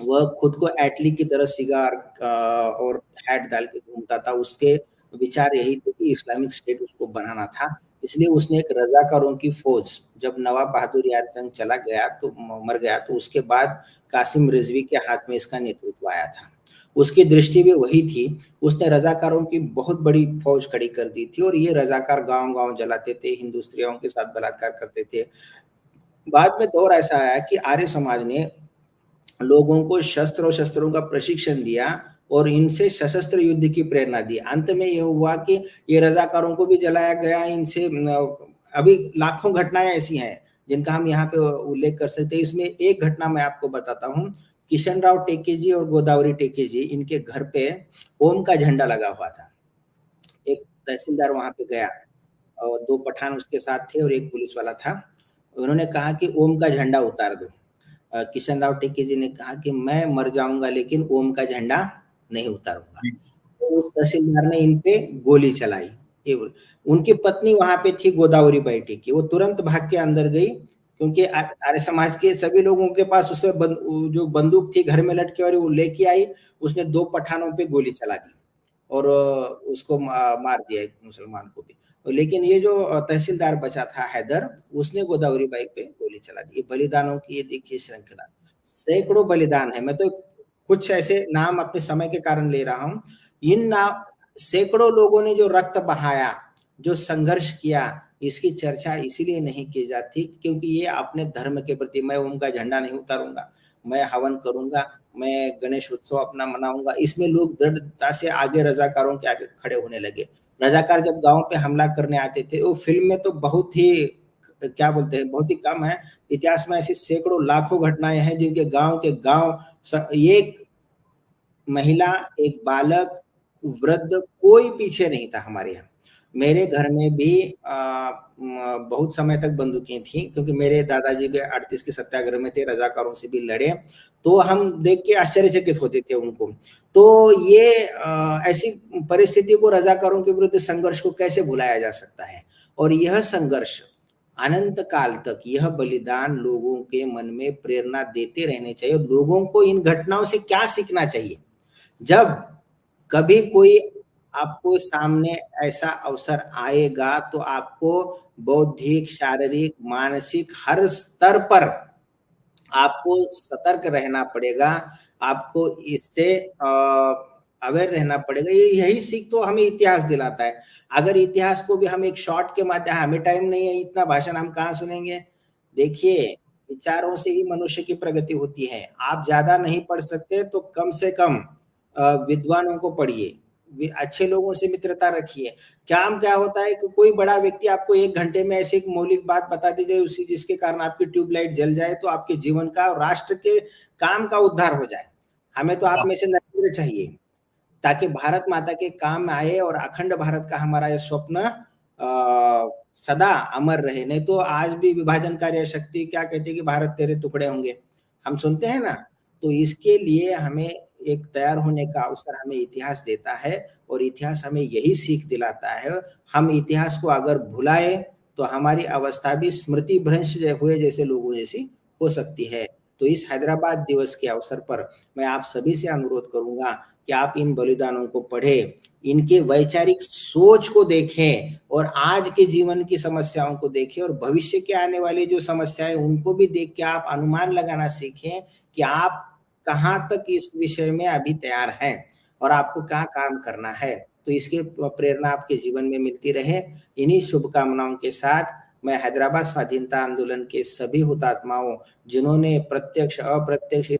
वह खुद को एटली की तरह सिगार और हैट डाल के घूमता था। उसके विचार यही थे कि इस्लामिक स्टेट उसको बनाना था, इसलिए उसने एक रजाकारों की फौज, जब नवाब बहादुर यार जंग चला गया तो मर गया, तो उसके बाद कासिम रिजवी के हाथ में इसका नेतृत्व आया था। उसकी दृष्टि भी वही थी, उसने रजाकारों की बहुत बड़ी फौज खड़ी कर दी थी और ये रजाकार गांव-गांव जलाते थे, हिंदू स्त्रियों के साथ बलात्कार करते थे। बाद में दौर ऐसा आया कि आर्य समाज ने लोगों को शस्त्र और शस्त्रों का प्रशिक्षण दिया और इनसे सशस्त्र युद्ध की प्रेरणा दी। अंत में यह हुआ कि ये रजाकारों को भी जलाया गया, इनसे अभी लाखों घटनाएं ऐसी हैं जिनका हम यहाँ पे उल्लेख कर सकते हैं। इसमें एक घटना मैं आपको बताता हूँ। किशन राव टेके जी और गोदावरी टेके जी, इनके घर पे ओम का झंडा लगा हुआ था। एक तहसीलदार वहां पे गया और 2 पठान उसके साथ थे और एक पुलिस वाला था। उन्होंने कहा कि ओम का झंडा उतार दो। किशन राव टेके जी ने कहा कि मैं मर जाऊंगा लेकिन ओम का झंडा नहीं उतारूंगा। तो उस तहसीलदार ने इन पे गोली चलाई। उनकी पत्नी वहां पे थी, गोदावरी बाई टेके, वो तुरंत भाग के अंदर गई, क्योंकि आर्य समाज के सभी लोगों के पास उसे जो बंदूक थी घर में लटके और वो लेके आई। उसने 2 पठानों पे गोली चला दी और उसको मार दिया, एक मुसलमान को भी। लेकिन ये जो तहसीलदार बचा था हैदर, उसने गोदावरी बाई पे गोली चला दी। बलिदानों की ये देखिए श्रृंखला, सैकड़ों बलिदान है। मैं तो कुछ ऐसे नाम अपने समय के कारण ले रहा हूँ। इन नाम सैकड़ों लोगों ने जो रक्त बहाया, जो संघर्ष किया, इसकी चर्चा इसीलिए नहीं की जाती क्योंकि ये अपने धर्म के प्रति, मैं उनका झंडा नहीं उतारूंगा, मैं हवन करूंगा, मैं गणेश उत्सव अपना मनाऊंगा, इसमें लोग दृढ़ता से आगे रजाकारों के आगे खड़े होने लगे। रजाकार जब गांव पे हमला करने आते थे, वो फिल्म में तो बहुत ही क्या बोलते हैं, बहुत ही कम है। इतिहास में ऐसी सैकड़ों लाखों घटनाएं हैं जिनके गांव के गांव, एक महिला, एक बालक, वृद्ध, कोई पीछे नहीं था हमारे यहाँ। मेरे घर में भी बहुत समय तक बंदूकें थी क्योंकि मेरे दादाजी भी 38 के सत्याग्रह में थे, रजाकारों से भी लड़े, तो हम देख के आश्चर्यचकित होते थे उनको। तो ये ऐसी परिस्थिति को, रजाकारों के विरुद्ध संघर्ष को कैसे भुलाया जा सकता है। और यह संघर्ष अनंत काल तक, यह बलिदान लोगों के मन में प्रेरणा देते रहने चाहिए। लोगों को इन घटनाओं से क्या सीखना चाहिए, जब कभी कोई आपको सामने ऐसा अवसर आएगा तो आपको बौद्धिक, शारीरिक, मानसिक हर स्तर पर आपको सतर्क रहना पड़ेगा, आपको इससे अवेयर रहना पड़ेगा। यही सीख तो हमें इतिहास दिलाता है। अगर इतिहास को भी हम एक शॉर्ट के माध्यम, हमें टाइम नहीं है, इतना भाषण हम कहाँ सुनेंगे। देखिए, विचारों से ही मनुष्य की प्रगति होती है। आप ज्यादा नहीं पढ़ सकते तो कम से कम विद्वानों को पढ़िए, अच्छे लोगों से मित्रता रखिए। क्या होता है कि कोई बड़ा व्यक्ति आपको 1 घंटे में ऐसी एक मौलिक बात बता दी जाए उसी जिसके कारण आपकी ट्यूबलाइट जल जाए तो आपके जीवन का और राष्ट्र के काम का उद्धार हो जाए। हमें तो आप में से नरेंद्र चाहिए ताकि भारत माता के काम में आए और अखंड भारत का हमारा ये स्वप्न सदा अमर रहे। नहीं तो आज भी विभाजनकारी शक्ति क्या कहती है कि भारत तेरे टुकड़े होंगे, हम सुनते हैं ना। तो इसके लिए हमें एक तैयार होने का अवसर हमें इतिहास देता है और इतिहास हमें यही सीख दिलाता है। हम इतिहास को अगर भुलाए तो हमारी अवस्था भी स्मृति भ्रंश हुए जैसे लोगों जैसी हो सकती है। तो इस हैदराबाद दिवस के अवसर पर मैं आप सभी से अनुरोध करूंगा कि आप इन बलिदानों को पढ़ें, इनके वैचारिक सोच को देखें और आज के जीवन की समस्याओं को देखें और भविष्य के आने वाली जो समस्याएं उनको भी देख के आप अनुमान लगाना सीखें कि आप कहाँ तक इस विषय में अभी तैयार हैं और आपको क्या काम करना है। तो इसकी प्रेरणा आपके जीवन में मिलती रहे। इन्हीं शुभकामनाओं के साथ मैं हैदराबाद स्वाधीनता आंदोलन के सभी हुतात्माओं जिन्होंने प्रत्यक्ष अप्रत्यक्ष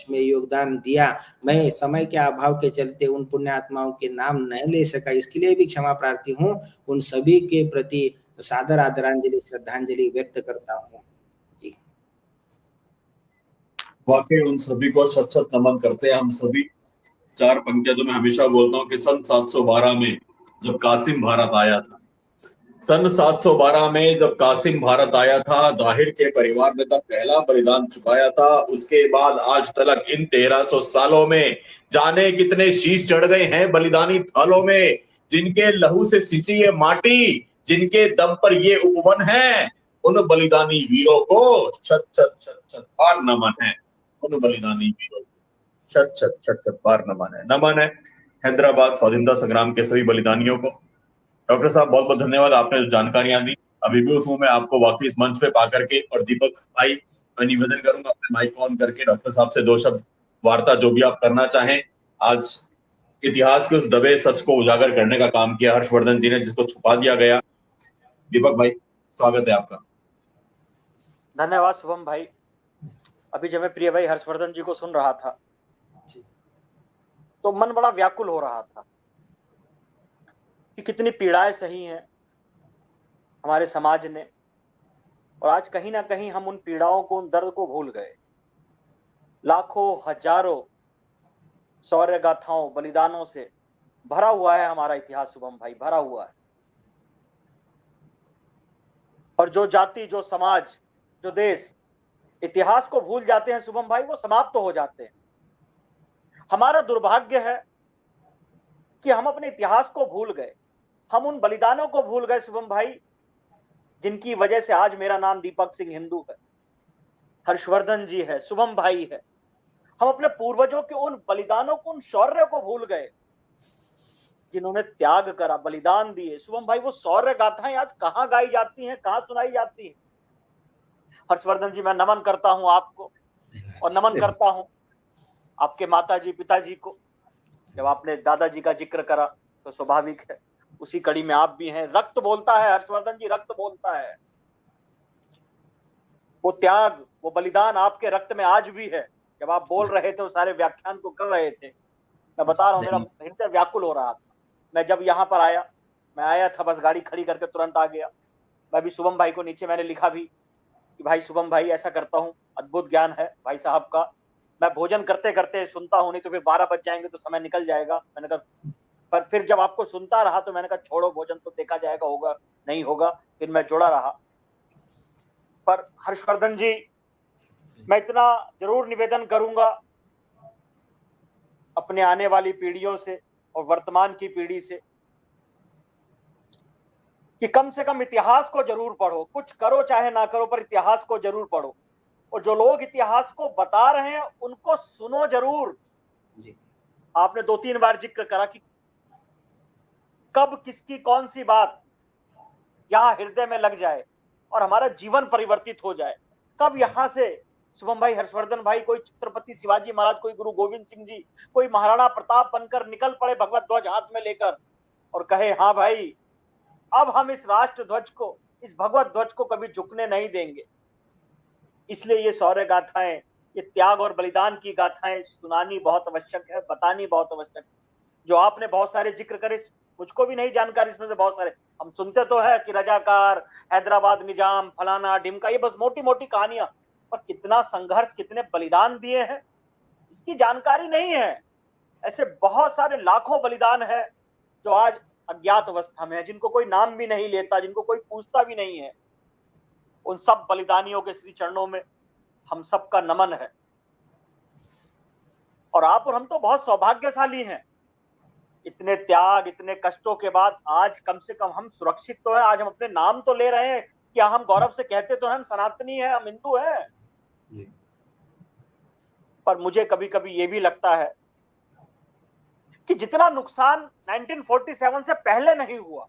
में योगदान दिया, मैं समय के अभाव के चलते उन पुण्यात्माओं के नाम नहीं ले सका, इसके लिए भी क्षमा प्रार्थी हूँ। उन सभी के प्रति सादर आदरांजलि श्रद्धांजलि व्यक्त करता हूँ जी। वाकई उन सभी को शत शत नमन करते हैं हम सभी। 4 पंक्तियां तो मैं हमेशा बोलता हूँ कि सन 712 में जब कासिम भारत आया था, सन 712 में जब कासिम भारत आया था, दाहिर के परिवार ने तब पहला बलिदान चुकाया था। उसके बाद आज तक इन 1300 सालों में जाने कितने शीश चढ़ गए हैं बलिदानी थालों में, जिनके लहू से सिंची ये माटी, जिनके दम पर ये उपवन है, उन बलिदानी वीरों को शत शत शत शत बार नमन है। उन बलिदानी वीरों को शत शत शत शत बार नमन है। नमन है हैदराबाद स्वाधीनता संग्राम के सभी बलिदानियों को। डॉक्टर साहब बहुत बहुत धन्यवाद, आपने जो जानकारियां दी। अभिभूत हूं मैं आपको वाकई इस मंच पे पा करके। और दीपक भाई, मैं निवेदन करूंगा अपने माइक ऑन करके डॉक्टर साहब से 2 शब्द वार्ता जो भी आप करना चाहें। आज इतिहास के उस दबे सच को उजागर करने का काम किया हर्षवर्धन जी ने, जिसको छुपा दिया गया। दीपक भाई, स्वागत है आपका। धन्यवाद शुभम भाई। अभी जब मैं प्रिय भाई हर्षवर्धन जी को सुन रहा था तो मन बड़ा व्याकुल हो रहा था कि कितनी पीड़ाएं सही हैं हमारे समाज ने, और आज कहीं ना कहीं हम उन पीड़ाओं को, उन दर्द को भूल गए। लाखों हजारों शौर्य गाथाओं, बलिदानों से भरा हुआ है हमारा इतिहास शुभम भाई, भरा हुआ है। और जो जाति, जो समाज, जो देश इतिहास को भूल जाते हैं शुभम भाई, वो समाप्त हो जाते हैं। हमारा दुर्भाग्य है कि हम अपने इतिहास को भूल गए, हम उन बलिदानों को भूल गए शुभम भाई, जिनकी वजह से आज मेरा नाम दीपक सिंह हिंदू है, हर्षवर्धन जी है, शुभम भाई है। हम अपने पूर्वजों के उन बलिदानों को, उन शौर्य को भूल गए जिन्होंने त्याग करा, बलिदान दिए। शुभम भाई, वो शौर्य गाथाएं आज कहां गाई जाती हैं, कहां सुनाई जाती हैं? हर्षवर्धन जी, मैं नमन करता हूं आपको और नमन करता हूं आपके माताजी, पिताजी को। जब आपने दादाजी का जिक्र करा तो स्वाभाविक है उसी कड़ी में आप भी हैं। रक्त बोलता है हर्षवर्धन जी, रक्त बोलता है। वो त्याग, वो बलिदान आपके रक्त में आज भी है। जब आप बोल रहे थे, वो सारे व्याख्यान को कर रहे थे, मैं बता रहा हूं, मेरा हृदय व्याकुल हो रहा था। मैं जब यहाँ पर आया, मैं आया था, बस गाड़ी खड़ी करके तुरंत आ गया। मैं भी शुभम भाई को नीचे मैंने लिखा भी कि भाई शुभम भाई, ऐसा करता हूँ, अद्भुत ज्ञान है भाई साहब का, मैं भोजन करते करते सुनता हूँ, नहीं तो फिर 12 बज जाएंगे तो समय निकल जाएगा। मैंने कहा, पर फिर जब आपको सुनता रहा तो मैंने कहा छोड़ो, भोजन तो देखा जाएगा, होगा नहीं होगा। फिर मैं जुड़ा रहा। पर हर्षवर्धन जी, मैं इतना जरूर निवेदन करूंगा अपने आने वाली पीढ़ियों से और वर्तमान की पीढ़ी से कि कम से कम इतिहास को जरूर पढ़ो। कुछ करो चाहे ना करो, पर इतिहास को जरूर पढ़ो। और जो लोग इतिहास को बता रहे हैं उनको सुनो जरूर। आपने 2-3 बार जिक्र करा कि कब किसकी कौन सी बात यहां हृदय में लग जाए और हमारा जीवन परिवर्तित हो जाए। कब यहां से शुभम भाई, हर्षवर्धन भाई, कोई छत्रपति शिवाजी महाराज, कोई गुरु गोविंद सिंह जी, कोई महाराणा प्रताप बनकर निकल पड़े भगवत ध्वज हाथ में लेकर और कहे, हाँ भाई, अब हम इस राष्ट्र ध्वज को, इस भगवत ध्वज को कभी झुकने नहीं देंगे। इसलिए ये शौर्य गाथाएं, ये त्याग और बलिदान की गाथाएं सुनानी बहुत आवश्यक है, बतानी बहुत आवश्यक है। जो आपने बहुत सारे जिक्र करे, मुझको भी नहीं जानकारी इसमें से बहुत सारे। हम सुनते तो है कि रजाकार, हैदराबाद निजाम, फलाना ढिमका, ये बस मोटी मोटी कहानियां, पर कितना संघर्ष, कितने बलिदान दिए हैं इसकी जानकारी नहीं है। ऐसे बहुत सारे लाखों बलिदान है जो आज अज्ञात अवस्था में है, जिनको कोई नाम भी नहीं लेता, जिनको कोई पूछता भी नहीं है। उन सब बलिदानियों के श्री चरणों में हम सबका नमन है। और आप और हम तो बहुत सौभाग्यशाली हैं, इतने त्याग, इतने कष्टों के बाद आज कम से कम हम सुरक्षित तो हैं। आज हम अपने नाम तो ले रहे हैं, क्या हम गौरव से कहते तो हैं हम सनातनी हैं, हम हिंदू हैं। पर मुझे कभी कभी ये भी लगता है कि जितना नुकसान 1947 से पहले नहीं हुआ,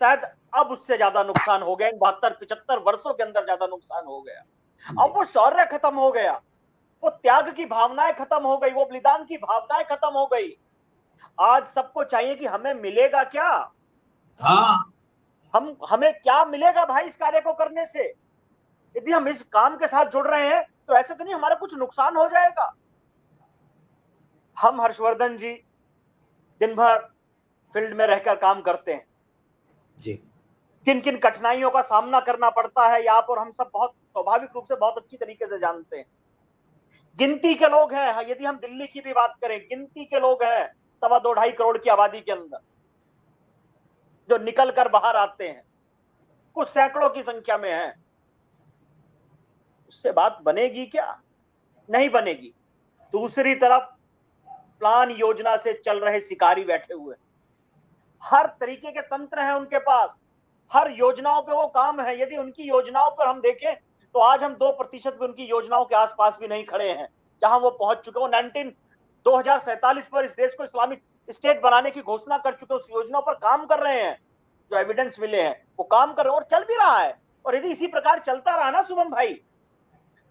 शायद अब उससे ज्यादा नुकसान हो गया। इन 72-75 वर्षों के अंदर ज्यादा नुकसान हो गया। अब वो शौर्य खत्म हो गया, वो त्याग की भावनाएं खत्म हो गई, वो बलिदान की भावनाएं खत्म हो गई। आज सबको चाहिए कि हमें मिलेगा क्या, हमें क्या मिलेगा भाई इस कार्य को करने से। यदि हम इस काम के साथ जुड़ रहे हैं तो ऐसे तो नहीं हमारा कुछ नुकसान हो जाएगा। हम हर्षवर्धन जी दिन भर फील्ड में रहकर काम करते हैं जी। किन किन कठिनाइयों का सामना करना पड़ता है, आप और हम सब बहुत स्वाभाविक रूप से बहुत अच्छी तरीके से जानते हैं। गिनती के लोग हैं, यदि हम दिल्ली की भी बात करें, गिनती के लोग हैं 2.25 करोड़ की आबादी के अंदर जो निकल कर बाहर आते हैं, कुछ सैकड़ों की संख्या में है। उससे बात बनेगी क्या? नहीं बनेगी। दूसरी तरफ प्लान योजना से चल रहे शिकारी बैठे हुए, हर तरीके के तंत्र हैं उनके पास, हर योजनाओं पे वो काम है। यदि उनकी योजनाओं पर हम देखें तो आज हम 2% भी उनकी योजनाओं के आसपास भी नहीं खड़े हैं जहां वो पहुंच चुके। वो 2047 पर इस देश को इस्लामिक स्टेट बनाने की घोषणा कर चुके, उस योजना पर काम कर रहे हैं। जो एविडेंस मिले हैं वो काम कर रहे हैं और चल भी रहा है। और यदि इसी प्रकार चलता रहा ना शुभम भाई,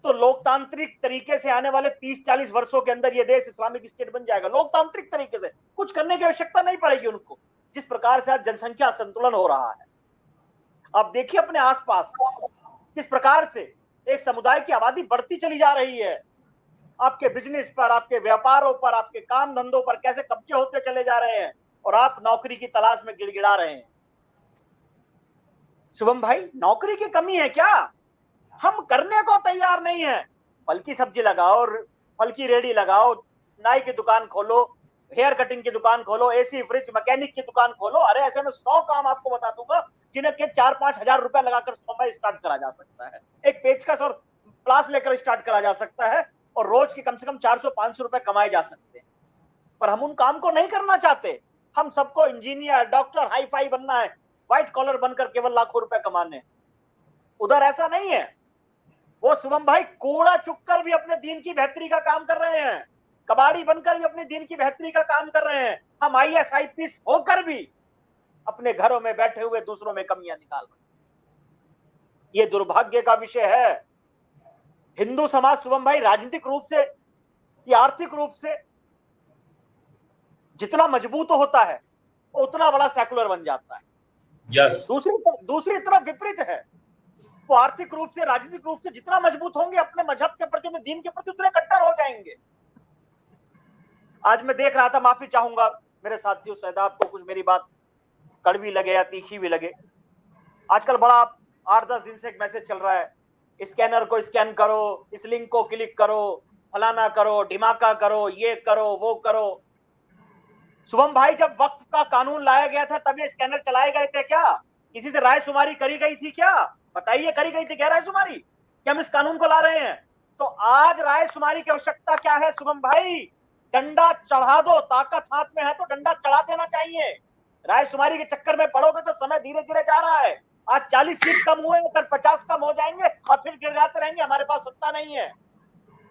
तो लोकतांत्रिक तरीके से आने वाले 30-40 वर्षों के अंदर ये देश इस्लामिक स्टेट बन जाएगा। लोकतांत्रिक तरीके से कुछ करने की आवश्यकता नहीं पड़ेगी उनको, जिस प्रकार से आज जनसंख्या संतुलन हो रहा है। आप देखिए अपने आसपास किस प्रकार से एक समुदाय की आबादी बढ़ती चली जा रही है। आपके बिजनेस पर, आपके व्यापारों पर, आपके काम धंधों पर कैसे कब्जे होते चले जा रहे हैं और आप नौकरी की तलाश में गिड़गिड़ा रहे हैं। शुभम भाई, नौकरी की कमी है क्या? हम करने को तैयार नहीं है। फल की सब्जी लगाओ, फल की रेडी लगाओ, नाई की दुकान खोलो, हेयर कटिंग की दुकान खोलो, एसी फ्रिज मैकेनिक की दुकान खोलो। अरे ऐसे में 100 काम आपको बता दूंगा जिन्हें के 4-5 हजार रुपए लगाकर 100 में स्टार्ट करा जा सकता है। एक पेचकस और प्लास लेकर स्टार्ट करा जा सकता है और रोज के कम से कम 400-500 रुपए कमाए जा सकते हैं। पर हम उन काम को नहीं करना चाहते। हम सबको इंजीनियर, डॉक्टर, हाई फाई बनना है, व्हाइट कॉलर बनकर केवल लाखों रुपए कमाने। उधर ऐसा नहीं है। वो शुभम भाई कूड़ा चुककर भी अपने दीन की बेहतरी का काम कर रहे हैं, कबाड़ी बनकर भी अपने दीन की बेहतरी का काम कर रहे हैं। हम IAS IPS होकर भी अपने घरों में बैठे हुए दूसरों में कमियां निकाल रहे हैं। ये दुर्भाग्य का विषय है। हिंदू समाज शुभम भाई राजनीतिक रूप से या आर्थिक रूप से जितना मजबूत होता है उतना बड़ा सेकुलर बन जाता है। यस। दूसरी तरफ विपरीत है। वो आर्थिक रूप से, राजनीतिक रूप से जितना मजबूत होंगे अपने मजहब के प्रति, अपने दीन के प्रति, उतने कट्टर हो जाएंगे। आज मैं देख रहा था, माफी चाहूंगा मेरे साथियों, शायद आपको कुछ मेरी बात कड़वी लगे या तीखी भी लगे। आजकल बड़ा 8-10 दिन से एक मैसेज चल रहा है, स्कैनर को स्कैन करो, इस लिंक को क्लिक करो, फलाना करो, ढिमाका करो, ये करो, वो करो। शुभम भाई, जब वक्फ का कानून लाया गया था तब ये स्कैनर चलाए गए थे क्या? किसी से राय शुमारी करी गई थी क्या? बताइए, करी गई थी क्या राय शुमारी कि हम इस कानून को ला रहे हैं? तो आज राय शुमारी की आवश्यकता क्या है शुभम भाई? डंडा चढ़ा दो, ताकत हाथ में है तो डंडा चढ़ा देना चाहिए। राय शुमारी के चक्कर में पड़ोगे तो समय धीरे धीरे जा रहा है। आज 40 सीट कम हुए, कल 50 कम हो जाएंगे और फिर गिड़गिड़ाते रहेंगे हमारे पास सत्ता नहीं है।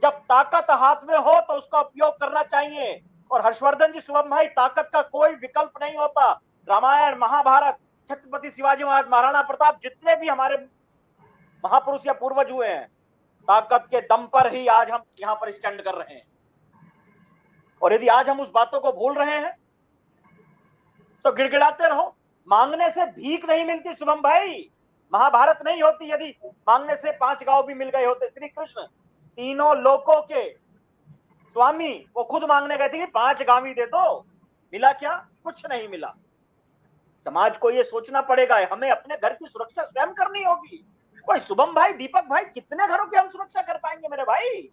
जब ताकत हाथ में हो तो उसका उपयोग करना चाहिए। और हर्षवर्धन जी, शुभम भाई, ताकत का कोई विकल्प नहीं होता। रामायण, महाभारत, छत्रपति शिवाजी महाराज, महाराणा प्रताप, जितने भी हमारे महापुरुष या पूर्वज हुए हैं, ताकत के दम पर ही आज हम यहाँ पर स्टैंड कर रहे हैं। और यदि आज हम उस बातों को भूल रहे हैं तो गिड़गिड़ाते रहो। मांगने से भीख नहीं मिलती शुभम भाई। महाभारत नहीं होती यदि मांगने से 5 गांव भी मिल गए होते। श्री कृष्ण तीनों लोकों के स्वामी वो खुद मांगने गए थे कि 5 गांव ही दे दो। मिला क्या? कुछ नहीं मिला। समाज को ये सोचना पड़ेगा, हमें अपने घर की सुरक्षा स्वयं करनी होगी। कोई शुभम भाई, दीपक भाई, कितने घरों की हम सुरक्षा कर पाएंगे मेरे भाई?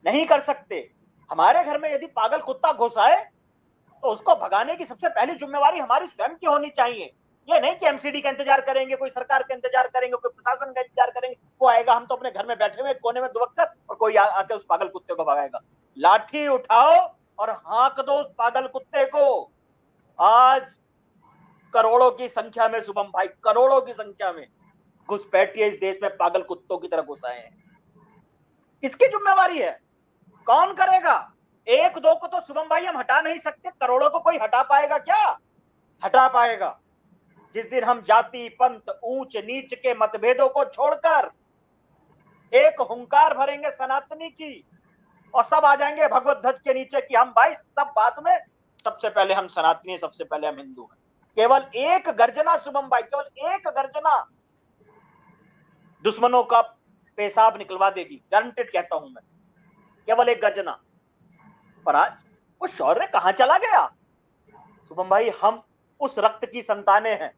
नहीं कर सकते। हमारे घर में यदि पागल कुत्ता घुस आए तो उसको भगाने की सबसे पहली जिम्मेवारी हमारी स्वयं की होनी चाहिए। ये नहीं कि एमसीडी का इंतजार करेंगे, कोई सरकार का इंतजार करेंगे, कोई प्रशासन का इंतजार करेंगे, वो आएगा, हम तो अपने घर में बैठे हुए कोने में दुबककर और कोई आके उस पागल कुत्ते को भगाएगा। लाठी उठाओ और हाँक दो उस पागल कुत्ते को। आज करोड़ों की संख्या में शुभम भाई, करोड़ों की संख्या में घुसपैठिए इस देश में पागल कुत्तों की तरह घुस आए हैं। किसकी जिम्मेवारी है? कौन करेगा? एक दो को तो शुभम भाई हम हटा नहीं सकते, करोड़ों को कोई हटा पाएगा क्या? हटा पाएगा जिस दिन हम जाति, पंथ, ऊंच नीच के मतभेदों को छोड़कर एक हुंकार भरेंगे सनातनी की, और सब आ जाएंगे भगवत ध्वज के नीचे कि हम भाई सब बात में सबसे पहले हम सनातनी, सबसे पहले हम हिंदू हैं। केवल एक गर्जना शुभम भाई, केवल एक गर्जना दुश्मनों का पेशाब निकलवा देगी, गारंटेड कहता हूं मैं। केवल एक गर्जना। पर आज वो शौर्य कहां चला गया? शुभम भाई, हम उस रक्त की संतानें हैं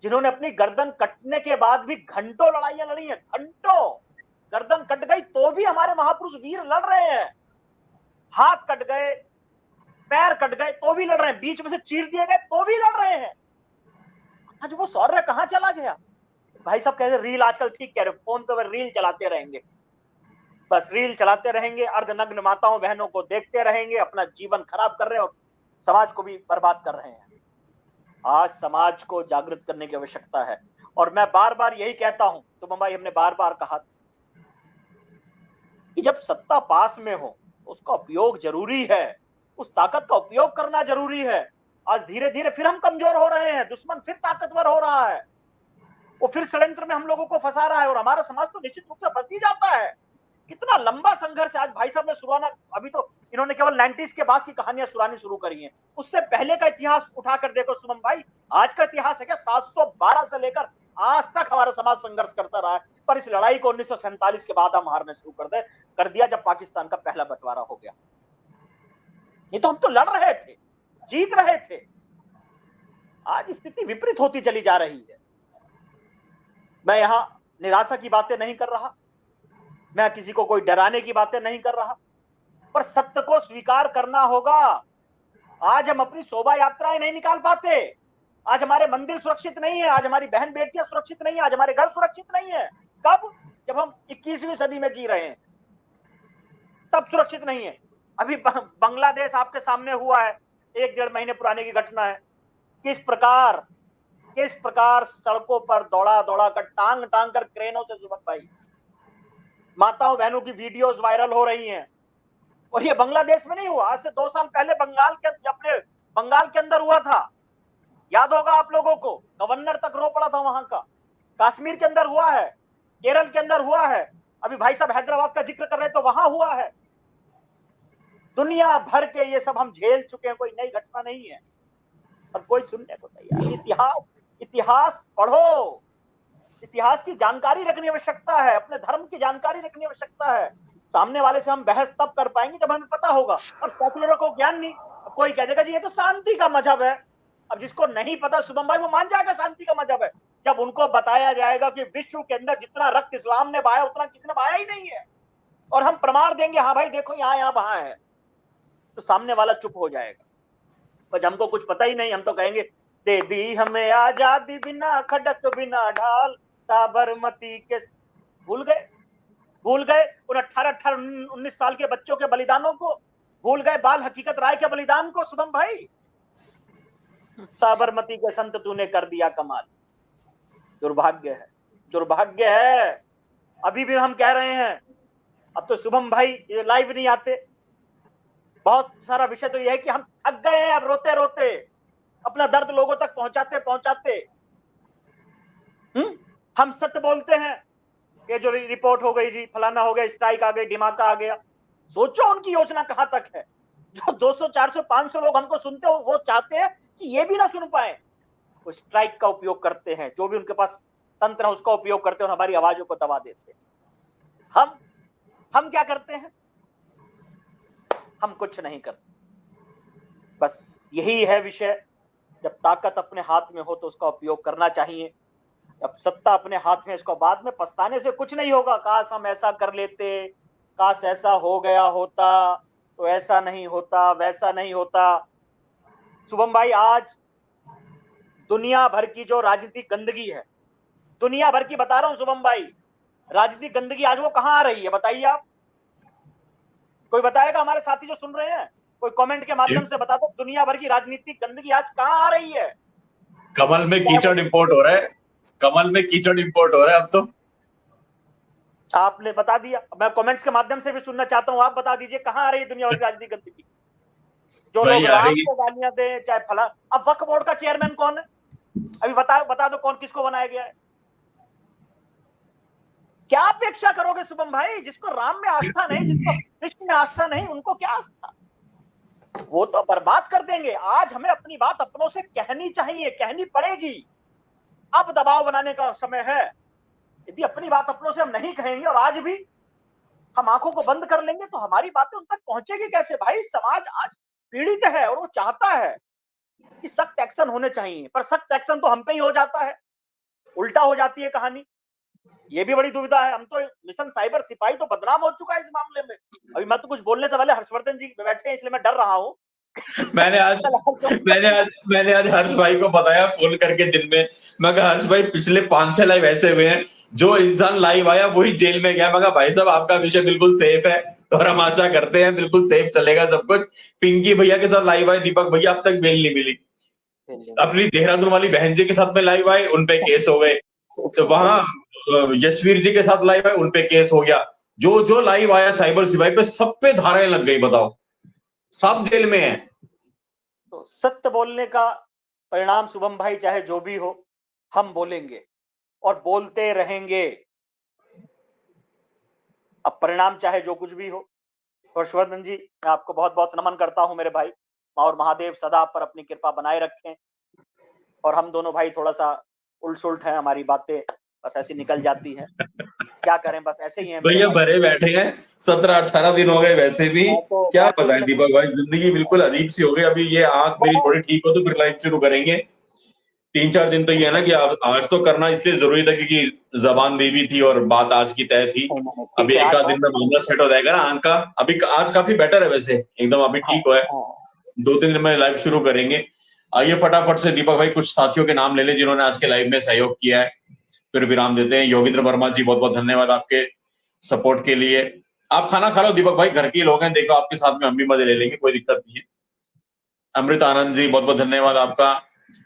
जिन्होंने अपनी गर्दन कटने के बाद भी घंटों लड़ाइयां लड़ी हैं, घंटों। गर्दन कट गई तो भी हमारे महापुरुष वीर लड़ रहे हैं। हाथ कट गए, पैर कट गए तो भी लड़ रहे हैं, बीच में से चीर दिए गए तो भी लड़ रहे हैं। आज वो शौर्य कहां चला गया? भाई साहब कह रहे रील, आजकल ठीक कह रहे, फोन पे रील चलाते रहेंगे, बस रील चलाते रहेंगे, अर्धनग्न माताओं बहनों को देखते रहेंगे, अपना जीवन खराब कर रहे हैं और समाज को भी बर्बाद कर रहे हैं। आज समाज को जागृत करने की आवश्यकता है। और मैं बार बार यही कहता हूं, तो भाई हमने बार बार कहा कि जब सत्ता पास में हो उसका उपयोग जरूरी है, उस ताकत का उपयोग करना जरूरी है। आज धीरे धीरे फिर हम कमजोर हो रहे हैं, दुश्मन फिर ताकतवर हो रहा है, वो फिर षड्यंत्र में हम लोगों को फंसा रहा है, और हमारा समाज तो निश्चित रूप से फंस ही जाता है। कितना लंबा संघर्ष आज भाई साहब ने सुनाना, अभी तो इन्होंने केवल 90s के बाद की कहानियां सुनानी शुरू करी हैं, उससे पहले का इतिहास उठाकर देखो शुभम भाई। आज का इतिहास है क्या? 712 से लेकर आज तक हमारा समाज संघर्ष करता रहा है, पर इस लड़ाई को 1947 के बाद हम हारने शुरू कर दिया, जब पाकिस्तान का पहला बंटवारा हो गया। ये तो हम तो लड़ रहे थे, जीत रहे थे, आज स्थिति विपरीत होती चली जा रही है। मैं यहां निराशा की बातें नहीं कर रहा, मैं किसी को कोई डराने की बातें नहीं कर रहा, पर सत्य को स्वीकार करना होगा। आज हम अपनी शोभा यात्राएं नहीं निकाल पाते, आज हमारे मंदिर सुरक्षित नहीं है, आज हमारी बहन बेटियां सुरक्षित नहीं है, आज हमारे घर सुरक्षित नहीं है। कब? जब हम 21वीं सदी में जी रहे हैं, तब सुरक्षित नहीं है। अभी बांग्लादेश आपके सामने हुआ है, 1-1.5 महीने पुराने की घटना है। किस प्रकार सड़कों पर दौड़ा दौड़ा कर, टांग टांग कर क्रेनों से सुमन भाई माताओं बहनों की वीडियोस वायरल हो रही हैं। और ये बांग्लादेश में नहीं हुआ, आज से 2 साल पहले अपने बंगाल के अंदर हुआ था, याद होगा आप लोगों को, गवर्नर तक रो पड़ा था वहां का। कश्मीर के अंदर हुआ है, केरल के अंदर हुआ है, अभी भाई साहब हैदराबाद का जिक्र कर रहे तो वहां हुआ है। दुनिया भर के ये सब हम झेल चुके हैं, कोई नई घटना नहीं है, पर कोई सुनने को तैयार। इतिहास पढ़ो, इतिहास की जानकारी रखनी आवश्यकता है, अपने धर्म की जानकारी रखनी आवश्यकता है। सामने वाले से हम बहस तब कर पाएंगे जब हमें पता होगा, और सेकुलरों को ज्ञान नहीं। कोई कह देगा जी ये तो शांति का मजहब है, अब जिसको नहीं पता शुभम भाई वो मान जाएगा शांति का मजहब है, जब उनको बताया जाएगा कि विश्व के अंदर जितना रक्त इस्लाम ने बहाया उतना किसी ने बहाया ही नहीं है, और हम प्रमाण देंगे हाँ भाई देखो यहाँ बहा है, तो सामने वाला चुप हो जाएगा। पर हमको कुछ पता ही नहीं, हम तो कहेंगे दे दी हमें आजादी बिना खड़क बिना ढाल, साबरमती के। भूल गए उन 18-19 साल के बच्चों के बलिदानों को, भूल गए बाल हकीकत राय के बलिदान को शुभम भाई। साबरमती के संत तूने कर दिया कमाल। दुर्भाग्य है। अभी भी हम कह रहे हैं, अब तो शुभम भाई ये लाइव नहीं आते, बहुत सारा विषय तो यह है कि हम थक गए हैं अब रोते रोते अपना दर्द लोगों तक पहुंचाते। हम सत्य बोलते हैं, ये जो रिपोर्ट हो गई जी, फलाना हो गया, स्ट्राइक आ गई, धमाका आ गया, सोचो उनकी योजना कहां तक है। जो 200, 400, 500 लोग हमको सुनते हो, वो चाहते हैं कि ये भी ना सुन पाए, वो स्ट्राइक का उपयोग करते हैं, जो भी उनके पास तंत्र है उसका उपयोग करते हैं और हमारी आवाजों को दबा देते हैं। हम क्या करते हैं? हम कुछ नहीं करते, बस यही है विषय। जब ताकत अपने हाथ में हो तो उसका उपयोग करना चाहिए। जब सत्ता अपने हाथ में, इसको बाद में पछताने से कुछ नहीं होगा। काश हम ऐसा कर लेते, काश ऐसा हो गया होता, तो ऐसा नहीं होता, वैसा नहीं होता। शुभम भाई, आज दुनिया भर की जो राजनीतिक गंदगी है, दुनिया भर की बता रहा हूं शुभम भाई, राजनीतिक गंदगी आज वो कहां आ रही है बताइए आप। कोई बताएगा हमारे साथी जो सुन रहे हैं? कोई कमेंट के माध्यम से बता दो, दुनिया भर की राजनीतिक गंदगी आज कहां आ रही है? कमल में कीचड़ इंपोर्ट हो रहा है, कमल में कीचड़ इंपोर्ट हो रहा है अब तो। आपने बता दिया, मैं कमेंट्स के माध्यम से भी सुनना चाहता हूं, आप बता दीजिए कहां आ रही है दुनिया भर की राजनीतिक गंदगी। जो वही लोग आ राम रही है। को गालियां दे, चाहे फला। अब वक्फ बोर्ड का चेयरमैन कौन है? अभी बता दो कौन, किसको बनाया गया है? क्या अपेक्षा करोगे शुभम भाई? जिसको राम में आस्था नहीं, जिसको कृष्ण में आस्था नहीं, उनको क्या आस्था? वो तो बर्बाद कर देंगे। आज हमें अपनी बात अपनों से कहनी चाहिए, कहनी पड़ेगी। अब दबाव बनाने का समय है। यदि अपनी बात अपनों से हम नहीं कहेंगे और आज भी हम आंखों को बंद कर लेंगे तो हमारी बातें उन तक पहुंचेगी कैसे? भाई, समाज आज पीड़ित है और वो चाहता है कि सख्त एक्शन होने चाहिए, पर सख्त एक्शन तो हम पे ही हो जाता है, उल्टा हो जाती है कहानी। ये भी बड़ी दुविधा है। हम तो मिशन साइबर सिपाही तो बदनाम हो चुका है इस मामले में। अभी मैं तो कुछ बोलने से पहले हर्षवर्धन जी बैठे हैं, इसलिए मैं डर रहा हूं। मैंने आज हर्ष भाई को बताया फोन करके दिन में। मैं कहा हर्ष भाई, पिछले 5-6 लाइव ऐसे हुए हैं, जो इंसान लाइव आया वही जेल में गया। मैं कहा भाई साहब, आपका विषय बिल्कुल सेफ है और हम आशा करते हैं बिल्कुल सेफ चलेगा सब कुछ। पिंकी भैया के साथ लाइव आए, दीपक भैया, अब तक बेल नहीं मिली। अपनी देहरादून वाली बहन जी के साथ में लाइव आए, उनपे केस हो गए। तो वहां यशवीर जी के साथ लाइव आए, उनपे केस हो गया। जो जो लाइव आया साइबर सिपाही पे, सब पे धाराएं लग गई। बताओ, सब जेल में है। तो सत्य बोलने का परिणाम शुभम भाई, चाहे जो भी हो, हम बोलेंगे और बोलते रहेंगे। अब परिणाम चाहे जो कुछ भी हो। हर्षवर्धन जी, मैं आपको बहुत बहुत नमन करता हूं मेरे भाई। और महादेव सदा आप पर अपनी कृपा बनाए रखें। और हम दोनों भाई थोड़ा सा उल्ट सुल्ट है, हमारी बातें बस ऐसी निकल जाती है। क्या करें, बस ऐसे ही है मेरे भैया भाई। भरे बैठे हैं, 17-18 दिन हो गए वैसे भी। क्या मैं तो बताएं दीपक भाई, जिंदगी बिल्कुल अजीब सी हो गई। अभी ये आंख मेरी थोड़ी ठीक हो तो फिर लाइफ शुरू करेंगे। 3-4 दिन तो ये है ना कि आज तो करना इसलिए जरूरी था क्योंकि जबान देवी थी और बात आज की तय थी। ठीक अभी है, एक आज आध दिन में मामला सेट हो जाएगा ना आंख का। अभी आज काफी बेटर है वैसे, एकदम अभी हाँ, ठीक हुआ है। हाँ। 2-3 दिन में लाइव शुरू करेंगे। आइए फटाफट से दीपक भाई कुछ साथियों के नाम ले लें जिन्होंने आज के लाइव में सहयोग किया है, फिर विराम देते हैं। योगेंद्र वर्मा जी, बहुत बहुत धन्यवाद आपके सपोर्ट के लिए। आप खाना खा लो दीपक भाई, घर के लोग हैं, देखो आपके साथ में हम भी मजे ले लेंगे, कोई दिक्कत नहीं है। अमृत आनंद जी, बहुत बहुत धन्यवाद आपका।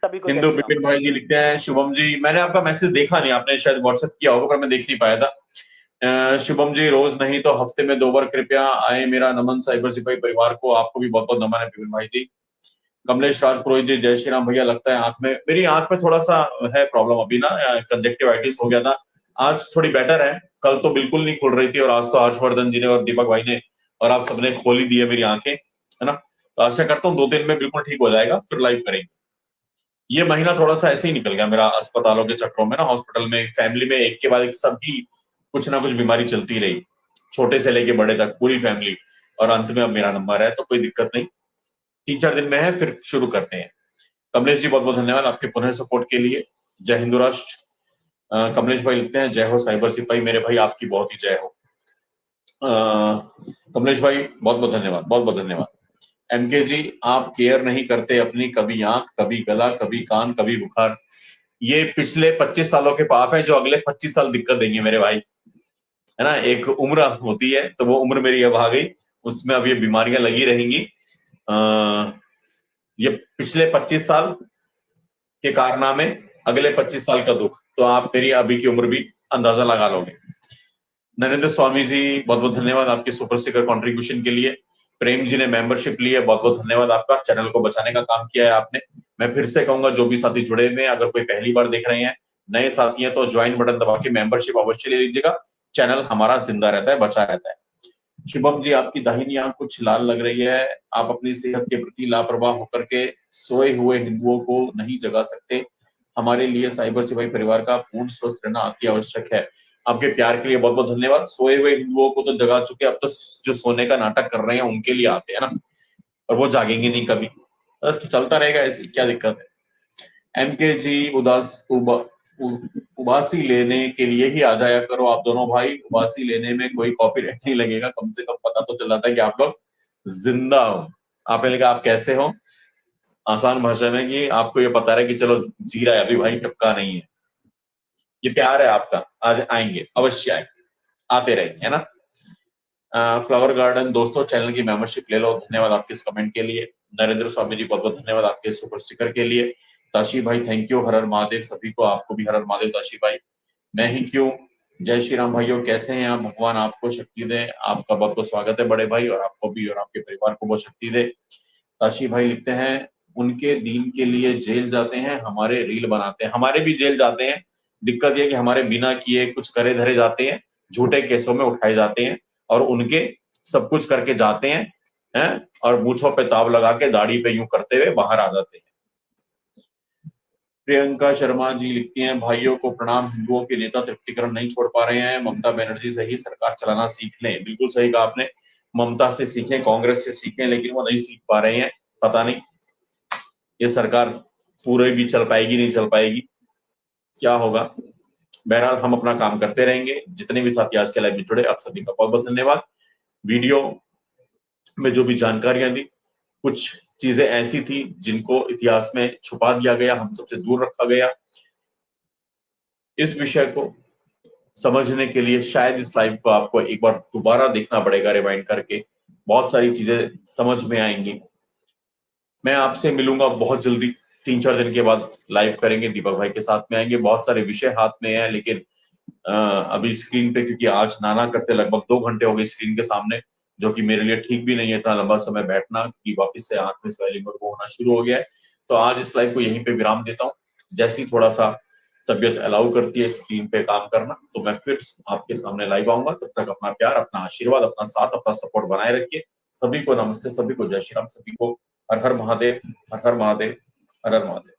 सभी को जय हिंदू श्री राम। बिपिन भाई जी लिखते हैं, शुभम जी, मैंने आपका मैसेज देखा नहीं, आपने शायद व्हाट्सएप किया होगा पर मैं देख नहीं पाया था। शुभम जी, रोज नहीं तो हफ्ते में 2 बार कृपया आए, मेरा नमन साइबर सिपाही परिवार को। आपको भी बहुत बहुत नमन है बिपिन भाई जी। कमलेश राजपुरोहित जी, जय श्री राम भैया। लगता है आंख में, मेरी आंख में थोड़ा सा है प्रॉब्लम अभी ना, कंजक्टिवाइटिस हो गया था। आज थोड़ी बेटर है, कल तो बिल्कुल नहीं खुल रही थी और आज तो हर्षवर्धन जी ने और दीपक भाई ने और आप सबने खोल ही दी है मेरी आंखें, है ना। तो आशा करता हूँ 2 दिन में बिल्कुल ठीक हो जाएगा, फिर लाइव करेंगे। ये महीना थोड़ा सा ऐसे ही निकल गया मेरा अस्पतालों के चक्रों में ना, हॉस्पिटल में, फैमिली में एक के बाद एक सभी कुछ ना कुछ बीमारी चलती रही, छोटे से लेके बड़े तक पूरी फैमिली। और अंत में अब मेरा नंबर है, तो कोई दिक्कत नहीं, 3-4 दिन में है, फिर शुरू करते हैं। कमलेश जी, बहुत बहुत धन्यवाद आपके पुनः सपोर्ट के लिए। जय हिंदू राष्ट्र। कमलेश भाई लिखते हैं, जय हो साइबर सिपाही मेरे भाई, आपकी बहुत ही जय हो। कमलेश भाई बहुत बहुत धन्यवाद, बहुत बहुत धन्यवाद। एमके जी, आप केयर नहीं करते अपनी, कभी आंख, कभी गला, कभी कान, कभी बुखार। ये पिछले 25 सालों के पाप है जो अगले 25 साल दिक्कत देंगे मेरे भाई, है ना। एक उम्र होती है तो वो उम्र मेरी अब आ गई, उसमें अब ये बीमारियां लगी रहेंगी। ये पिछले 25 साल के कारनामे, अगले 25 साल का दुख, तो आप मेरी अभी की उम्र भी अंदाजा लगा लोगे। नरेंद्र स्वामी जी, बहुत बहुत धन्यवाद आपके सुपर स्टिकर कंट्रीब्यूशन के लिए। प्रेम जी ने मेंबरशिप ली है, बहुत बहुत धन्यवाद आपका, चैनल को बचाने का काम किया है आपने। मैं फिर से कहूंगा, जो भी साथी जुड़े हुए हैं, अगर कोई पहली बार देख रहे हैं, नए साथी हैं, तो ज्वाइन बटन दबा के मेंबरशिप अवश्य ले लीजिएगा। चैनल हमारा जिंदा रहता है, बचा रहता है। शुभम जी, आपकी दाहिनी आंख कुछ लाल लग रही है, आप अपनी सेहत के प्रति लापरवाह होकर के सोए हुए हिंदुओं को नहीं जगा सकते। हमारे लिए साइबर सिपाही परिवार का पूर्ण स्वस्थ रहना अति आवश्यक है। आपके प्यार के लिए बहुत बहुत धन्यवाद। सोए हुए हिंदुओं को तो जगा चुके, अब तो जो सोने का नाटक कर रहे हैं उनके लिए आते हैं ना, और वो जागेंगे नहीं कभी। बस चलता रहेगा ऐसी, क्या दिक्कत है। MK जी उबासी लेने के लिए ही आ जाया करो आप दोनों भाई, उबासी लेने में कोई कॉपीराइट नहीं लगेगा, कम से कम पता तो चल जाता है कि आप लोग जिंदा हो। आपने लिखा आप कैसे हो, आसान भाषा में कि आपको ये पता रहे कि चलो जी रहा है अभी भाई, टपका नहीं है। ये प्यार है आपका, आज आएंगे, अवश्य आएंगे, आते रहेंगे, है ना। फ्लावर गार्डन दोस्तों चैनल की मेंबरशिप ले लो, धन्यवाद आपके इस कमेंट के लिए। नरेंद्र स्वामी जी बहुत बहुत धन्यवाद आपके सुपर स्टिकर के लिए। ताशी भाई थैंक यू, हर हर महादेव सभी को, आपको भी हर हर महादेव ताशी भाई। मैं ही क्यों, जय श्री राम भाइयों, कैसे हैं आप, भगवान आपको शक्ति दे। आपका बहुत बहुत स्वागत है बड़े भाई, और आपको भी और आपके परिवार को बहुत शक्ति दे। ताशी भाई लिखते हैं उनके दीन के लिए जेल जाते हैं, हमारे रील बनाते हैं। हमारे भी जेल जाते हैं, दिक्कत यह कि हमारे बिना किए कुछ करे धरे जाते हैं, झूठे केसों में उठाए जाते हैं, और उनके सब कुछ करके जाते हैं और मूंछों पे ताव लगा के दाढ़ी पे यूं करते हुए बाहर आ जाते हैं। प्रियंका शर्मा जी लिखती हैं भाइयों को प्रणाम, हिंदुओं के नेता तृप्तिकरण नहीं छोड़ पा रहे हैं, ममता बनर्जी से ही सरकार चलाना सीख लें। बिल्कुल सही कहा आपने, ममता से सीखें, कांग्रेस से सीखें, लेकिन वो नहीं सीख पा रहे हैं। पता नहीं ये सरकार पूरे भी चल पाएगी नहीं चल पाएगी, क्या होगा। बहरहाल हम अपना काम करते रहेंगे। जितने भी साथी आज के लाइव में जुड़े, आप सभी का बहुत बहुत धन्यवाद। वीडियो में जो भी जानकारियां दी, कुछ चीजें ऐसी थी जिनको इतिहास में छुपा दिया गया, हम सबसे दूर रखा गया। इस विषय को समझने के लिए शायद इस लाइव को आपको एक बार दोबारा देखना पड़ेगा, रिवाइंड करके बहुत सारी चीजें समझ में आएंगी। मैं आपसे मिलूंगा बहुत जल्दी, 3-4 दिन के बाद लाइव करेंगे, दीपक भाई के साथ में आएंगे। बहुत सारे विषय हाथ में है, लेकिन अभी स्क्रीन पे, क्योंकि आज स्नाना करते लगभग 2 घंटे हो गए स्क्रीन के सामने, जो कि मेरे लिए ठीक भी नहीं है इतना लंबा समय बैठना, क्योंकि वापस से आंख में स्वेलिंग और वो होना शुरू हो गया है। तो आज इस लाइव को यहीं पे विराम देता हूँ। जैसे ही थोड़ा सा तबियत अलाउ करती है स्क्रीन पे काम करना, तो मैं फिर आपके सामने लाइव आऊंगा। तब तक अपना प्यार, अपना आशीर्वाद, अपना साथ, अपना सपोर्ट बनाए रखिए। सभी को नमस्ते, सभी को जय श्री राम, सभी को हर हर महादेव, हर हर महादेव, हर हर महादेव।